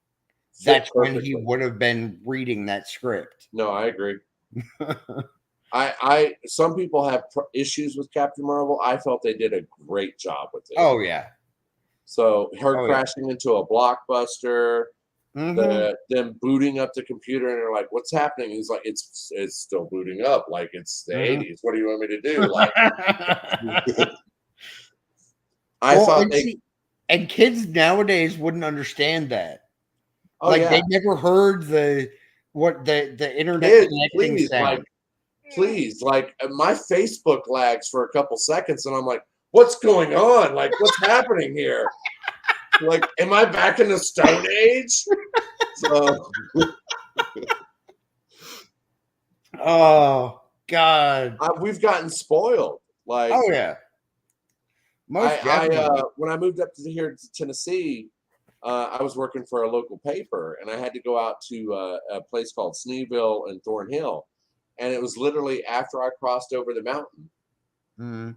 that's when he would have been reading that script. No, I agree. Some people have issues with Captain Marvel. I felt they did a great job with it. Oh yeah. So her crashing into a blockbuster, them booting up the computer, and they're like, "What's happening?" He's like, "It's still booting up, like it's the '80s. What do you want me to do?" Like, and kids nowadays wouldn't understand that. Oh, they never heard the internet connecting sound. Like, please. Like my Facebook lags for a couple seconds, and I'm like, what's going on? Like, what's happening here? Like, am I back in the Stone Age? So, Oh God. we've gotten spoiled. Like, Oh yeah. Most definitely. when I moved up to here to Tennessee, I was working for a local paper, and I had to go out to a place called Sneeville and Thornhill, and it was literally after I crossed over the mountain. Mhm.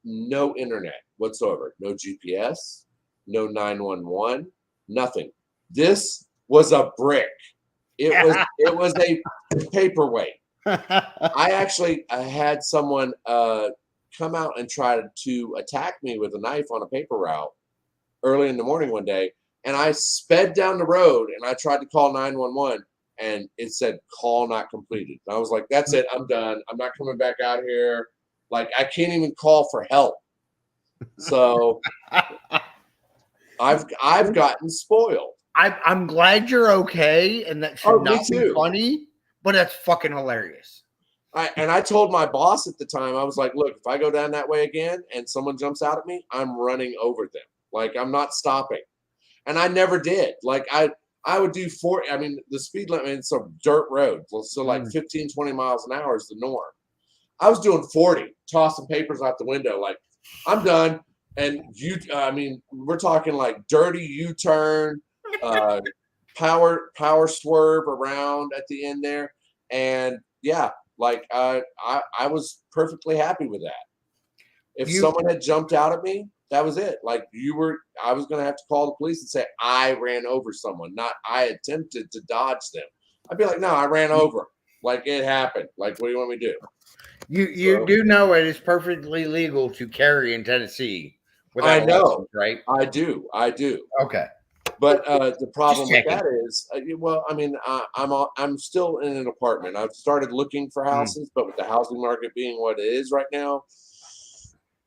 No internet whatsoever, no GPS, no 911, nothing. This was a brick. It was a paperweight. I actually had someone come out and try to attack me with a knife on a paper route early in the morning one day, and I sped down the road and I tried to call 911, and it said call not completed. And I was like, that's it, I'm done. I'm not coming back out here. Like, I can't even call for help. So I've gotten spoiled. I'm glad you're okay, and that should Me not be too. funny, but that's fucking hilarious. I told my boss at the time, I was like, look, if I go down that way again and someone jumps out at me, I'm running over them. Like, I'm not stopping. And I never did. Like, I would do 40. I mean, the speed limit, it's a dirt road. So like 15, 20 miles an hour is the norm. I was doing 40, tossing papers out the window. Like, I'm done. And we're talking like dirty U-turn, power swerve around at the end there. And yeah, like I was perfectly happy with that. If someone had jumped out at me, that was it. Like I was going to have to call the police and say I ran over someone, not I attempted to dodge them. I'd be like, no, I ran over. Like, it happened. Like, what do you want me to do? You do know it is perfectly legal to carry in Tennessee without I know, license, right? I do. Okay. But the problem Just with checking. that is, well, I mean, I'm still in an apartment. I've started looking for houses, but with the housing market being what it is right now,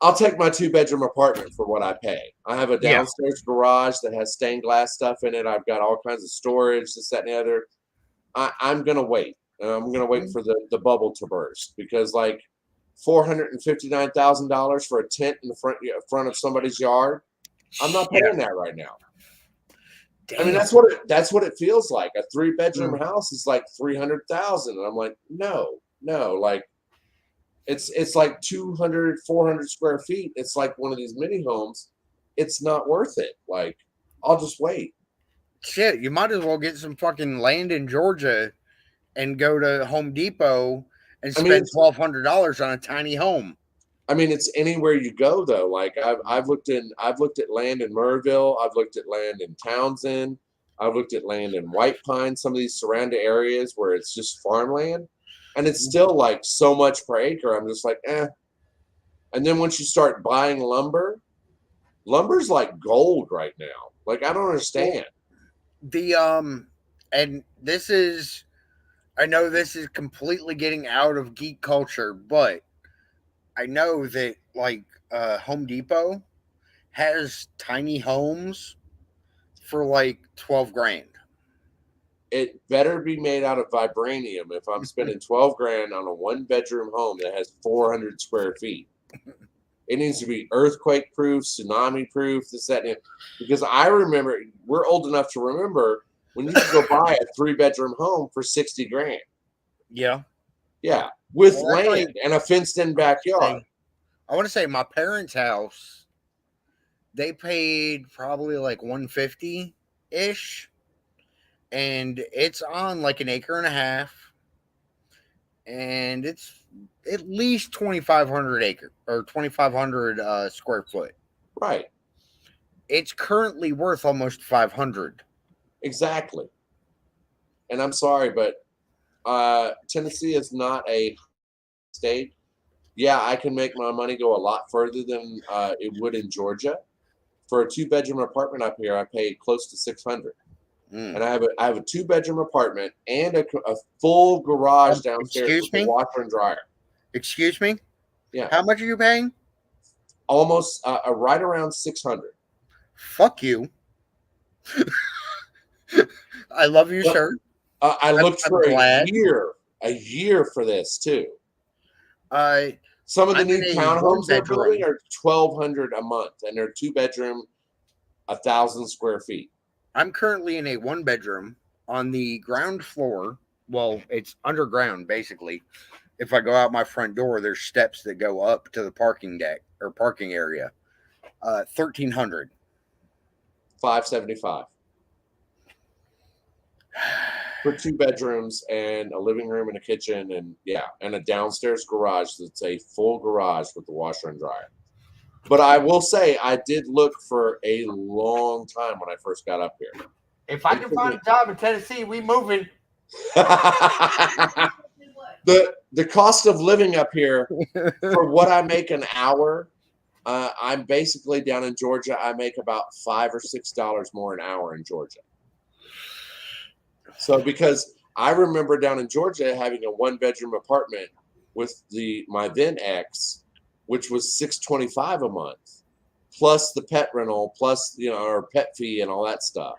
I'll take my 2-bedroom apartment for what I pay. I have a downstairs garage that has stained glass stuff in it. I've got all kinds of storage, this, that, and the other. I'm gonna wait. I'm gonna wait for the bubble to burst, because like $459,000 for a tent in the front of somebody's yard, I'm not paying that right now. Damn. I mean, that's what it feels like. A 3-bedroom house is like $300,000, and I'm like, no, like it's like 200, 400 square feet. It's like one of these mini homes. It's not worth it. Like, I'll just wait. Shit, you might as well get some fucking land in Georgia and go to Home Depot and spend $1,200 on a tiny home. I mean, it's anywhere you go though. Like I've looked at land in Murrayville. I've looked at land in Townsend. I've looked at land in White Pine. Some of these surrounding areas where it's just farmland, and it's still like so much per acre. I'm just like, eh. And then once you start buying lumber's like gold right now. Like, I don't understand. And this is, I know this is completely getting out of geek culture, but I know that like Home Depot has tiny homes for like 12 grand. It better be made out of vibranium if I'm spending 12 grand on a 1-bedroom home that has 400 square feet. It needs to be earthquake proof, tsunami proof, this, that, and because I remember, we're old enough to remember when you could go buy a 3-bedroom home for 60 grand. Yeah. Yeah. With land and a fenced in backyard. I want to say my parents' house, they paid probably like $150-ish. And it's on like an acre and a half. And it's at least 2,500 square foot. Right. It's currently worth almost 500. Exactly. And I'm sorry, but Tennessee is not a state. Yeah, I can make my money go a lot further than it would in Georgia. For a 2-bedroom apartment up here, I pay close to $600. And I have a 2-bedroom apartment and a full garage downstairs with a washer and dryer. Excuse me? Yeah. How much are you paying? Almost right around $600. Fuck you. I love you, sir. I looked for a year for this too. Some of the I'm new in a townhomes they're one-bedroom. building are $1,200 a month, and they're 2-bedroom, 1,000 square feet. I'm currently in a 1-bedroom on the ground floor. Well, it's underground basically. If I go out my front door, there's steps that go up to the parking deck or parking area. 1,300. $575 for 2 bedrooms and a living room and a kitchen, and and a downstairs garage that's a full garage with the washer and dryer. But I will say I did look for a long time when I first got up here. If I can find a job in Tennessee, we moving. The cost of living up here for what I make an hour, I'm basically down in Georgia. I make about $5 or $6 more an hour in Georgia. So because I remember down in Georgia having a 1-bedroom apartment with my then ex, which was $625 a month, plus the pet rental, plus our pet fee and all that stuff.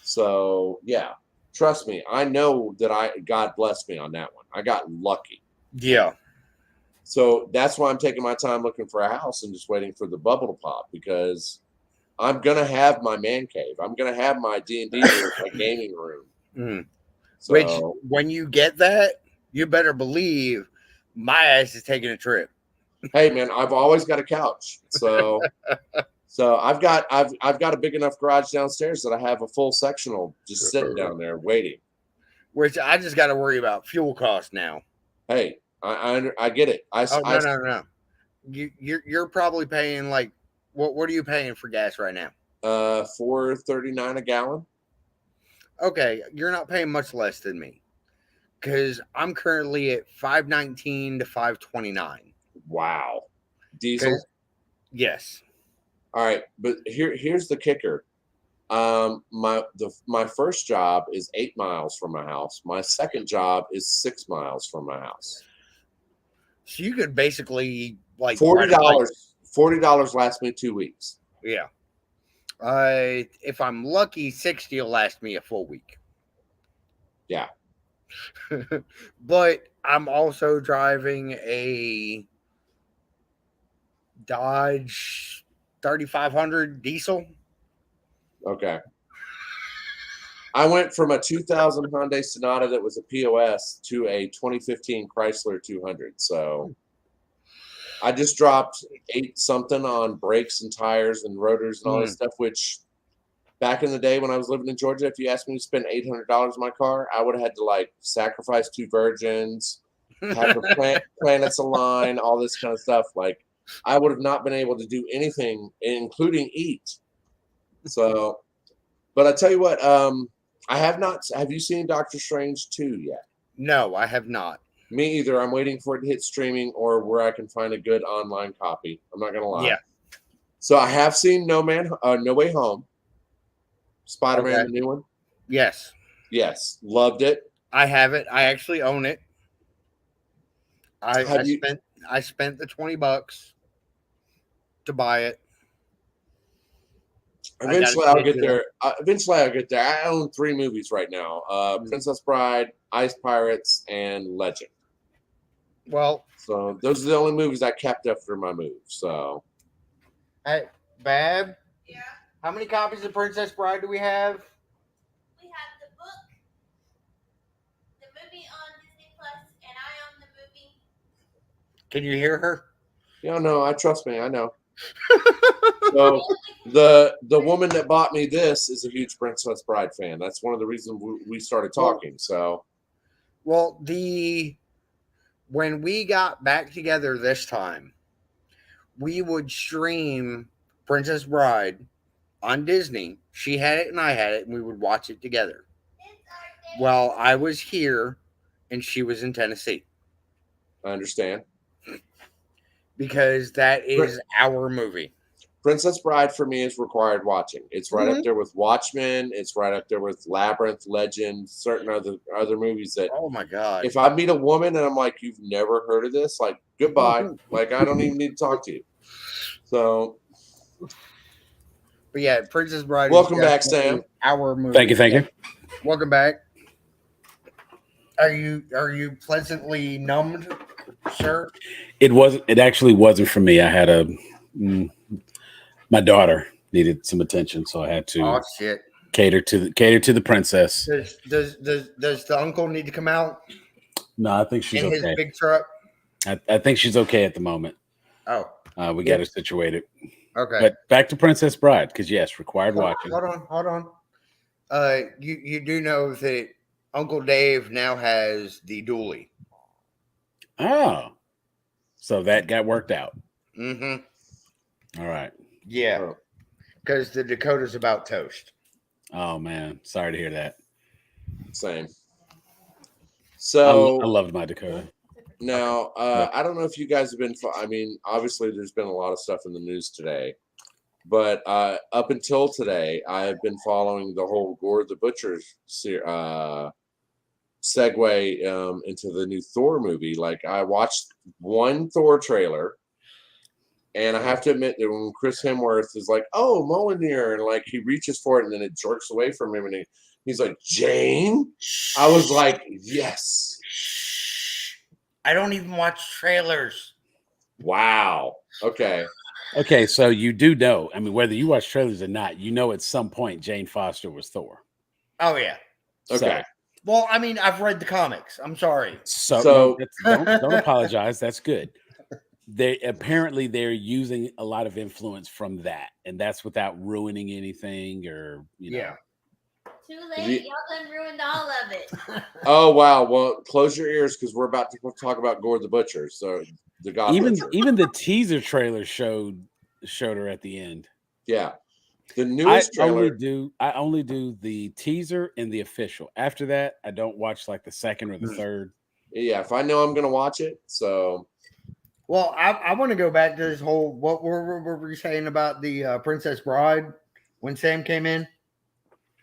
So yeah, trust me, I know that God blessed me on that one. I got lucky. Yeah. So that's why I'm taking my time looking for a house and just waiting for the bubble to pop, because I'm gonna have my man cave. I'm gonna have my D&D room, my gaming room. Mm. So, Which, when you get that, you better believe my ass is taking a trip. hey man, I've always got a couch. So I've got a big enough garage downstairs that I have a full sectional just sitting down there waiting. Which I just got to worry about fuel costs now. Hey, I get it. No. You're probably paying like what are you paying for gas right now? $4.39 a gallon. Okay, you're not paying much less than me, because I'm currently at $5.19 to $5.29. Wow, diesel. Yes. All right, but here's the kicker. My first job is 8 miles from my house. My second job is 6 miles from my house. So you could basically like $40. $40 lasts me 2 weeks. Yeah. If I'm lucky, 60 will last me a full week. Yeah. But I'm also driving a Dodge 3500 diesel. Okay. I went from a 2000 Hyundai Sonata that was a POS to a 2015 Chrysler 200. So I just dropped 8 something on brakes and tires and rotors and all this stuff, which back in the day when I was living in Georgia, if you asked me to spend $800 on my car, I would have had to like sacrifice 2 virgins, have the planets align, all this kind of stuff. Like I would have not been able to do anything, including eat. So, but I tell you what, I have not. Have you seen Doctor Strange 2 yet? No, I have not. Me either. I'm waiting for it to hit streaming or where I can find a good online copy. I'm not gonna lie. Yeah. So I have seen No Way Home, Spider-Man, the new one. Yes. Yes, loved it. I have it. I actually own it. I spent the $20 to buy it. Eventually, I'll get there. I own 3 movies right now: Princess Bride, Ice Pirates, and Legend. Well, so those are the only movies I kept after my move. So, hey, Bab. Yeah. How many copies of Princess Bride do we have? We have the book, the movie on Disney Plus, and I own the movie. Can you hear her? yeah, no, trust me, I know. So the woman that bought me this is a huge Princess Bride fan. That's one of the reasons we started talking. So, well, when we got back together this time, we would stream Princess Bride on Disney. She had it and I had it, and we would watch it together. Well, I was here and she was in Tennessee. I understand. Because that is our movie. Princess Bride for me is required watching. It's right up there with Watchmen. It's right up there with Labyrinth, Legend, certain other movies that. Oh my God! If I meet a woman and I'm like, "You've never heard of this?" Like, goodbye. Like, I don't even need to talk to you. So. But yeah, Princess Bride. Welcome back, Sam. Our movie. Thank you. Welcome back. Are you pleasantly numbed? sir? It actually wasn't for me. I had my daughter needed some attention, so I had to Oh shit! cater to the princess. Does the uncle need to come out No, I think she's in his okay. big truck? I think she's okay at the moment. Oh, We got her situated. okay. But back to Princess Bride, because yes, required watching. Hold on. You do know that Uncle Dave now has the dually. Oh, so that got worked out. Mm-hmm. All right. Yeah, because the Dakota's about toast. Oh man, sorry to hear that. Same. So I loved my Dakota. now, I don't know if you guys have been. I mean, obviously, there's been a lot of stuff in the news today, but up until today, I have been following the whole Gore the Butcher segue into the new Thor movie. Like, I watched one Thor trailer, and I have to admit that when Chris Hemsworth is like, "Oh, Mjolnir," and like he reaches for it, and then it jerks away from him, and he's like, "Jane," I was like, "Yes." I don't even watch trailers. Wow. Okay. Okay, so you do know. I mean, whether you watch trailers or not, you know at some point Jane Foster was Thor. Oh yeah. Okay. Well, I mean, I've read the comics. I'm sorry. So don't apologize. That's good. They're using a lot of influence from that, and that's without ruining anything or Yeah. Too late. Y'all done ruined all of it. Oh wow. Well, close your ears because we're about to talk about Gore the Butcher. So the God Butcher. Even the teaser trailer showed her at the end. Yeah. The newest trailer. I only do the teaser and the official. After that, I don't watch like the second or the third. Yeah, if I know I'm gonna watch it. So Well, I want to go back to this whole. What were we saying about the Princess Bride when Sam came in?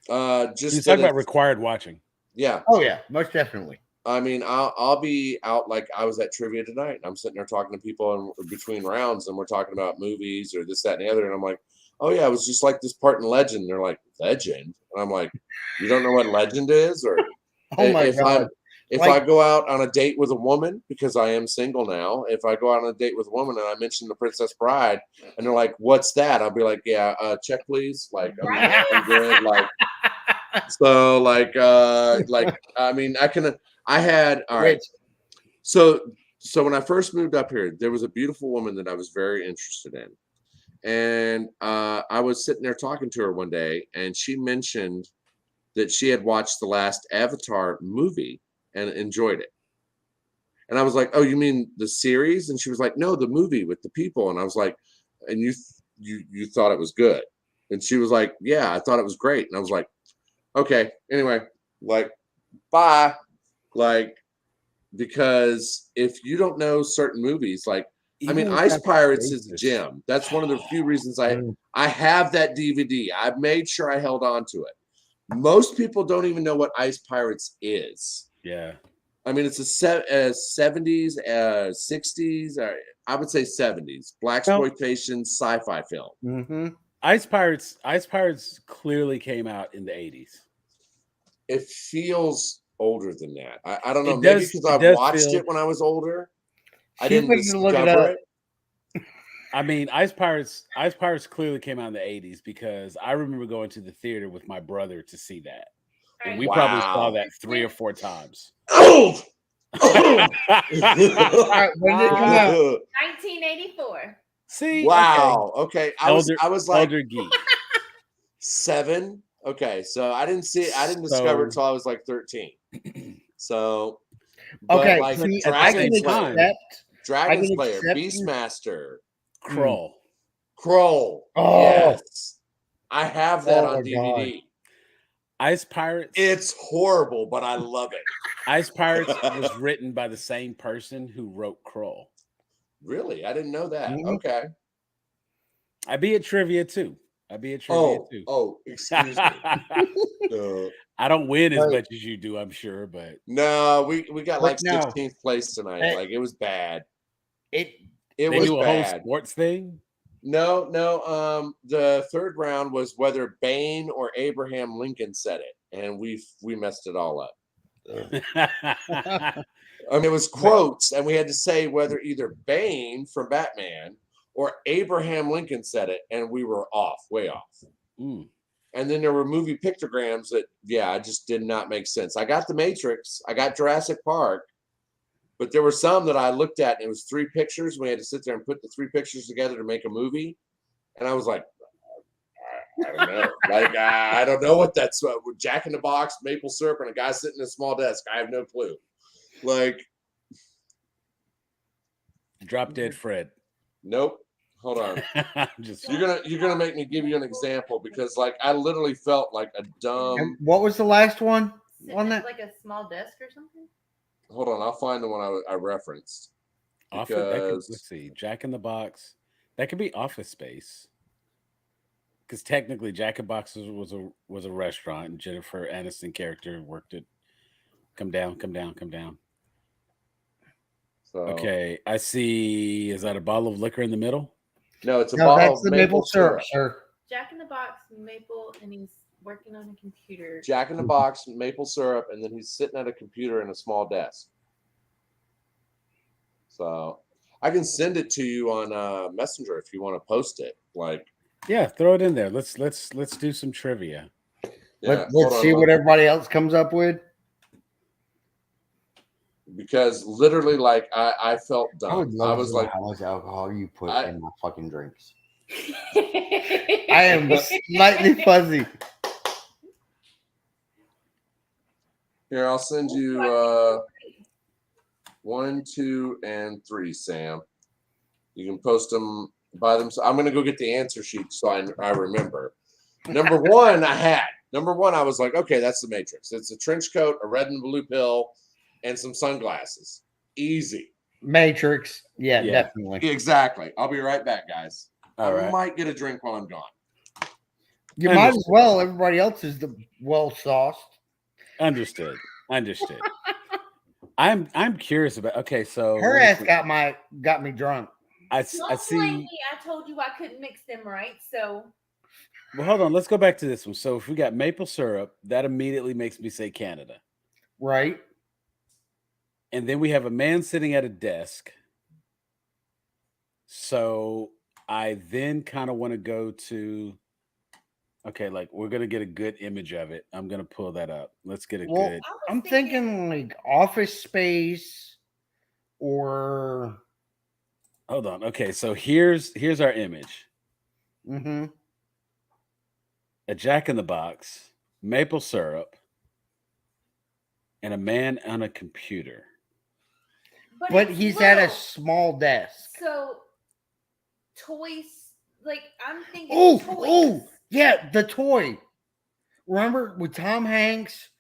just You talk about required watching. Yeah. Oh yeah, most definitely. I mean, I'll be out like I was at trivia tonight. And I'm sitting there talking to people in between rounds, and we're talking about movies or this, that, and the other. And I'm like, "Oh yeah, it was just like this part in Legend." And they're like, "Legend?" And I'm like, "You don't know what Legend is?" Or Oh my god! If I go out on a date with a woman, because I am single now, if I go out on a date with a woman and I mention the Princess Bride, and they're like, "What's that?" I'll be like, "Yeah, check please." Like, I'm good. Like, so like I mean, I had all right. So when I first moved up here, there was a beautiful woman that I was very interested in, and I was sitting there talking to her one day, and she mentioned that she had watched the last Avatar movie and enjoyed it. And I was like, "Oh, you mean the series?" And she was like, "No, the movie with the people." And I was like, "And you thought it was good?" And she was like, "Yeah, I thought it was great." And I was like, "Okay, anyway, like, bye." Like, because if you don't know certain movies, like, I mean, Ice Pirates is a gem. That's one of the few reasons I have that DVD. I've made sure I held on to it. Most people don't even know what Ice Pirates is. Yeah. I mean, it's a 70s, 60s, I would say 70s, blaxploitation sci-fi film. Mm-hmm. Ice Pirates clearly came out in the 80s. It feels older than that. I don't know. Maybe because I watched it when I was older. I didn't discover it. I mean, Ice Pirates clearly came out in the 80s because I remember going to the theater with my brother to see that. And we probably saw that 3 or 4 times. Oh! All right, when did it come out? 1984. See? Wow. Okay. I was like Elder Geek. 7. Okay. So I didn't discover it until I was like 13. So Okay. like Dragon Slayer, Beastmaster, Krull. Oh, yes. I have that on DVD. God. Ice Pirates. It's horrible, but I love it. Ice Pirates was written by the same person who wrote Krull. Really? I didn't know that. Mm-hmm. Okay. I be at trivia too. Oh, excuse me. I don't win as much as you do, I'm sure, but no, we got like 16th place tonight. Like, it was bad. It was do a bad. whole sports thing. No. The third round was whether Bain or Abraham Lincoln said it, and we messed it all up. I mean, it was quotes, and we had to say whether either Bane from Batman or Abraham Lincoln said it, and we were off, way off. Mm. And then there were movie pictograms that, yeah, just did not make sense. I got The Matrix, I got Jurassic Park, but there were some that I looked at, and it was 3 pictures. We had to sit there and put the 3 pictures together to make a movie, and I was like, I don't know. Like, I don't know what that's with Jack in the Box, maple syrup, and a guy sitting at a small desk. I have no clue. Like, Drop Dead Fred. nope. Hold on. Just You're gonna make me give you an example because like I literally felt like a dumb. And what was the last one Sitting on at that? like a small desk or something. Hold on, I'll find the one I referenced. Office, that could, Because let's see, Jack in the Box. That could be Office Space. Because technically, Jack in the Box was a restaurant, and Jennifer Aniston character worked it. Come down, come down, come down. so Okay, I see. Is that a bottle of liquor in the middle? no, it's a No, bottle that's of the maple syrup, sir. Jack in the Box, maple, and he's working on a computer. Jack in the Box, maple syrup, and then he's sitting at a computer in a small desk. So I can send it to you on Messenger if you want to post it. Like, Yeah, throw it in there. Let's do some trivia. yeah, Let's see what everybody else comes up with. because literally, like, I felt I dumb. would love I to was know like, how much alcohol you put I- in my fucking drinks. I am slightly fuzzy. here, I'll send you 1, 2, and 3, Sam. You can post them by them. I'm gonna go get the answer sheet so I remember. Number 1, I had. Number 1, I was like, okay, that's the Matrix. It's a trench coat, a red and blue pill, and some sunglasses. Easy. Matrix. Yeah, Yeah. definitely. Exactly. I'll be right back, guys. All I right. might get a drink while I'm gone. You might as well. Everybody else is the well sauced. Understood. Understood. I'm curious about. Okay, so Her let me ass see. got me drunk. I Don't blame see. me. I told you I couldn't mix them right, so Well, hold on. Let's go back to this one. So if we got maple syrup, that immediately makes me say Canada. Right? And then we have a man sitting at a desk. So I then kind of want to go to. Okay, like we're gonna get a good image of it. I'm gonna pull that up. Let's get a Well, good. I was I'm thinking like Office Space or Hold on. Okay, so here's our image: mm-hmm. a Jack in the Box, maple syrup, and a man on a computer. But it's he's at a little. small desk. So toys, like I'm thinking Oh, toys. oh, yeah, the toy. Remember with Tom Hanks?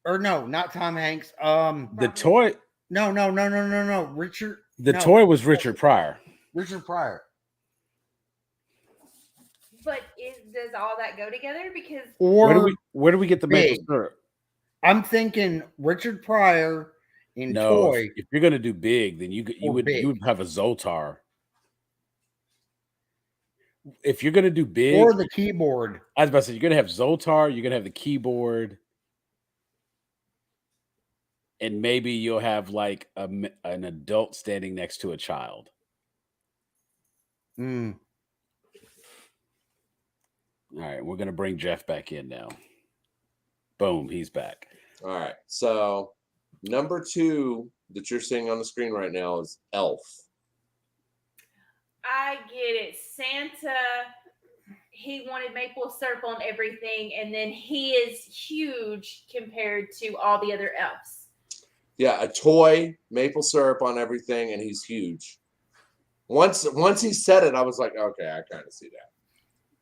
Or no, not Tom Hanks. The toy. No. Richard. The no, toy was Richard Pryor. Richard Pryor. But does all that go together? Because Or Where do we get the maple Big. syrup? I'm thinking Richard Pryor in No, toy. if you're gonna do big, then you Or would big. you would have a Zoltar. If you're gonna do big, Or the keyboard. I was about to say you're gonna have Zoltar, you're gonna have the keyboard, and maybe you'll have like an adult standing next to a child. Mm. All right, we're gonna bring Jeff back in now. Boom, he's back. All right. So number 2 that you're seeing on the screen right now is Elf. I get it. Santa, he wanted maple syrup on everything, and then he is huge compared to all the other elves. Yeah, a toy, maple syrup on everything, and he's huge. Once he said it, I was like, okay, I kind of see that.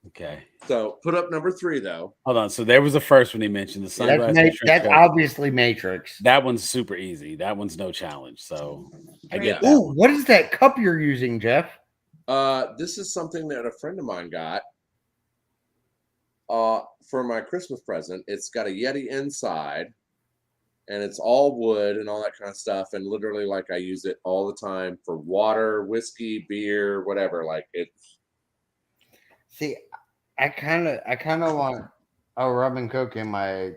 Okay, So put up number 3 though. hold on. So there was the first one he mentioned, the sunglasses. That's obviously Matrix. That one's super easy. That one's no challenge. So I get that. Ooh, what is that cup you're using, Jeff? This is something that a friend of mine got for my Christmas present. It's got a Yeti inside, and it's all wood and all that kind of stuff. And literally, like, I use it all the time for water, whiskey, beer, whatever. Like it. See, I kind of want a rum and coke in my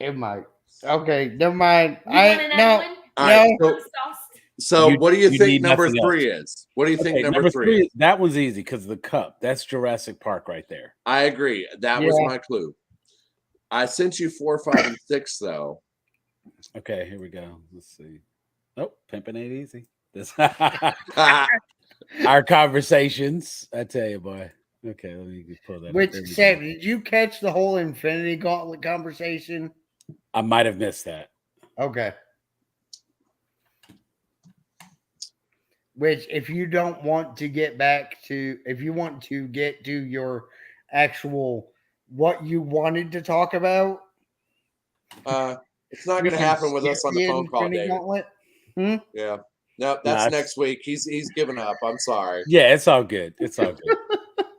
It might. Okay, never mind. You want another one? All right, No. I'm sauced. so You- what do you you think need number nothing 3 is? What do you think Okay, number 3 is? that one's easy because the cup. That's Jurassic Park right there. I agree. That was Yeah. my clue. I sent you 4, 5, and 6 though. Okay, here we go. Let's see. Oh, pimping ain't easy. This our conversations. I tell you, boy. Okay, let me pull that. Which up. There we Sam, go. did you catch the whole Infinity Gauntlet conversation? I might have missed that. Okay. Which, if you don't want to get back to, if you want to get to your actual what you wanted to talk about, It's not we going to can happen with us skip on the the phone call, Infinity David. Gauntlet. Yeah. No, that's Nah, next week. He's given up. I'm sorry. Yeah, it's all good. It's all good.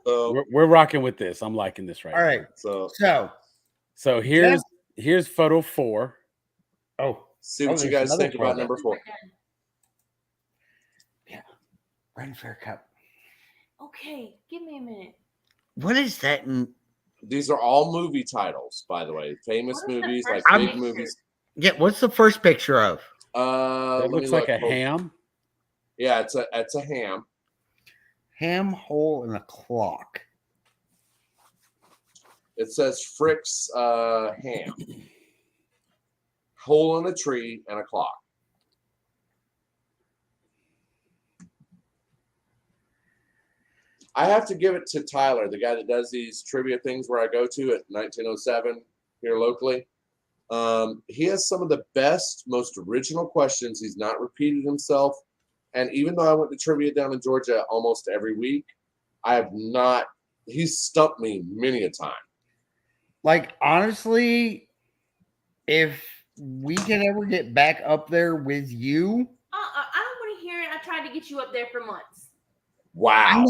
So, We're rocking with this. I'm liking this right All right. now. so So, So here's photo 4. see what you there's guys another think about photo. number 4. Ren Fair Cup. Okay, give me a minute. What is that? These are all movie titles, by the way. Famous What is the movies, like first big picture? movies. Yeah, what's the first picture of? That Let me looks like look. a ham. Yeah, it's a ham. Ham, hole, and a clock. It says Frick's ham. Hole in a tree and a clock. I have to give it to Tyler, the guy that does these trivia things where I go to at 1907 here locally. He has some of the best, most original questions. He's not repeated himself. And even though I went to trivia down in Georgia almost every week, I have not, he's stumped me many a time. Like, honestly, if we can ever get back up there with you, I don't want to hear it. I tried to get you up there for months. Wow.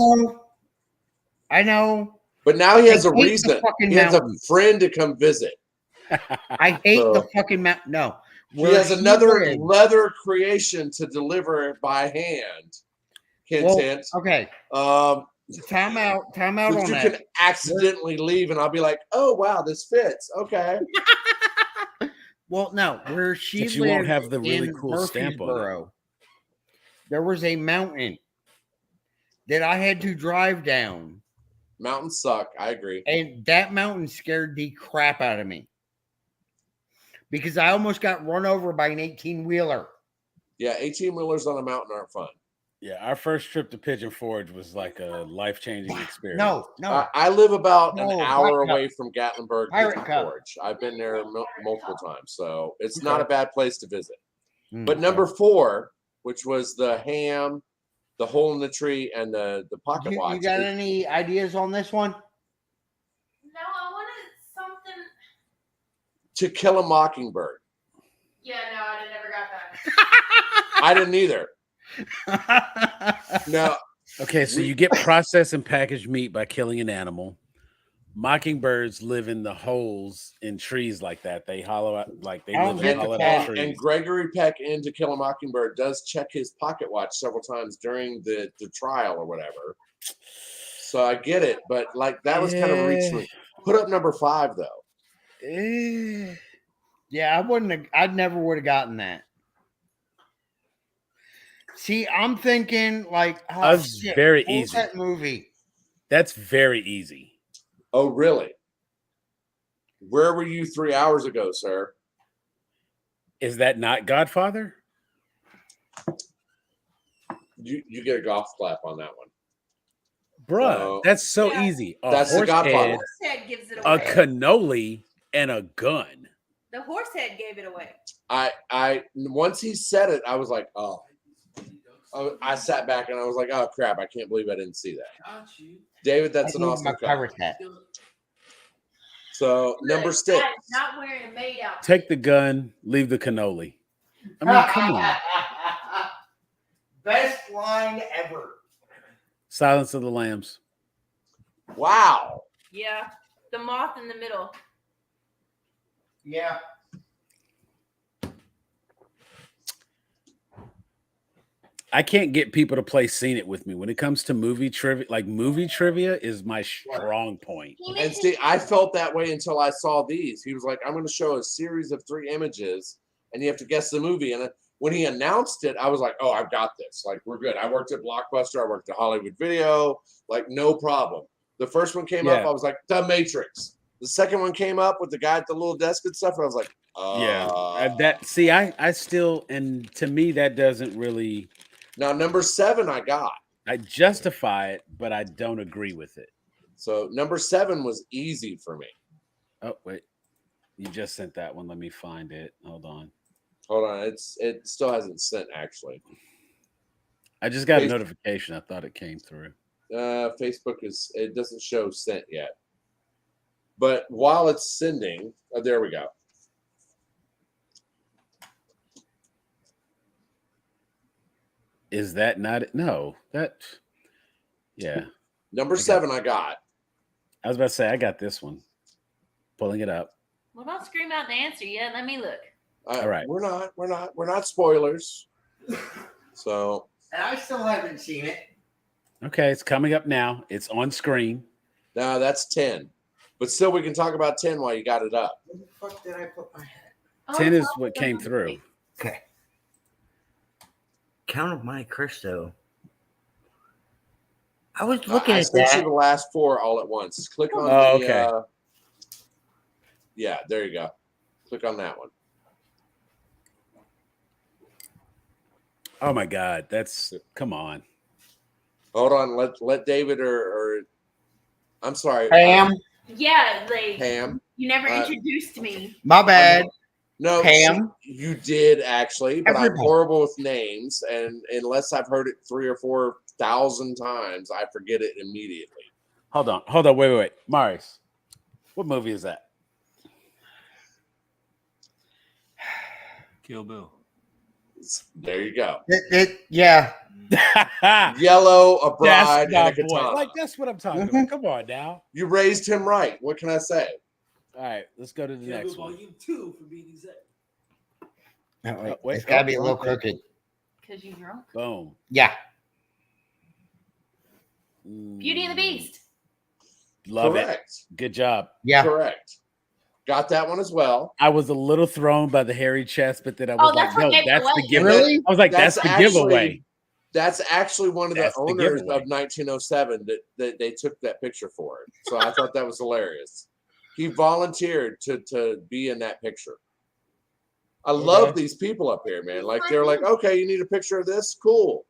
I know. But now he has I a hate the reason. fucking He has a mountains. friend to come visit. I hate the So- fucking mountain. No. He has another lives- leather creation to deliver by hand. Hint, Well, hint. okay. Um, Time out which on you that. can accidentally leave, and I'll be like, "Oh wow, this fits." Okay. Well, no, where she But you won't lived have the really in cool stamp on it. Murfreesboro, there was a mountain that I had to drive down, Mountains suck. I agree. and that mountain scared the crap out of me because I almost got run over by an 18-wheeler. Yeah, 18-wheelers on a mountain aren't fun. Yeah, our first trip to Pigeon Forge was like a life-changing experience. No. I live about an No, hour Black Cup. away from Gatlinburg, Pirate Pigeon Cup. Forge. I've been there multiple times, so it's Okay. not a bad place to visit. Mm, But number 4, which was the ham, the hole in the tree, and the pocket watch. You got any ideas on this one? No, I wanted something. To Kill a Mockingbird. Yeah, no, I never got that. I didn't either. No, Okay, so you get processed and packaged meat by killing an animal. Mockingbirds live in the holes in trees like that. They hollow out, like they I don't live get in the hollowed fact- out trees. and Gregory Peck in To Kill a Mockingbird does check his pocket watch several times during the trial or whatever. So I get it, but like that was kind of a reach for me. Put up number 5 though. Yeah, I never would have gotten that. See, I'm thinking like, oh, That's shit, very what was easy. that movie? That's very easy. Oh, really? Where were you 3 hours ago, sir? Is that not Godfather? You get a golf clap on that one. Bruh, So- that's so Yeah. easy. A That's the horse Godfather. head, Horse head gives it a away. cannoli, and a gun. The horse head gave it away. I once he said it, I was like, oh. I sat back and I was like, oh crap, I can't believe I didn't see that. David, that's an I need awesome my cut. pirate hat. So number 6. I'm not wearing a maid outfit. Take the gun, leave the cannoli. I mean, come on. Best line ever. Silence of the Lambs. Wow. Yeah, the moth in the middle. Yeah. I can't get people to play Seen It with me when it comes to movie trivia. Like movie trivia is my strong point. He And mentioned see, I felt that way until I saw these. He was like, I'm going to show a series of 3 images and you have to guess the movie. And when he announced it, I was like, oh, I've got this. Like, we're good. I worked at Blockbuster. I worked at Hollywood Video. Like, no problem. The first one came up. I was like, The Matrix. The second one came up with the guy at the little desk and stuff. And I was like, I still, and to me, that doesn't really. Now, number 7 I got. I justify it, but I don't agree with it. So number 7 was easy for me. Oh, wait. You just sent that one. Let me find it. Hold on. It still hasn't sent, actually. I just got a notification. I thought it came through. Facebook it doesn't show sent yet. But while it's sending, there we go. Is that not it? No, yeah. Number 7 I got. I was about to say I got this one. Pulling it up. Well, don't scream out the answer yet. Let me look. All right. We're not spoilers. So. And I still haven't seen it. Okay, it's coming up now. It's on screen. No, that's 10. But still, we can talk about 10 while you got it up. Where the fuck did I put my head? 10 is what came through. Okay. Count of Monte Cristo. I was looking I at sent you that. the last 4 all at once. Click on okay. Yeah, there you go. Click on that one. Oh my God, come on. Hold on, let David or I'm sorry, Pam. Yeah, like Pam. you never introduced me. My bad. No, Pam. you did actually, but I'm Everybody. horrible with names, and unless I've heard it 3,000 or 4,000 times, I forget it immediately. Hold on, wait. Marius, what movie is that? Kill Bill. There you go. Yeah. Yellow, a bride, That's my and a boy. katana. Like that's what I'm talking about. Come on now. You raised him right. What can I say? All right, let's go to the next one. Volume 2 for being exact. Wait, It's got to be a little crooked. Because you drunk. Boom. Yeah. Beauty and the Beast. Love Correct. it. Good job. Yeah. Correct. Got that one as well. I was a little thrown by the hairy chest, but then I was that's like, what no, gave it that's the away. giveaway. Really? I was like, that's the giveaway. That's actually one of the That's the owners giveaway. of 1907 that they took that picture for it. So I thought that was hilarious. He volunteered to be in that picture. I love these people up here, man. Like they're like, okay, you need a picture of this? Cool.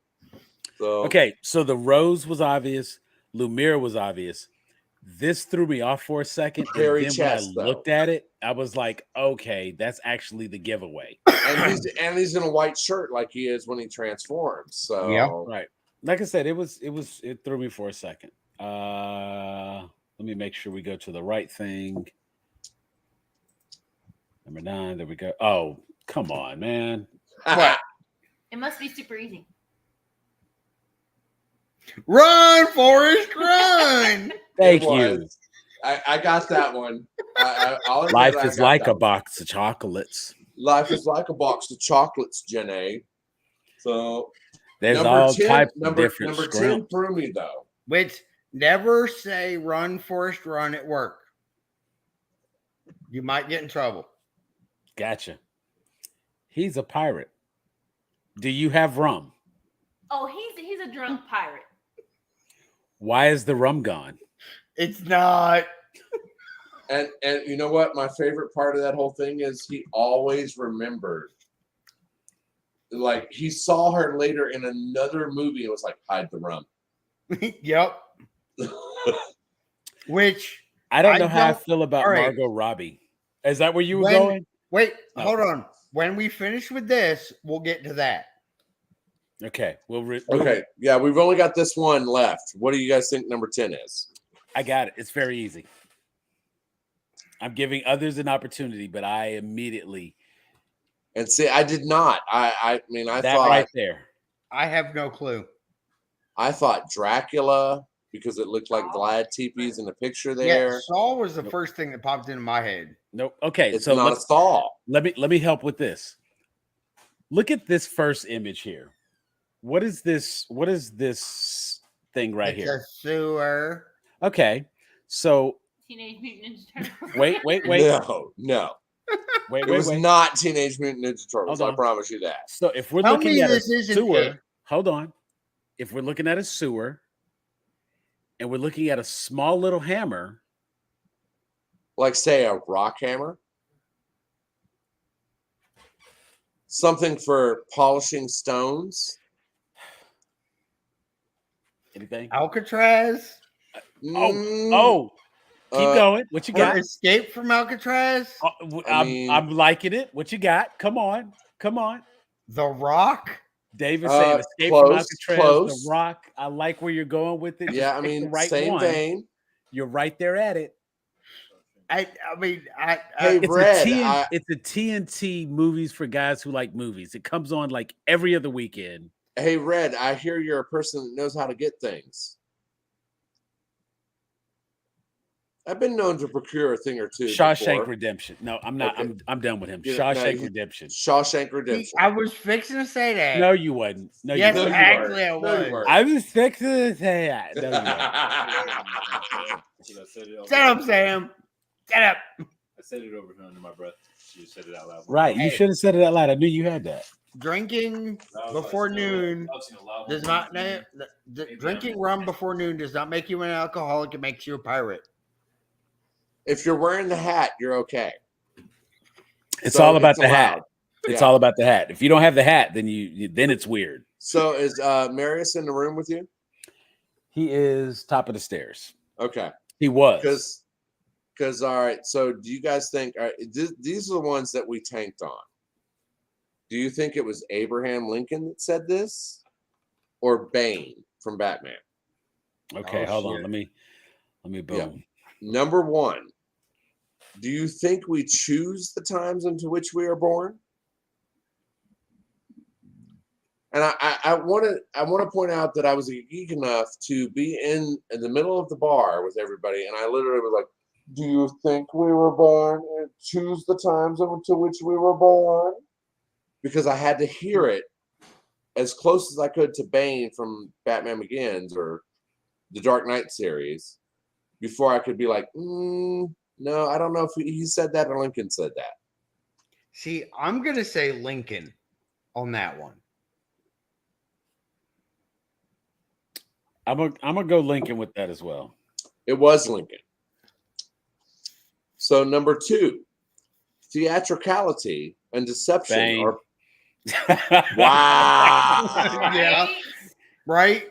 So Okay, so the rose was obvious. Lumiere was obvious. This threw me off for a second. And Hairy then chest, when I looked at it, I was like, okay, that's actually the giveaway. and he's in a white shirt like he is when he transforms. So Yeah. Right. Like I said, it threw me for a second. Let me make sure we go to the right thing. Number 9, there we go. Oh, come on, man. What? It must be super easy. Run, Forrest, run. Thank It you. was. I got that one. I'll admit Life I is got like that a one. box of chocolates. Life is like a box of chocolates, Janae. So There's number all 10, types of number different 10 scrimps. threw me though. Which never say run, Forrest, run at work. You might get in trouble. Gotcha. He's a pirate. Do you have rum? Oh, he's a drunk pirate. Why is the rum gone? It's not. And you know what? My favorite part of that whole thing is he always remembered. Like he saw her later in another movie and was like, hide the rum. Yep. Which I don't know how I don't- feel about all right. Margot Robbie. Is that where you were When- going? wait, Oh. hold on. When we finish with this, we'll get to that. Okay. Okay. Yeah, we've only got this one left. What do you guys think number 10 is? I got it. It's very easy. I'm giving others an opportunity, but I immediately And see, I did not. I mean, I that thought right there. I have no clue. I thought Dracula because it looked like Vlad teepees in the picture Yeah, there. Saul was the first thing that popped into my head. Nope. Okay. It's So not a Saul. let me help with this. Look at this first image here. What is this? What is this thing right It's here? a sewer. Okay, so Teenage Mutant Ninja Turtles. wait. No. Wait, It was not Teenage Mutant Ninja Turtles. Hold I on. promise you that. So if we're Tell looking me at a this isn't sewer, it. hold on. If we're looking at a sewer and we're looking at a small little hammer, Like, say, a rock hammer. Something for polishing stones. anything? Alcatraz? Oh, keep uh, going. What you Or got? Escape from Alcatraz? I'm liking it. What you got? Come on. The Rock? David saying Escape from Alcatraz, The Rock. I like where you're going with it. Yeah, Just I pick the mean, right same one. vein. You're right there at it. I mean, Hey, It's Red, it's a TNT movies for guys who like movies. It comes on like every other weekend. Hey, Red, I hear you're a person that knows how to get things. I've been known to procure a thing or two. Shawshank before. Redemption. No, I'm not. Okay. I'm done with him. You know, no, Shawshank you- Redemption. Shawshank Redemption. I was fixing to say that. No, you wasn't. No, Yes, you No, wasn't. you actually, I weren't. No, you was. weren't. I was fixing to say that. No, you wasn't. Should I said it over? Shut up, Sam. Shut up. I said it over under my breath. You said it out loud. Right. You Hey. should have said it out loud. I knew you had that. Drinking before noon does not drinking rum before noon does not make you an alcoholic. It makes you a pirate. If you're wearing the hat, you're okay. It's So all about it's the hat. allowed. It's Yeah. all about the hat. If you don't have the hat, then then it's weird. So is Marius in the room with you? He is top of the stairs. Okay. He was. Because all right. So do you guys think these are the ones that we tanked on? Do you think it was Abraham Lincoln that said this, or Bane from Batman? Okay, Oh, hold on. shit. Let me boom. Yeah. Number one. Do you think we choose the times into which we are born? And I want to point out that I was geek enough to be in the middle of the bar with everybody, and I literally was like, "Do you think we were born? And choose the times into which we were born," because I had to hear it as close as I could to Bane from Batman Begins or the Dark Knight series before I could be like, no, I don't know if he said that or Lincoln said that. See, I'm gonna say Lincoln on that one. I'm gonna go Lincoln with that as well. It was Lincoln. So number two, theatricality and deception Bang. are wow. Yeah. Right?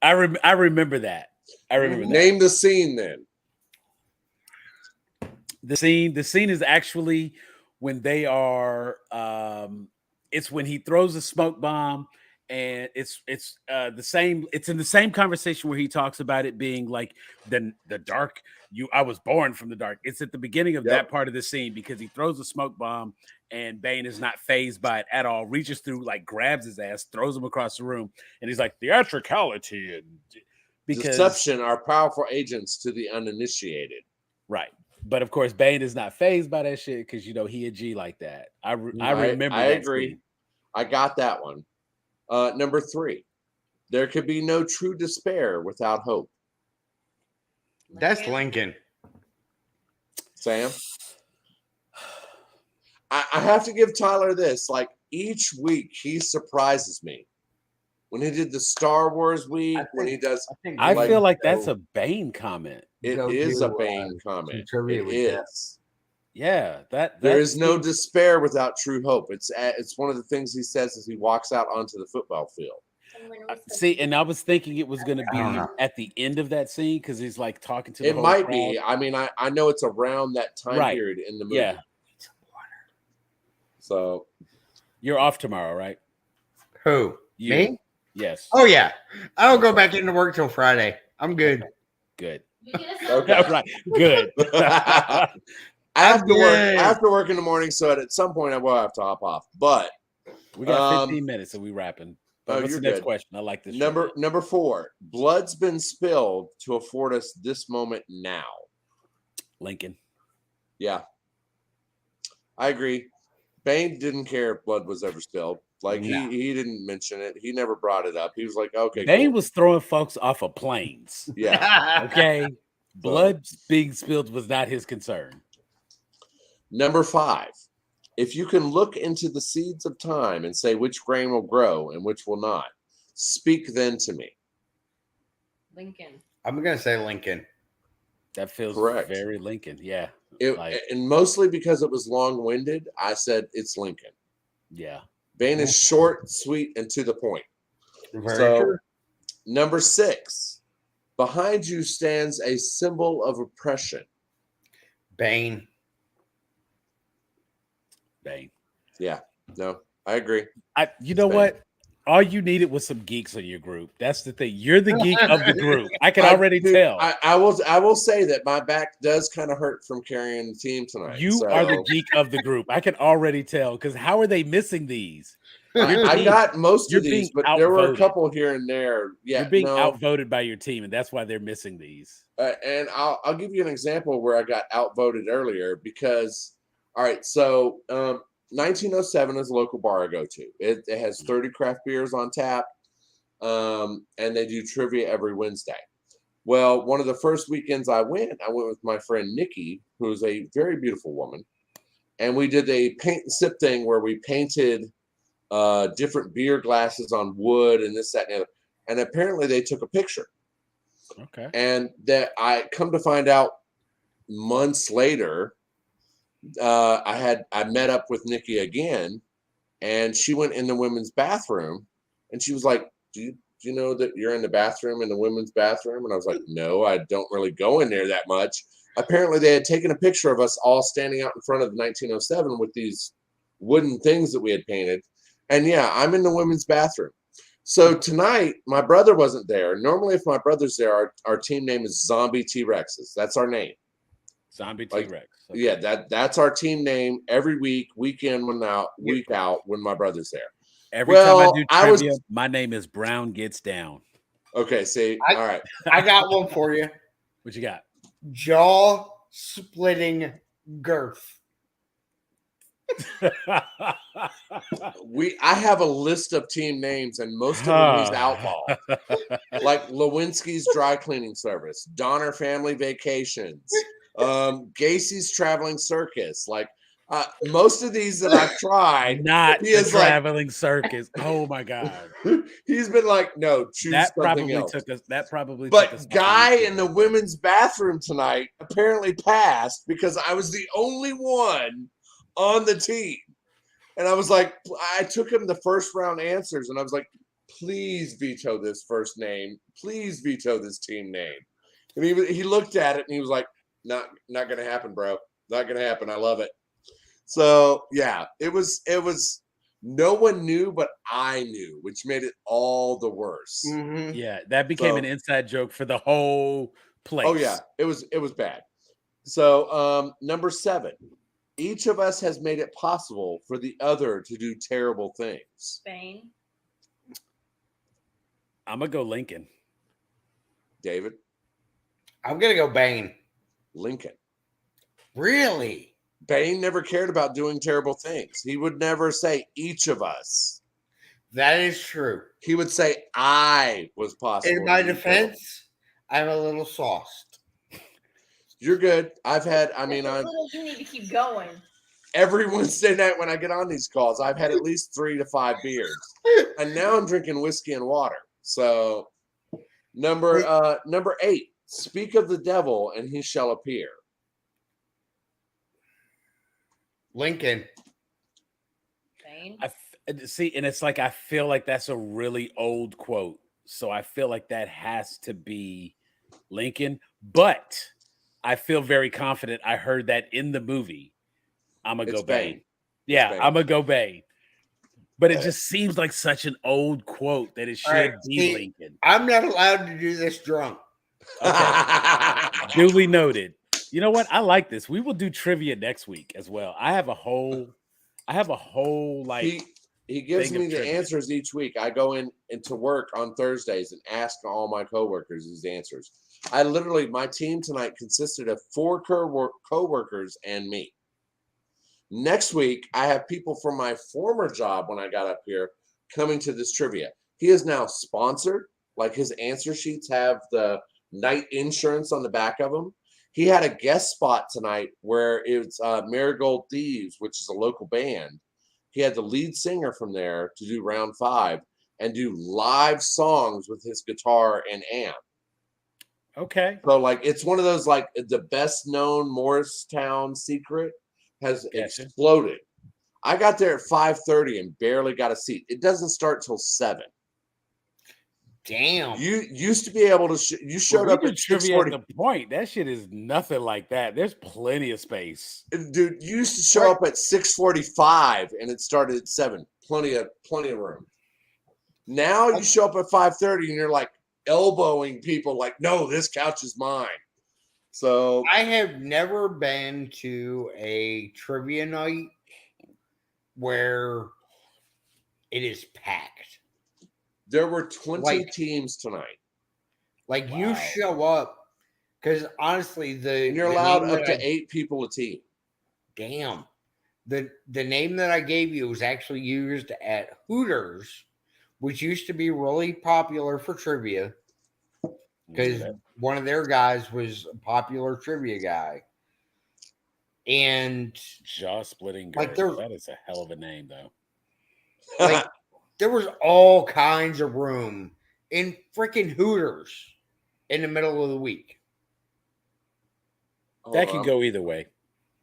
I remember that. I remember that. Name the scene then. The scene is actually when they are it's when he throws a smoke bomb, and it's the same, it's in the same conversation where he talks about it being like the dark, I was born from the dark. It's at the beginning of that part of the scene because he throws a smoke bomb and Bane is not phased by it at all, reaches through, like grabs his ass, throws him across the room, and he's like, theatricality and Deception are powerful agents to the uninitiated. Right. But of course, Bane is not phased by that shit because he a G like that. I remember. I that agree. scene. I got that one. Number three, there could be no true despair without hope. That's Lincoln. Sam, I have to give Tyler this. Like each week, he surprises me. When he did the Star Wars week, when he does, I like, feel like that's a Bane comment. it Go is do, a Bane comment. some trivia It with that. is. Yeah, There is no despair without true hope. It's one of the things he says as he walks out onto the football field. See, and I was thinking it was going to I don't be know. at the end of that scene because he's like talking to the It whole might crowd. be. I mean, I know it's around that time Right. period in the movie. Yeah, So you're off tomorrow, right? Who? You. Me? Yes. Oh yeah. I don't go back into work till Friday. I'm good. Good. You get us Okay. Right. Good. I have to work. good. I have to work in the morning, so at some point I will have to hop off. But We got 15 minutes, so we wrapping. But what's you're the next good. question? I like this. number 4, blood's been spilled to afford us this moment now. Lincoln. Yeah, I agree. Bane didn't care if blood was ever spilled. Like No. he didn't mention it. He never brought it up. He was like, okay, Bane cool. was throwing folks off of planes. Yeah. Okay. Blood being spilled was not his concern. Number 5. If you can look into the seeds of time and say which grain will grow and which will not, speak then to me. Lincoln. I'm gonna say Lincoln. That feels Correct. very Lincoln. Yeah. And mostly because it was long-winded, I said it's Lincoln. Yeah. Bane is short, sweet, and to the point. Very So, true. number 6. Behind you stands a symbol of oppression. Bane. Bane. Yeah. No, I agree. You know Bane. what? All you needed was some geeks in your group. That's the thing. You're the geek of the group. I can already tell. I will say that my back does kind of hurt from carrying the team tonight. You are the geek of the group. I can already tell. Because how are they missing these? I got most you're of these, being but there were a outvoted. couple here and there. Yeah, You're being no. outvoted by your team, and that's why they're missing these. And I'll give you an example where I got outvoted earlier because, all right, so 1907 is a local bar I go to. It has 30 craft beers on tap, and they do trivia every Wednesday. Well, one of the first weekends I went with my friend Nikki, who's a very beautiful woman, and we did a paint and sip thing where we painted different beer glasses on wood and this, that, and the other. And apparently they took a picture. Okay. And that I come to find out months later, I met up with Nikki again, and she went in the women's bathroom, and she was like, do you know that you're in the bathroom in the women's bathroom? And I was like, no, I don't really go in there that much. Apparently they had taken a picture of us all standing out in front of 1907 with these wooden things that we had painted. And yeah, I'm in the women's bathroom. So tonight, my brother wasn't there. Normally, if my brother's there, our team name is Zombie T-Rexes. That's our name. Zombie Like, T-Rex. Okay. Yeah, that's our team name every week, week in, week out, when my brother's there. Every time I do I was- trivia, my name is Brown Gets Down. Okay, see, all right. I got one for you. What you got? Jaw splitting girth. I have a list of team names, and most of them he's outlawed. Like Lewinsky's Dry Cleaning Service, Donner Family Vacations, Gacy's Traveling Circus. Like most of these that I've tried, Not he the is like- traveling circus. Oh my god. he's been like, no, choose That something probably else. took us. That probably. But took us guy in the women's bathroom tonight apparently passed because I was the only one on the team. And I was like, I took him the first round answers, and I was like, please veto this first name. Please veto this team name. And he looked at it and he was like, not gonna happen, bro. Not gonna happen. I love it. So yeah, it was no one knew, but I knew, which made it all the worse. Mm-hmm. Yeah, that became an inside joke for the whole place. Oh yeah, it was bad. So number 7. Each of us has made it possible for the other to do terrible things. Spain. I'm gonna go Lincoln. David? I'm gonna go Bane. Lincoln. Really? Bane never cared about doing terrible things. He would never say each of us. That is true. He would say I was possible. In my to do terrible. defense, I'm a little sauced. You're good. I You need to keep going. every Wednesday night when I get on these calls, I've had at least 3 to 5 beers. And now I'm drinking whiskey and water. So number 8, speak of the devil and he shall appear. Lincoln. Spain. See, and it's like I feel like that's a really old quote, so I feel like that has to be Lincoln. But I feel very confident. I heard that in the movie. I'm gonna It's go Bane. Bane. Yeah, Bane. I'm gonna go Bane. But it just seems like such an old quote that it should right, be see, Lincoln. I'm not allowed to do this drunk. Duly noted. You know what? I like this. We will do trivia next week as well. I have a whole like he gives thing of me the trivia. answers each week. I go into work on Thursdays and ask all my coworkers these answers. My team tonight consisted of 4 co-workers and me. Next week, I have people from my former job when I got up here coming to this trivia. He is now sponsored. Like his answer sheets have the night insurance on the back of them. He had a guest spot tonight where it's Marigold Thieves, which is a local band. He had the lead singer from there to do round 5 and do live songs with his guitar and amp. Okay. So like it's one of those like the best known Morristown secret has exploded. I got there at 5:30 and barely got a seat. It doesn't start till 7. Damn. You used to be able to. You showed up at trivia at 6:40. the point. That shit is nothing like that. There's plenty of space. Dude, you used to show up at 6:45 and it started at 7. Plenty of room. Now you show up at 5:30 and you're like elbowing people like, no, this couch is mine. So I have never been to a trivia night where it is packed. there were 20 teams tonight. Like Wow. you show up because honestly, And you're allowed up to 8 people a team. Damn. The name that I gave you was actually used at Hooters, which used to be really popular for trivia because one of their guys was a popular trivia guy. And Jaw splitting. Like, Girl. there's- That is a hell of a name, though. like there was all kinds of room in freaking Hooters in the middle of the week. That can go either way.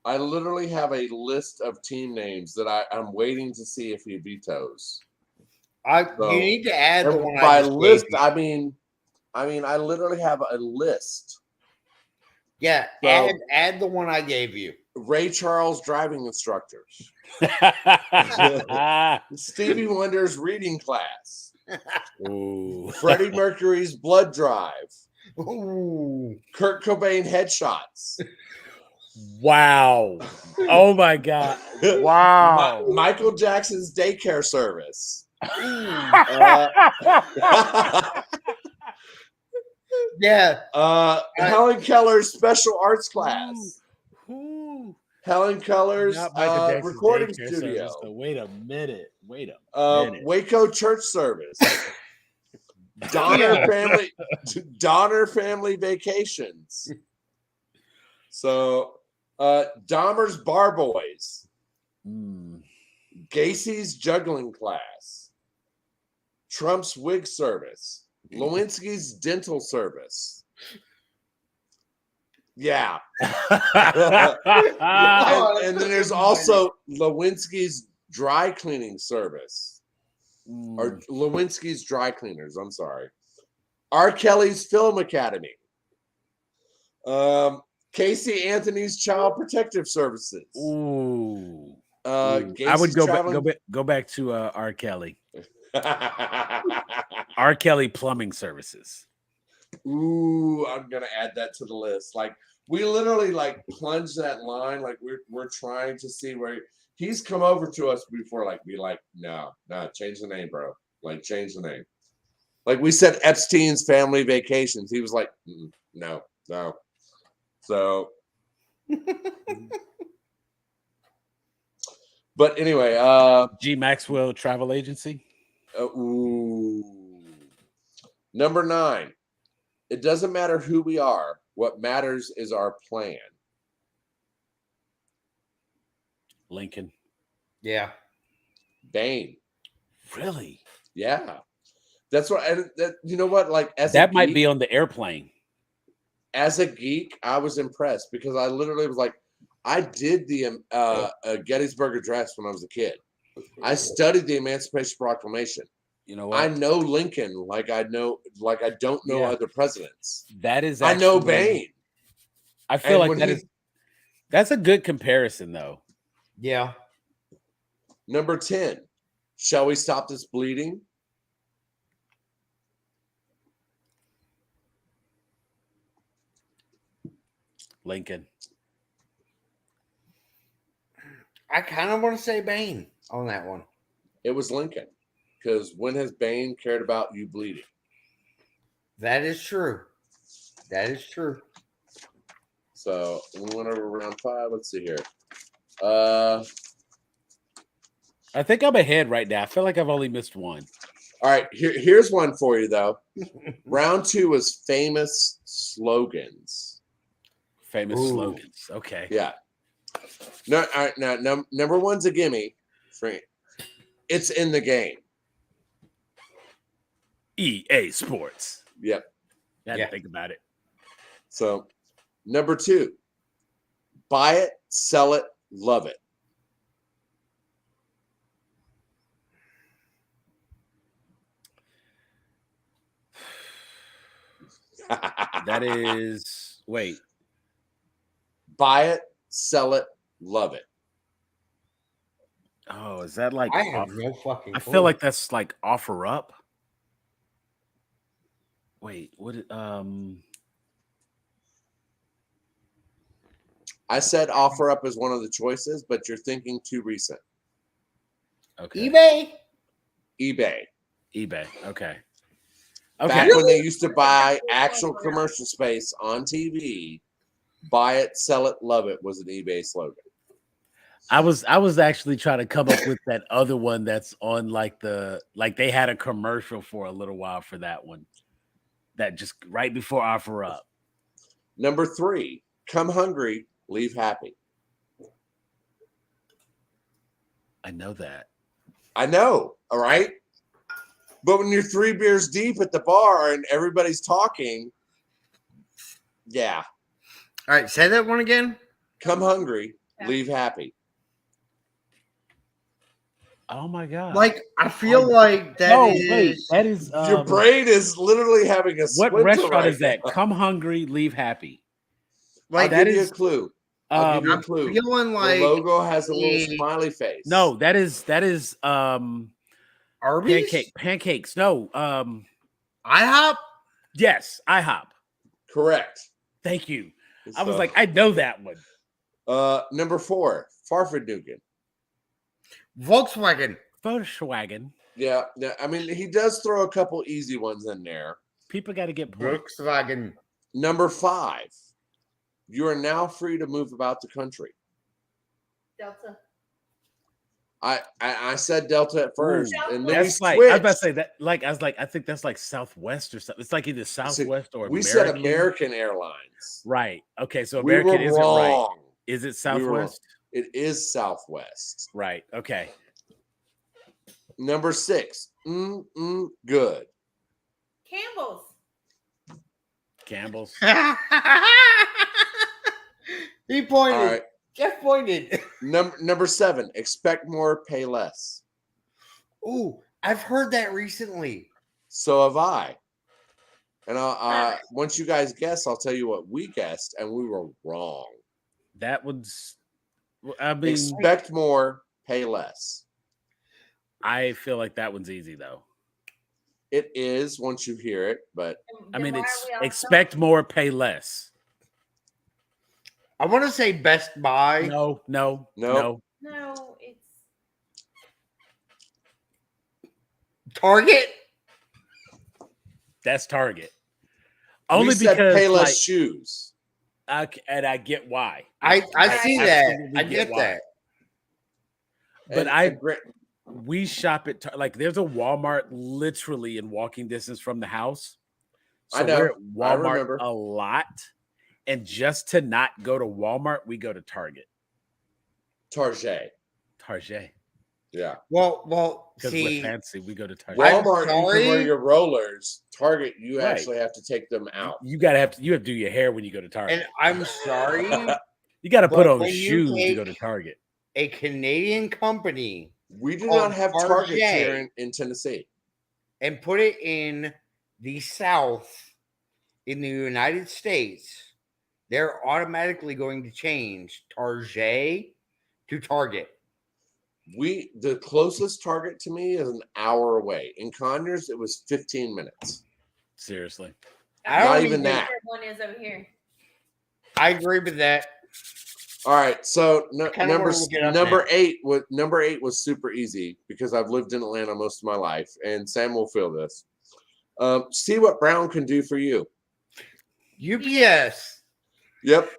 I literally have a list of team names that I'm waiting to see if he vetoes. So, You need to add the one by I just list, gave you. I mean, I literally have a list. Yeah, So- add the one I gave you. Ray Charles driving instructors, Stevie Wonder's reading class, Ooh. Freddie Mercury's blood drive, Ooh. Kurt Cobain headshots, Wow. Oh my God. Wow. Michael Jackson's daycare service. Yeah. Helen Keller's special arts class. Ooh. Helen Keller's Not Michael Jackson's recording daycare studio. service, though. Wait a minute. Wait a minute. Waco church service. Donner family vacations. So Dahmer's bar boys. Mm. Gacy's juggling class. Trump's wig service. Lewinsky's dental service. Yeah. And then there's also Lewinsky's dry cleaning service. Or Lewinsky's dry cleaners, I'm sorry. R. Kelly's Film Academy. Casey Anthony's Child Protective Services. Ooh. I would Gacy's go back to R. Kelly. R. Kelly plumbing services. Ooh, I'm gonna add that to the list. Like we literally like plunge that line. Like we're trying to see where he's come over to us before. Like be like, no, change the name, bro. Like change the name. Like we said, Epstein's family vacations. He was like, no. So, but anyway, G. Maxwell Travel Agency. Number 9. It doesn't matter who we are. What matters is our plan. Lincoln. Yeah. Bane. Really? Yeah. That's what. You know what? Like as That a might geek, be on the airplane. As a geek, I was impressed because I literally was like, I did the Gettysburg Address when I was a kid. I studied the Emancipation Proclamation. You know what? I know Lincoln like I don't know other presidents. That is. I know actually- Bane. I feel And like that's a good comparison, though. Yeah. Number 10. Shall we stop this bleeding? Lincoln. I kind of want to say Bane on that one. It was Lincoln. Because when has Bane cared about you bleeding? That is true. That is true. So we went over round 5. Let's see here. I think I'm ahead right now. I feel like I've only missed one. All right, here's one for you though. Round 2 was famous slogans. Famous Ooh. slogans. Okay. Yeah. No, all right, now number 1's a gimme. It's in the game. EA Sports. Yep. I had Yeah. to think about it. So, number 2, buy it, sell it, love it. That is wait. Buy it, sell it, love it. Oh, is that like I have off- no fucking. I clue. feel like that's like offer up. Wait, what I said offer up is one of the choices, but you're thinking too recent. okay. eBay. eBay. Okay. Back Okay. when they used to buy actual commercial space on TV, buy it, sell it, love it was an eBay slogan. I was actually trying to come up with that other one that's on like they had a commercial for a little while for that one. That just right before offer up. Number 3, come hungry, leave happy. I know that. I know, all right? But when you're 3 beers deep at the bar and everybody's talking, yeah. All right, say that one again. Come hungry, leave happy. Oh my god. Like I feel like that no, is. wait, that is Your brain is literally having a what splinter restaurant right is that? now. Come hungry, leave happy. Like I'll that give you is- a clue. I'll give you a I'm clue. feeling like The logo has a little the- smiley face. No, that is Arby's. pancakes. No, IHOP. yes, IHOP. Correct. Thank you. I So, was like, I know that one. number 4, Farfadugan. Volkswagen. Volkswagen. Yeah, I mean, he does throw a couple easy ones in there. People got to get points. Volkswagen. Number 5, you are now free to move about the country. Delta. I said Delta at first, Ooh, and then we That's like I was about to switched. say that. Like I was like, I think that's like Southwest or something. It's like either Southwest or We American. said American Airlines. Right. Okay. So We American were isn't right. wrong. Is it We were wrong. Southwest? It is Southwest. Right. Okay. Number 6, good. Campbell's. Campbell's. He pointed. All right. Jeff pointed. Number 7, expect more, pay less. Ooh, I've heard that recently. So have I. And once you guys guess, I'll tell you what we guessed, and we were wrong. That was. I mean, Expect more, pay less. I feel like that one's easy though. It is once you hear it, but I mean, Then why it's are we all expect more, pay less. I want to say Best Buy. No. No. No, it's Target. That's Target. we Only said because pay less like, shoes. and I get why. I see that. absolutely I get why. that. But And we shop at like there's a Walmart literally in walking distance from the house. So I know. we're at I Walmart remember. a lot. And just to not go to Walmart, we go to Target. Target. Target. Yeah. Well, Because see, we're fancy, we go to Target. Well, Walmart, you can wear sorry. your rollers. Target, you Right. actually have to take them out. You have to do your hair when you go to Target. and I'm sorry, You got to put but on when you shoes to go to take- Target. a Canadian company We do Oh, not have Targets Target. here in Tennessee. and put it in the South in the United States, they're automatically going to change Target to Target. The closest Target to me is an hour away. In Conyers, it was 15 minutes. Seriously. I Not don't even that. One is over here. I agree with that. All right, so kinda wanna look it up number 8 was super easy because I've lived in Atlanta most of my life, and Sam will feel this. See what Brown can do for you. UPS. Yep.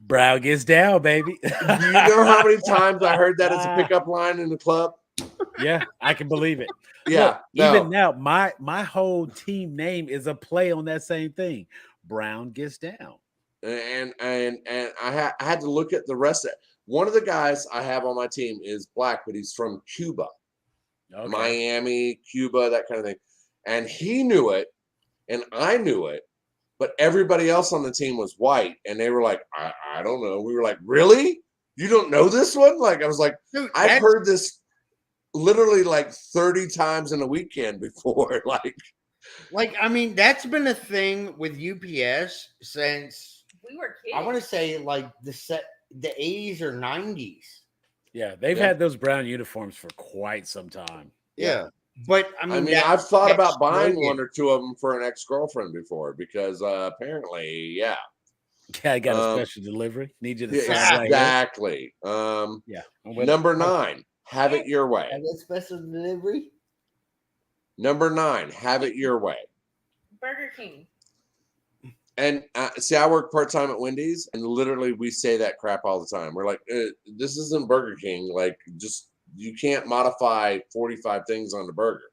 Brown gets down, baby. Do you know how many times I heard that as a pickup line in the club? Yeah, I can believe it. Yeah, Look, even now, my whole team name is a play on that same thing. Brown gets down. and I had to look at the rest of it. One of the guys I have on my team is black, but he's from Cuba, Okay. Miami, Cuba, that kind of thing. And he knew it, and I knew it, but everybody else on the team was white, and they were like, I don't know. We were like, really? You don't know this one? Like, I was like, Dude, I've heard this literally like 30 times in a weekend before. like, I mean, that's been a thing with UPS since We were kids. I want to say like the 80s or 90s. Yeah, they've had those brown uniforms for quite some time. Yeah. But I mean, I've thought that's about buying brilliant. one or two of them for an ex-girlfriend before because apparently, Yeah, I got a special delivery. Need you to sign right here. exactly. Yeah. Number 9, have it your way. Have a special delivery. Number 9, have it your way. Burger King. And see, I work part-time at Wendy's, and literally we say that crap all the time. We're like, this isn't Burger King. Like, just, you can't modify 45 things on the burger.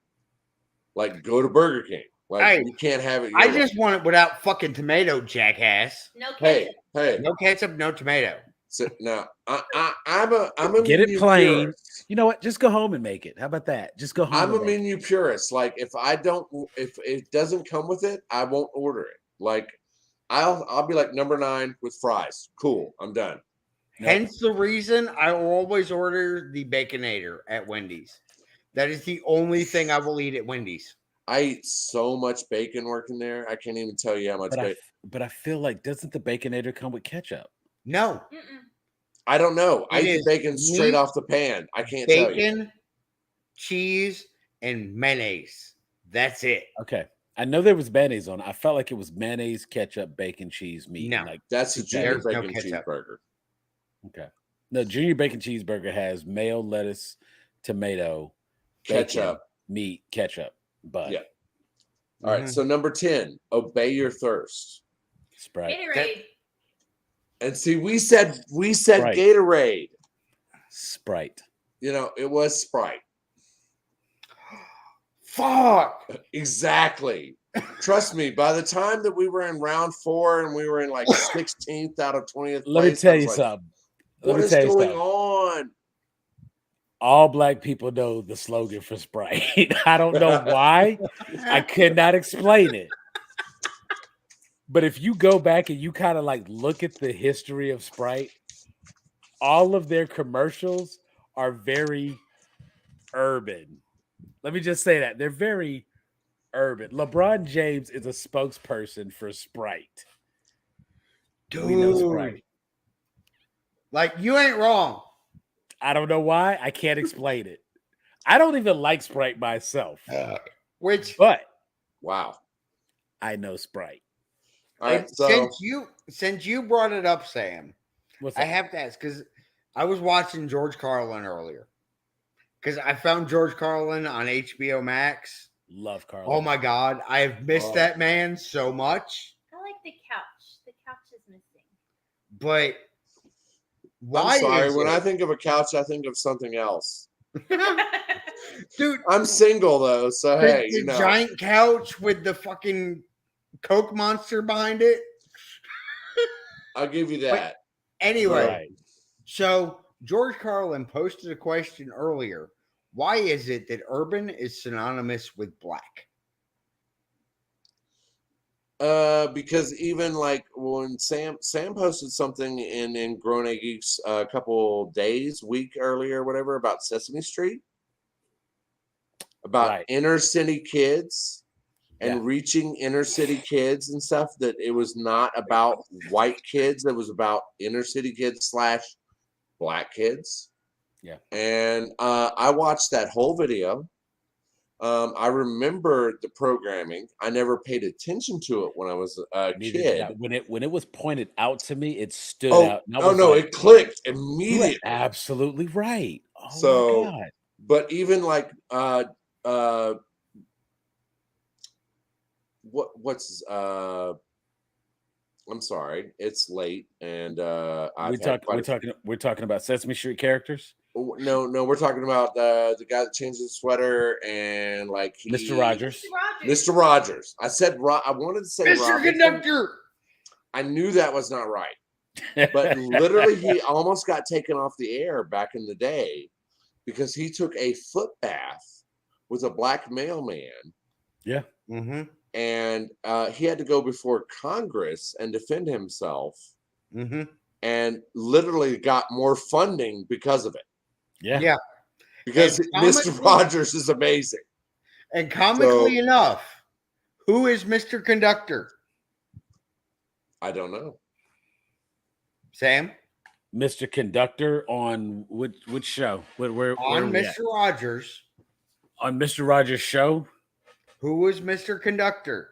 Like, go to Burger King. Like, Hey, you can't have it your I way. just want it without fucking tomato, jackass. No ketchup. Hey. No ketchup, no tomato. So now I'm a Get it menu plain. purist. You know what? Just go home and make it. How about that? Just go home. I'm a and make it. menu purist. Like if it doesn't come with it, I won't order it. Like I'll be like number 9 with fries. Cool, I'm done. Nope. Hence the reason I always order the Baconator at Wendy's. That is the only thing I will eat at Wendy's. I eat so much bacon working there. I can't even tell you how much bacon. But I feel like doesn't the Baconator come with ketchup? No. Mm-mm. I don't know. I It eat is bacon straight meat, off the pan. I can't tell you. Bacon, cheese, and mayonnaise. That's it. Okay. I know there was mayonnaise on it. I felt like it was mayonnaise, ketchup, bacon, cheese, meat. No. Like That's a junior There's no bacon ketchup. cheeseburger. okay. The junior bacon cheeseburger has mayo, lettuce, tomato, bacon, Ketchup. meat, ketchup. But Yeah. All right. So number 10, obey your thirst. Sprite. Gatorade. And see, we said Sprite. Gatorade. Sprite. You know, it was Sprite. Fuck. Exactly. Trust me, by the time that we were in round 4 and we were in like 16th out of 20th Let me place, tell I was you like, something. what is going on? All black people know the slogan for Sprite. I don't know why. I could not explain it. But if you go back and you kind of like look at the history of Sprite, all of their commercials are very urban. Let me just say that. They're very urban. LeBron James is a spokesperson for Sprite. We know Dude. Sprite. Like, you ain't wrong. I don't know why. I can't explain it. I don't even like Sprite myself. Which, But Wow. I know Sprite. All right. and So since you brought it up, Sam, What's I up? have to ask because I was watching George Carlin earlier because I found George Carlin on HBO Max. Love Carl. Oh my God, I have missed Oh. that man so much. I like the couch. The couch is missing. But why I'm sorry. is When it? I think of a couch, I think of something else. Dude, I'm single though, so hey, the you know. giant couch with the fucking Coke monster behind it. I'll give you that. Anyway, Right. so George Carlin posted a question earlier. Why is it that urban is synonymous with black? Because even like when Sam posted something in Grown Egg Geeks a couple week earlier, whatever, about Sesame Street, about Right. inner city kids and Yeah. reaching inner city kids and stuff, that it was not about white kids, it was about inner city kids / black kids. Yeah. And I watched that whole video. I remember the programming. I never paid attention to it when I was a Neither kid. did I. When it was pointed out to me, it stood Oh, out. And I oh was no, like, it clicked you are immediately. absolutely right. Oh So- my God. But even like what's I'm sorry, it's late, and We're talking about Sesame Street characters. No, we're talking about the guy that changed his sweater and like Mr. Rogers. Mr. Rogers. I said I wanted to say Mr. Robinson. Conductor. I knew that was not right, but literally he almost got taken off the air back in the day because he took a foot bath with a black mailman. Yeah. Mm-hmm. And he had to go before Congress and defend himself, and literally got more funding because of it. Yeah. Because Mr. Rogers is amazing. And comically enough, who is Mr. Conductor? I don't know. Sam? Mr. Conductor on which show? Where on Mr. Rogers. On Mr. Rogers' show? Who was Mr. Conductor?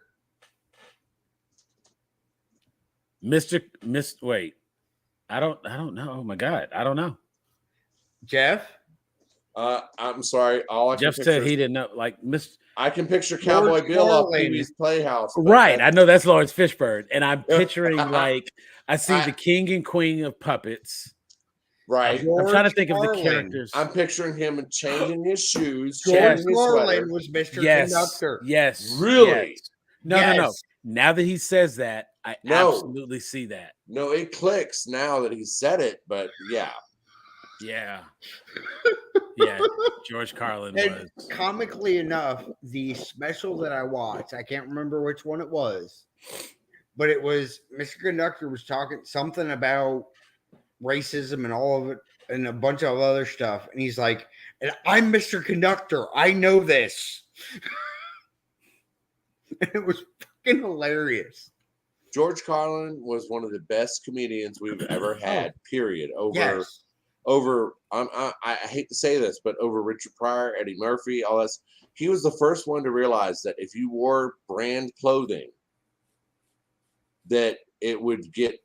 Wait. I don't know. Oh my God. I don't know. Jeff? I'm sorry. Jeff said he didn't know. Like I can picture Cowboy Bill off Pee-wee's Playhouse. Right. I know that's Lawrence Fishburne. And I'm picturing like I see the king and queen of puppets. Right. I'm trying to think of the characters. I'm picturing him changing his shoes. George Carlin was Mr. Conductor. Yes. Really? Yes. No. Now that he says that, I absolutely see that. No, it clicks now that he said it, but yeah. Yeah. Yeah. George Carlin was. Comically enough, the special that I watched, I can't remember which one it was, but it was Mr. Conductor was talking something about racism and all of it and a bunch of other stuff. And he's like, and I'm Mr. Conductor. I know this. And it was fucking hilarious. George Carlin was one of the best comedians we've ever had, period. I hate to say this, but over Richard Pryor, Eddie Murphy, all this, he was the first one to realize that if you wore brand clothing, that it would get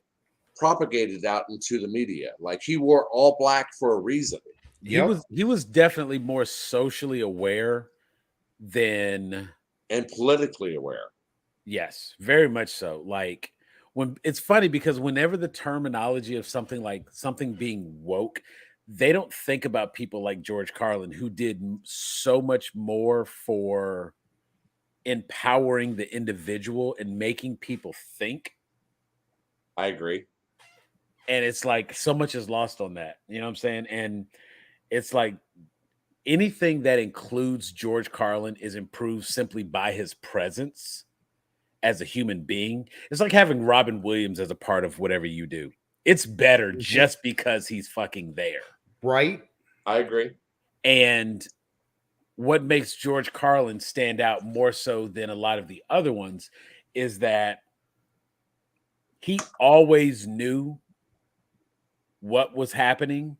propagated out into the media. Like he wore all black for a reason. He was definitely more socially aware than and politically aware. Yes, very much so. Like when it's funny because whenever the terminology of something like something being woke, they don't think about people like George Carlin who did so much more for empowering the individual and making people think. I agree. And it's like so much is lost on that. You know what I'm saying? And it's like anything that includes George Carlin is improved simply by his presence as a human being. It's like having Robin Williams as a part of whatever you do. It's better just because he's fucking there. Right? I agree. And what makes George Carlin stand out more so than a lot of the other ones is that he always knew what was happening,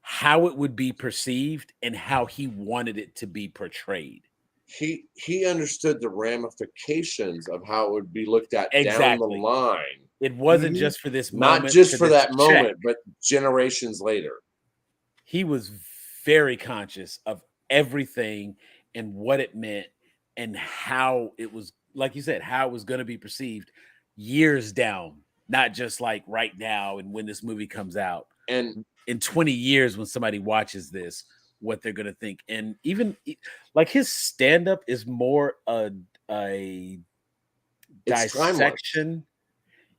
how it would be perceived, and how he wanted it to be portrayed. He understood the ramifications of how it would be looked at down the line. It wasn't just for this moment. Not just for that moment, but generations later. He was very conscious of everything and what it meant and how it was, like you said, how it was going to be perceived years down. Not just like right now and when this movie comes out. And in 20 years when somebody watches this, what they're going to think. And even like his stand-up is more a dissection.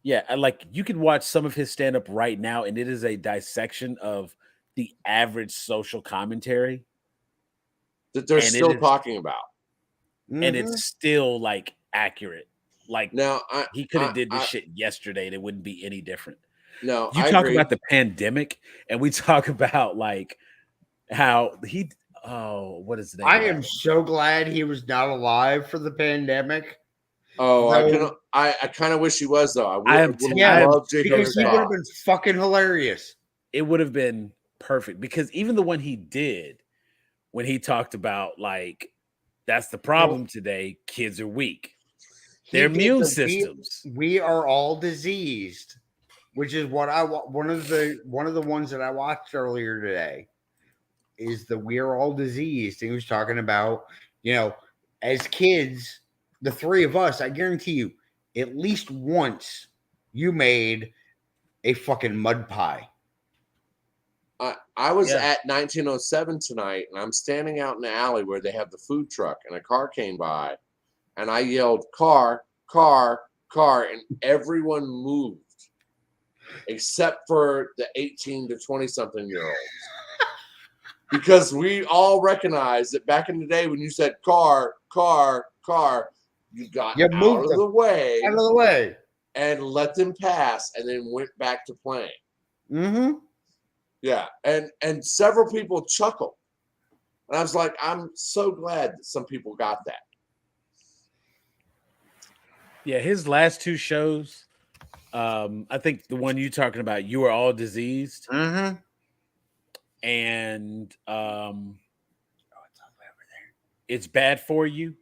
Yeah, like you could watch some of his stand-up right now and it is a dissection of the average social commentary. That they're still talking about. And it's still like accurate. Like now, he could have did this shit yesterday and it wouldn't be any different. No, you talk about the pandemic, and we talk about like how what is the name? I am so glad he was not alive for the pandemic. Oh, I kind of wish he was though. Because he would have been fucking hilarious. It would have been perfect because even the one he did when he talked about like that's the problem today, kids are weak. Their immune systems. We are all diseased, which is what one of the ones that I watched earlier today is the We Are All Diseased. He was talking about, as kids, the three of us, I guarantee you, at least once you made a fucking mud pie. I was Yeah. at 1907 tonight, and I'm standing out in the alley where they have the food truck, and a car came by, and I yelled, "Car, car, car," and everyone moved except for the 18 to 20-something-year-olds. Because we all recognize that back in the day when you said car, car, car, you got You out moved of the way Out of the way. and let them pass and then went back to playing. Mm-hmm. Yeah, and several people chuckled. And I was like, I'm so glad that some people got that. Yeah, his last two shows, I think the one you talking about, You Are All Diseased, Mm-hmm. and It's Bad For You.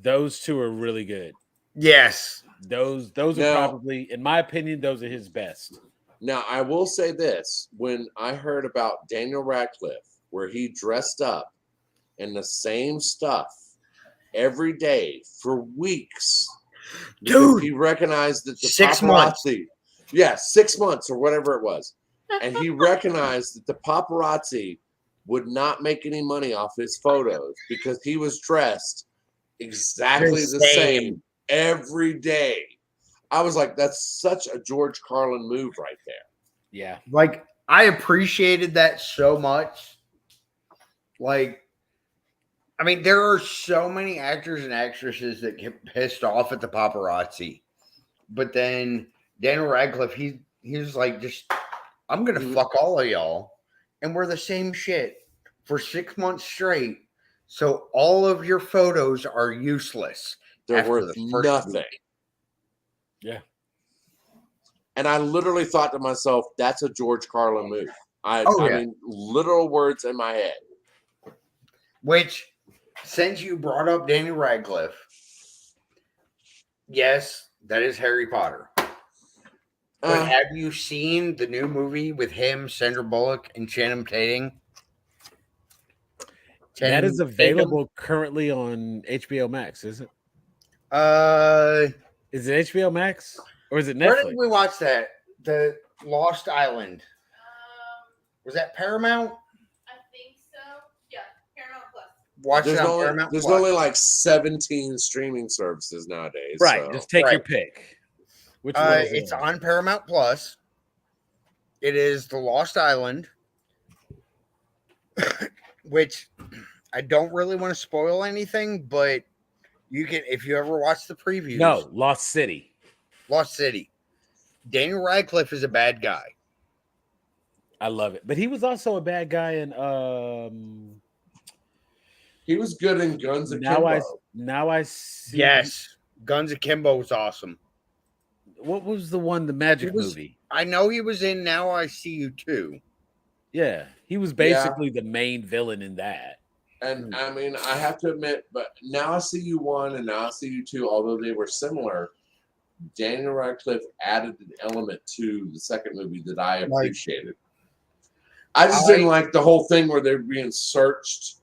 Those two are really good. Yes. Those are Now- probably, in my opinion, those are his best. Now, I will say this. When I heard about Daniel Radcliffe, where he dressed up in the same stuff every day for weeks, because Dude, he recognized that the 6 months. paparazzi, yeah, 6 months or whatever it was, and he recognized that the paparazzi would not make any money off his photos because he was dressed exactly the same every day. I was like, that's such a George Carlin move right there. Yeah. Like, I appreciated that so much. Like, I mean, there are so many actors and actresses that get pissed off at the paparazzi. But then Daniel Radcliffe, he's like, just, I'm going to fuck all of y'all and wear the same shit for 6 months straight. So all of your photos are useless. They're after worth the first nothing. week. Yeah. And I literally thought to myself, that's a George Carlin move. I yeah. mean, literal words in my head. Which, since you brought up Daniel Radcliffe, yes, that is Harry Potter. But have you seen the new movie with him, Sandra Bullock, and Channing Tatum? That is available currently on HBO Max, is it? Is it HBO Max or is it Where Netflix? did we watch that? The Lost Island. Was that Paramount? I think so. Yeah, Paramount Plus. Watch There's it on only, Paramount there's Plus. only like 17 streaming services nowadays. Right. So. Just take your Right. pick. Which one is It's it? on Paramount Plus. It is The Lost Island, which I don't really want to spoil anything, but you can, if you ever watch the previews. No, Lost City. Lost City. Daniel Radcliffe is a bad guy. I love it. But he was also a bad guy in He was good in Guns now Akimbo. I see. Yes. Guns Akimbo was awesome. What was the one, the magic He was- movie? I know he was in Now I See You Too. Yeah. He was basically the main villain in that. And I mean, I have to admit, but Now I See You 1 and Now I See You 2, although they were similar, Daniel Radcliffe added an element to the second movie that I appreciated. I just didn't like the whole thing where they're being searched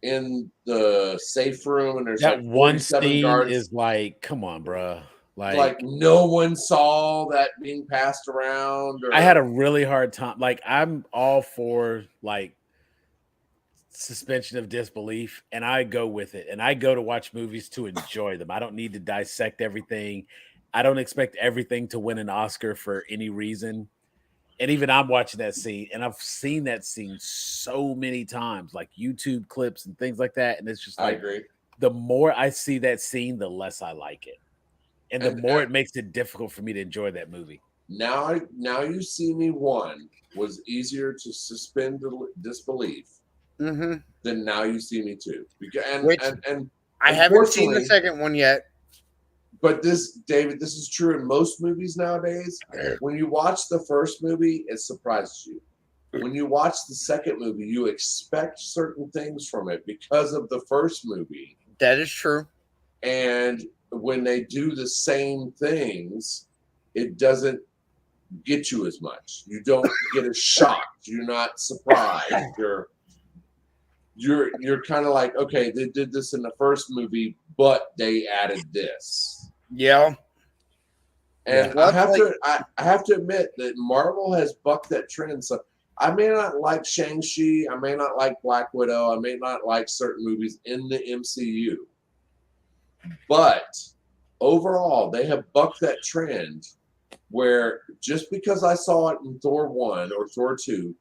in the safe room and there's That like one 47 scene guards. is like, come on, bro. Like no one saw that being passed around. Or... I had a really hard time. Like, I'm all for like suspension of disbelief, and I go with it. And I go to watch movies to enjoy them. I don't need to dissect everything. I don't expect everything to win an Oscar for any reason. And even I'm watching that scene, and I've seen that scene so many times, like YouTube clips and things like that. And it's just like, I agree. The more I see that scene, the less I like it. And the more it makes it difficult for me to enjoy that movie. Now You See Me 1 was easier to suspend disbelief than Now You See Me 2. And I haven't seen the second one yet. But David, this is true in most movies nowadays. When you watch the first movie, it surprises you. When you watch the second movie, you expect certain things from it because of the first movie. That is true. And when they do the same things, it doesn't get you as much. You don't get as shocked. You're not surprised. you're kind of like, okay, they did this in the first movie, but they added this. Yeah. And Yeah. I have to admit that Marvel has bucked that trend. So I may not like Shang-Chi, I may not like Black Widow, I may not like certain movies in the MCU, but overall they have bucked that trend where just because I saw it in Thor 1 or Thor 2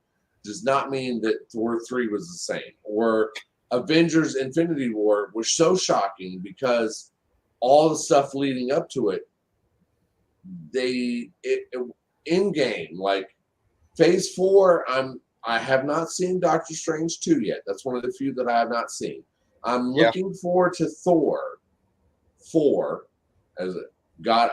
does not mean that Thor 3 was the same. Or Avengers Infinity War was so shocking because all the stuff leading up to it, in game, like Phase 4, I have not seen Doctor Strange 2 yet. That's one of the few that I have not seen. I'm looking forward to Thor 4 as a God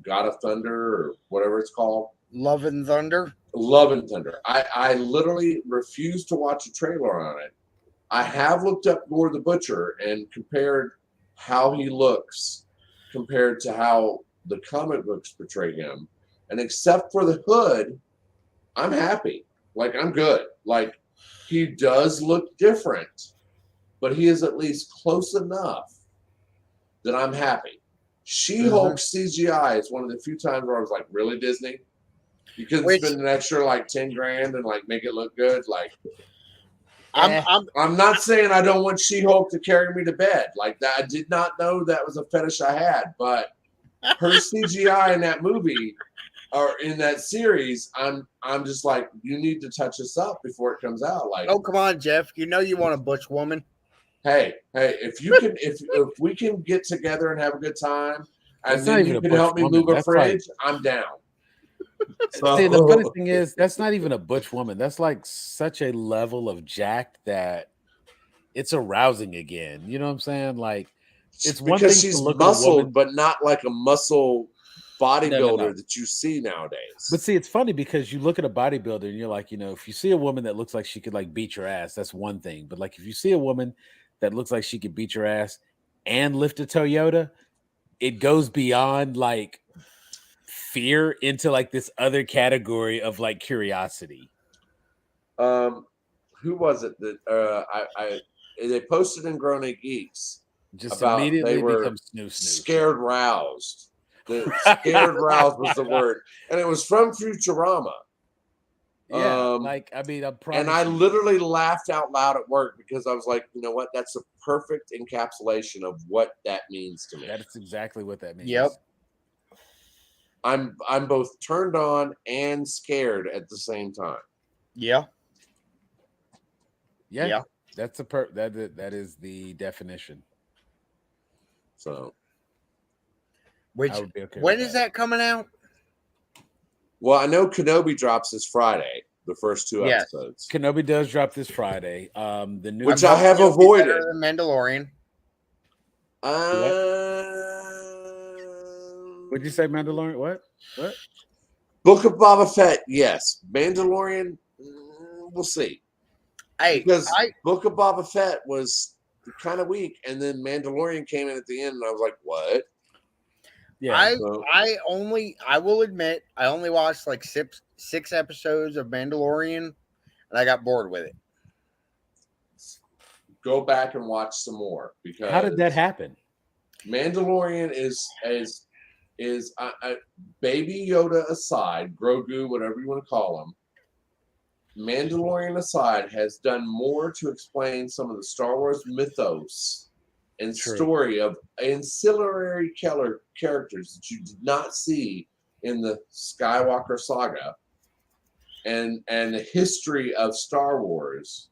of Thunder or whatever it's called. Love and Thunder. Love and Thunder. I literally refuse to watch a trailer on it. I have looked up Gore the Butcher and compared how he looks compared to how the comic books portray him. And except for the hood, I'm happy. Like, I'm good. Like, he does look different, but he is at least close enough that I'm happy. She-Hulk CGI is one of the few times where I was like, really, Disney? You couldn't spend an extra like 10 grand and like make it look good. Like, I'm not saying I don't want She-Hulk to carry me to bed. Like that, I did not know that was a fetish I had. But her CGI in that movie or in that series, I'm just like, you need to touch this up before it comes out. Like, oh, come on, Jeff. You know you want a butch woman. Hey, if you can, if we can get together and have a good time, and then you can help me move a fridge, I'm down. So, see, the funny thing is, that's not even a butch woman. That's like such a level of jacked that it's arousing again. You know what I'm saying? Like, it's one thing because she's to look muscled, at a woman, but not like a muscle bodybuilder No. that you see nowadays. But see, it's funny because you look at a bodybuilder and you're like, you know, if you see a woman that looks like she could like beat your ass, that's one thing. But like, if you see a woman that looks like she could beat your ass and lift a Toyota, it goes beyond like fear into like this other category of like curiosity. Who was it that they posted in Grown Up Geeks Just about immediately they were becomes snoo. scared roused. The scared roused was the word, and it was from Futurama. Yeah, like I mean, and I literally laughed out loud at work because I was like, you know what? That's a perfect encapsulation of what that means to me. That's exactly what that means. Yep. I'm both turned on and scared at the same time. Yeah. Yeah. That's that is the definition. So, when is that coming out? Well, I know Kenobi drops this Friday, the first two episodes. Kenobi does drop this Friday. The new which I have avoided. The Mandalorian. Would you say Mandalorian? What? Book of Boba Fett, yes. Mandalorian, we'll see. Hey, because Book of Boba Fett was kind of weak, and then Mandalorian came in at the end, and I was like, "What?" Yeah, I will admit, I only watched like six episodes of Mandalorian, and I got bored with it. Go back and watch some more because how did that happen? Mandalorian is Baby Yoda aside, Grogu, whatever you want to call him. Mandalorian aside, has done more to explain some of the Star Wars mythos and story of ancillary characters that you did not see in the Skywalker saga and the history of Star Wars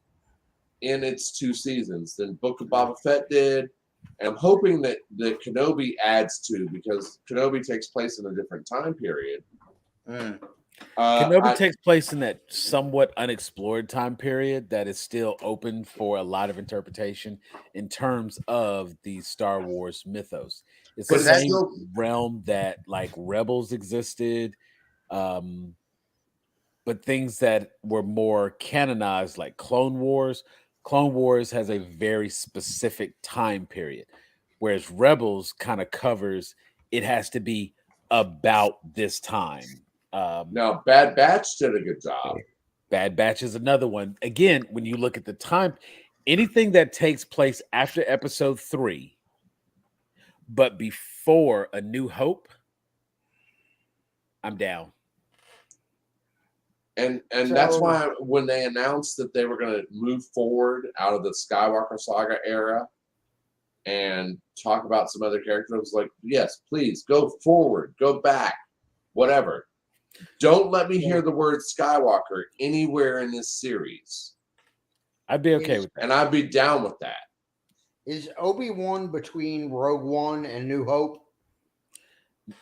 in its 2 seasons than Book of Boba Fett did. And I'm hoping that Kenobi adds to, because Kenobi takes place in a different time period. Kenobi takes place in that somewhat unexplored time period that is still open for a lot of interpretation in terms of the Star Wars mythos. It's the same realm that like Rebels existed, but things that were more canonized, like Clone Wars. Clone Wars has a very specific time period, whereas Rebels kind of covers it has to be about this time. Now, Bad Batch did a good job. Bad Batch is another one. Again, when you look at the time, anything that takes place after episode 3, but before A New Hope, I'm down. And that's So- why when they announced that they were going to move forward out of the Skywalker saga era and talk about some other characters, I was like, yes, please go forward, go back, whatever. Don't let me hear the word Skywalker anywhere in this series. I'd be okay with that. And I'd be down with that. Is Obi-Wan between Rogue One and New Hope?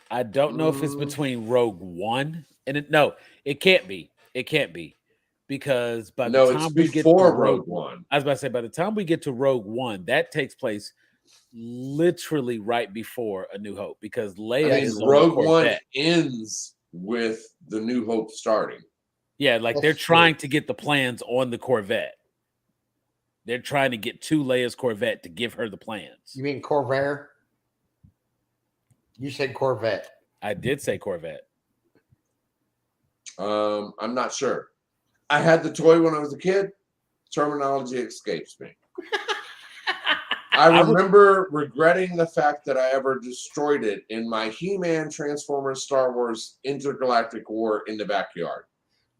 I don't know if it's between Rogue One and it can't be. It can't be, because by the No, time it's we get to before Rogue One. I was about to say, by the time we get to Rogue One, that takes place literally right before A New Hope, because Leia is on the Rogue One Corvette. ends with the New Hope starting. Yeah, like That's they're true. trying to get the plans on the Corvette. They're trying to get to Leia's Corvette to give her the plans. You mean Corvair? You said Corvette. I did say Corvette. I'm not sure. I had the toy when I was a kid. Terminology escapes me. I remember regretting the fact that I ever destroyed it in my He-Man, Transformers, Star Wars Intergalactic War in the backyard.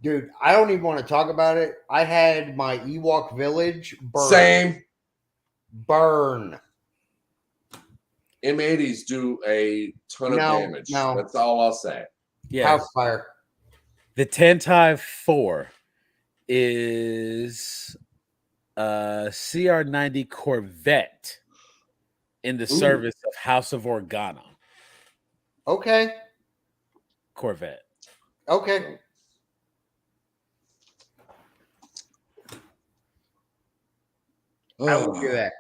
Dude, I don't even want to talk about it. I had my Ewok village burn. Same. Burn. M80s do a ton of damage. No. That's all I'll say. Yeah. House fire. The Tantai 4 is a CR-90 Corvette in the service of House of Organa. Okay. Corvette. Okay. I will do that.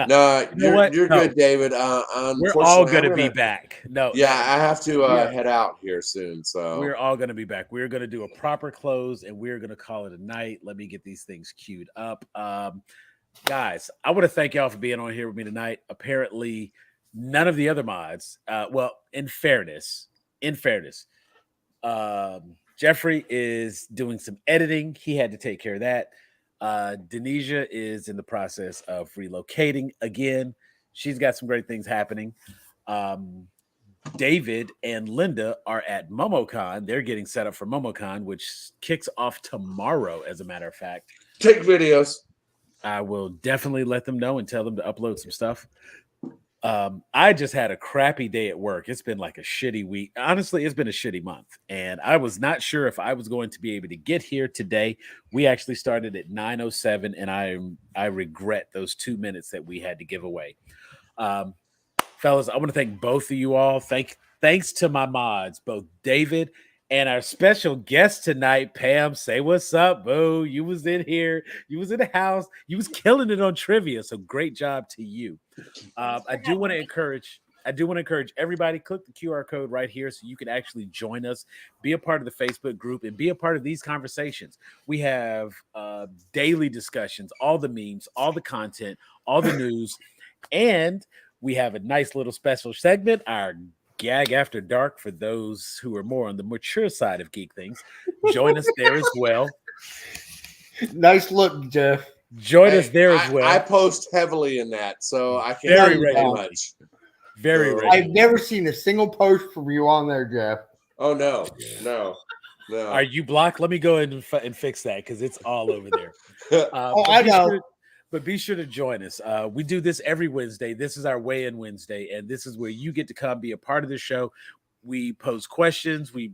No, You know what? you're No. good, David. We're Unfortunately, all I'm going to be back. No. Yeah, I have to Yeah. head out here soon. So We're all going to be back. We're going to do a proper close and we're going to call it a night. Let me get these things queued up. Guys, I want to thank y'all for being on here with me tonight. Apparently, none of the other mods, well, in fairness, Jeffrey is doing some editing. He had to take care of that. Denisha is in the process of relocating again. She's got some great things happening. David and Linda are at MomoCon. They're getting set up for MomoCon, which kicks off tomorrow, as a matter of fact. take videos. I will definitely let them know and tell them to upload some stuff. I just had a crappy day at work. It's been like a shitty week. Honestly, it's been a shitty month. And I was not sure if I was going to be able to get here today. We actually started at 9:07, and I regret those 2 minutes that we had to give away. Fellas, I want to thank both of you all. Thanks to my mods, both David and our special guest tonight, Pam. Say what's up, boo. You was in here. You was in the house. You was killing it on trivia. So great job to you. I do want to encourage everybody, click the QR code right here so you can actually join us, be a part of the Facebook group, and be a part of these conversations. We have daily discussions, all the memes, all the content, all the news, and we have a nice little special segment, our Gag After Dark, for those who are more on the mature side of geek things. Join us there as well. Nice look, Jeff. Join us there as well. I post heavily in that, so I can't Very do regularly. much. Very So- ready. I've never seen a single post from you on there, Jeff. Oh no. Are you blocked? Let me go ahead and fix that because it's all over there. But I be know. sure- but be sure to join us. We do this every Wednesday. This is our weigh-in Wednesday, and this is where you get to come be a part of the show. We pose questions. We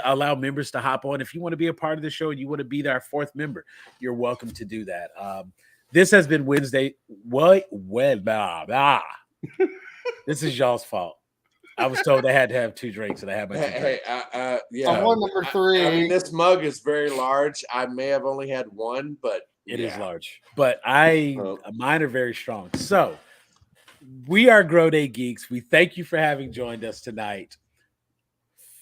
allow members to hop on. If you want to be a part of the show and you want to be our fourth member, you're welcome to do that. This has been Wednesday. This is y'all's fault. I was told I had to have 2 drinks, and I had my 2 drinks. Yeah. I'm on number 3. I mean, this mug is very large. I may have only had one, but It is yeah. large, but mine are very strong. So we are Grown A Geeks. We thank you for having joined us tonight.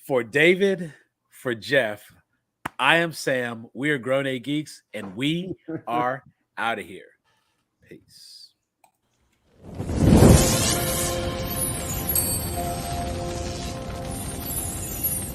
For David, for Jeff, I am Sam. We are Grown A Geeks, and we are out of here. Peace.